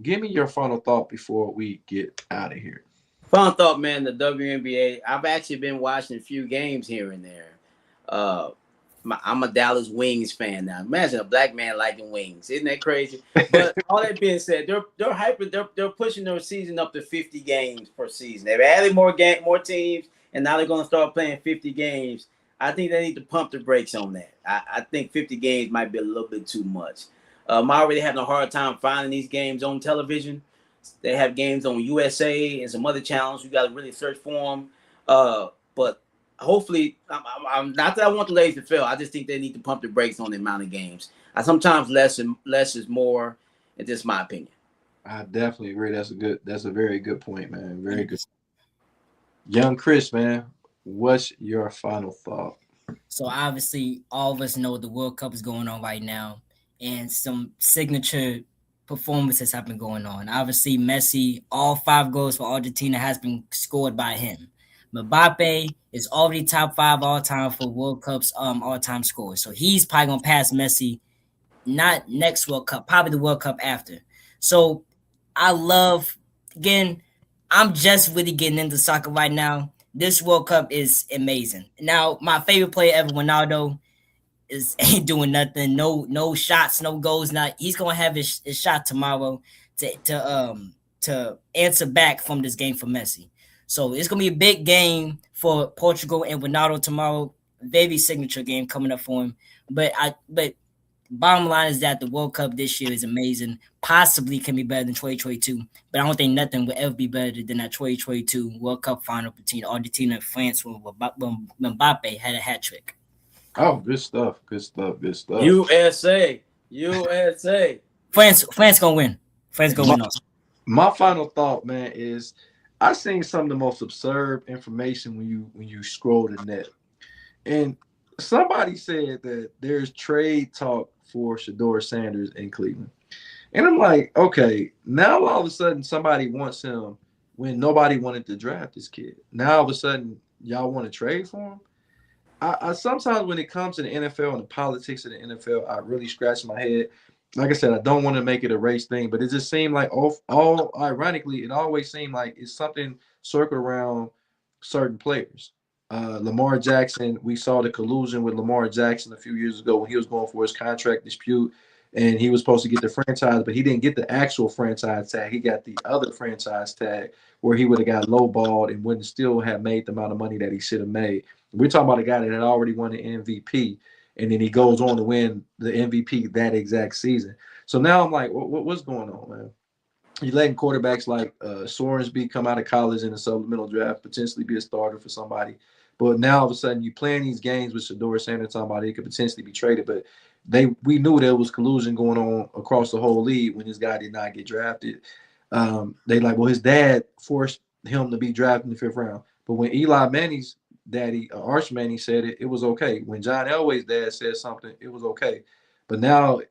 give me your final thought before we get out of here. Final thought, man, the WNBA. I've actually been watching a few games here and there. I'm a Dallas Wings fan now. Imagine a black man liking wings. Isn't that crazy? But all that being said, they're pushing their season up to 50 games per season. They've added more teams, and now they're going to start playing 50 games. I think they need to pump the brakes on that. I think 50 games might be a little bit too much. I'm already having a hard time finding these games on television. They have games on USA and some other channels. You got to really search for them. But hopefully, I'm not that I want the ladies to fail. I just think they need to pump the brakes on the amount of games. Sometimes less is more. It's just my opinion. I definitely agree. That's a very good point, man. Very good. Young Chris, man, what's your final thought? So obviously, all of us know the World Cup is going on right now, and some signature performances have been going on. Obviously, Messi, all 5 goals for Argentina has been scored by him. Mbappe is already top 5 all time for World Cup's all time scores. So he's probably gonna pass Messi, not next World Cup, probably the World Cup after. So I'm just really getting into soccer right now. This World Cup is amazing. Now, my favorite player ever, Ronaldo, ain't doing nothing. No shots, no goals. Now he's gonna have his shot tomorrow to answer back from this game for Messi. So it's gonna be a big game for Portugal and Ronaldo tomorrow. Very signature game coming up for him. But bottom line is that the World Cup this year is amazing. Possibly can be better than 2022, but I don't think nothing will ever be better than that 2022 World Cup final between Argentina and France when Mbappe had a hat trick. Oh, good stuff. USA. France gonna win. France gonna win. My final thought, man, is I seen some of the most absurd information when you scroll the net, and somebody said that there's trade talk for Shedeur Sanders in Cleveland, and I'm like, okay, now all of a sudden somebody wants him when nobody wanted to draft this kid. Now all of a sudden y'all want to trade for him. I sometimes when it comes to the NFL and the politics of the NFL, I really scratch my head. Like I said, I don't want to make it a race thing, but it just seemed like all ironically, it always seemed like it's something circled around certain players. Lamar Jackson, we saw the collusion with Lamar Jackson a few years ago when he was going for his contract dispute, and he was supposed to get the franchise, but he didn't get the actual franchise tag. He got the other franchise tag where he would have got lowballed and wouldn't still have made the amount of money that he should have made. We're talking about a guy that had already won the MVP, and then he goes on to win the MVP that exact season. So now I'm like, what's going on, man? You're letting quarterbacks like Sorensby come out of college in a supplemental draft, potentially be a starter for somebody. But now all of a sudden you're playing these games with Shedeur Sanders, talking about he could potentially be traded. But we knew there was collusion going on across the whole league when this guy did not get drafted. They like, well, his dad forced him to be drafted in the 5th round. But when Eli Manning's daddy, Arch Manning, said it was okay. When John Elway's dad said something, it was okay. But now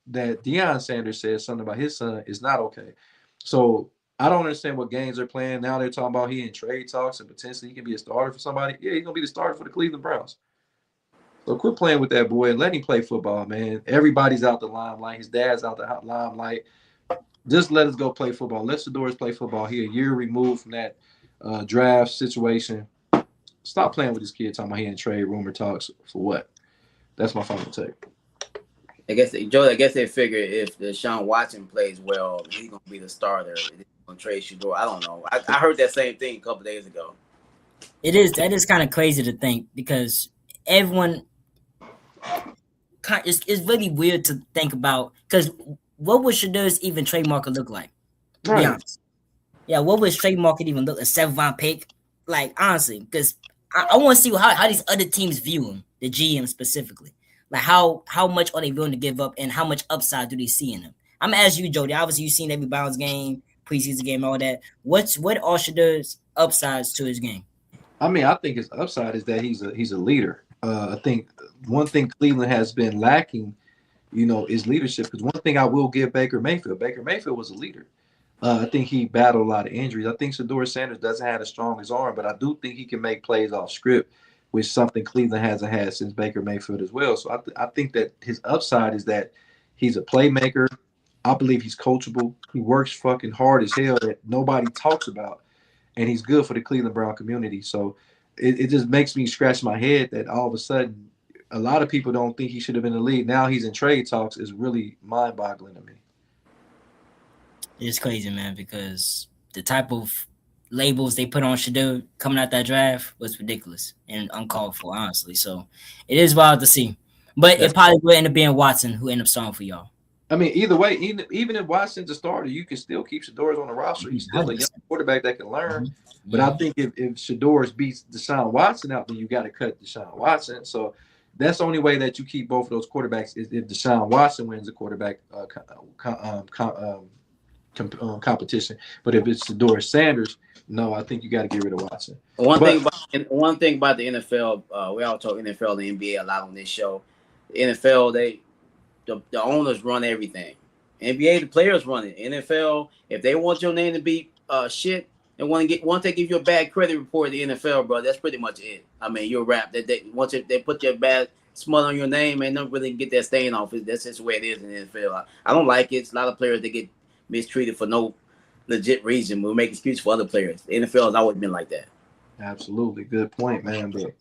that Deion Sanders says something about his son, it's not okay. So I don't understand what games they're playing. Now they're talking about he in trade talks and potentially he can be a starter for somebody. Yeah, he's going to be the starter for the Cleveland Browns. So quit playing with that boy and let him play football, man. Everybody's out the limelight. His dad's out the limelight. Just let us go play football. Let Shedeur play football. He a year removed from that draft situation. Stop playing with this kid talking about he in trade rumor talks for what? That's my final take. I guess they figure if Deshaun Watson plays well, he's gonna be the starter. They're gonna trade Shedeur. I don't know. I heard that same thing a couple days ago. That is kind of crazy to think because everyone it's really weird to think about because what would Shadur's even trade market look like? To be Right. honest. Yeah, what would trade market even look a 7th-round pick? Like, honestly, because I want to see how these other teams view him, the GM specifically. Like, how much are they willing to give up and how much upside do they see in him? I'm going to ask you, Jody. Obviously, you've seen every Browns game, preseason game, all that. What are Shadur's upsides to his game? I mean, I think his upside is that he's a leader. I think one thing Cleveland has been lacking, is leadership. Because one thing I will give Baker Mayfield was a leader. I think he battled a lot of injuries. I think Shedeur Sanders doesn't have the strongest arm, but I do think he can make plays off script, which is something Cleveland hasn't had since Baker Mayfield as well. So I think that his upside is that he's a playmaker. I believe he's coachable. He works fucking hard as hell that nobody talks about, and he's good for the Cleveland Brown community. So it just makes me scratch my head that all of a sudden a lot of people don't think he should have been in the league. Now he's in trade talks is really mind-boggling to me. It's crazy, man, because the type of labels they put on Shadeur coming out that draft was ridiculous and uncalled for, honestly. So it is wild to see. But it probably will end up being Watson who end up starting for y'all. I mean, either way, even if Watson's a starter, you can still keep Shedeur on the roster. He's still a young quarterback that can learn. Mm-hmm. But I think if Shedeur beats Deshaun Watson out, then you got to cut Deshaun Watson. So that's the only way that you keep both of those quarterbacks is if Deshaun Watson wins the quarterback competition. But if it's Shedeur Sanders, no, I think you got to get rid of Watson. One thing about the NFL, we all talk NFL and NBA a lot on this show. The NFL, the owners run everything. NBA, the players run it. NFL, if they want your name to be shit, and once they give you a bad credit report at the NFL, bro, that's pretty much it. I mean, you're wrapped. Once they put your bad smut on your name and don't really get that stain off, that's just the way it is in the NFL. I don't like it. It's a lot of players that get mistreated for no legit reason. We'll make excuses for other players. The NFL has always been like that. Absolutely. Good point, man. But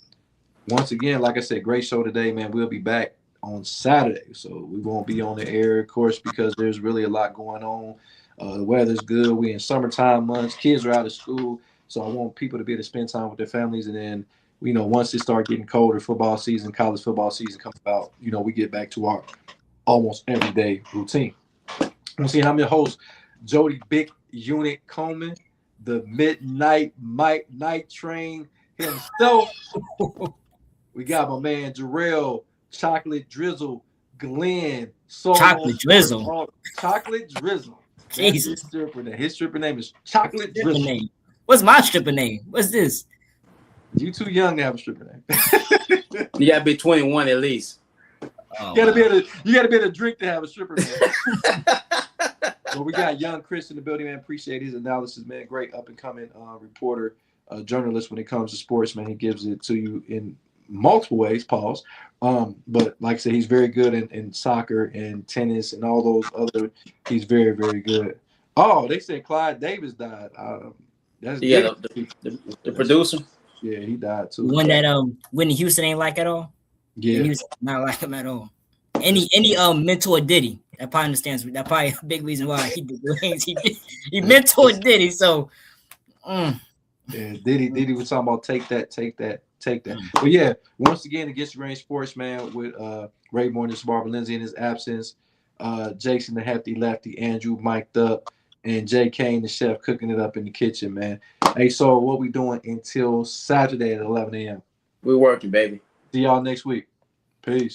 once again, like I said, great show today, man. We'll be back on Saturday. So we won't be on the air, of course, because there's really a lot going on. The weather's good. We're in summertime months. Kids are out of school. So I want people to be able to spend time with their families. And then, once it starts getting colder, football season, college football season comes about, we get back to our almost everyday routine. We'll see how many hosts, Jody Big Unit Coleman, the Midnight Mike Night Train himself. We got my man Jarrell, Chocolate Drizzle, Glenn, Chocolate Drizzle. Chocolate Drizzle. Jesus. His stripper name is Chocolate Drizzle. What's my stripper name? What's this? You too young to have a stripper name. You gotta be 21 at least. You gotta be able to drink to have a stripper name. Well, we got young Chris in the building, man. Appreciate his analysis, man. Great up and coming reporter, journalist when it comes to sports, man. He gives it to you in multiple ways, pause. But like I said, he's very good in soccer and tennis and all those other. He's very, very good. Oh, they said Clyde Davis died. That's the producer. Yeah, he died too. One that Whitney Houston ain't like at all. Yeah, he was not like him at all. Any mentor Diddy. That probably understands. That probably a big reason why he did the things he did. He mentored Diddy. So, yeah, Diddy was talking about take that. But yeah, once again, Against the Grain Sports, man, with Ray Mornis, Barbara Lindsay in his absence, Jason the Hefty Lefty, Andrew mic'd up, and Jay Kane the chef cooking it up in the kitchen, man. Hey, so what we doing until Saturday at 11 a.m.? We're working, baby. See y'all next week. Peace.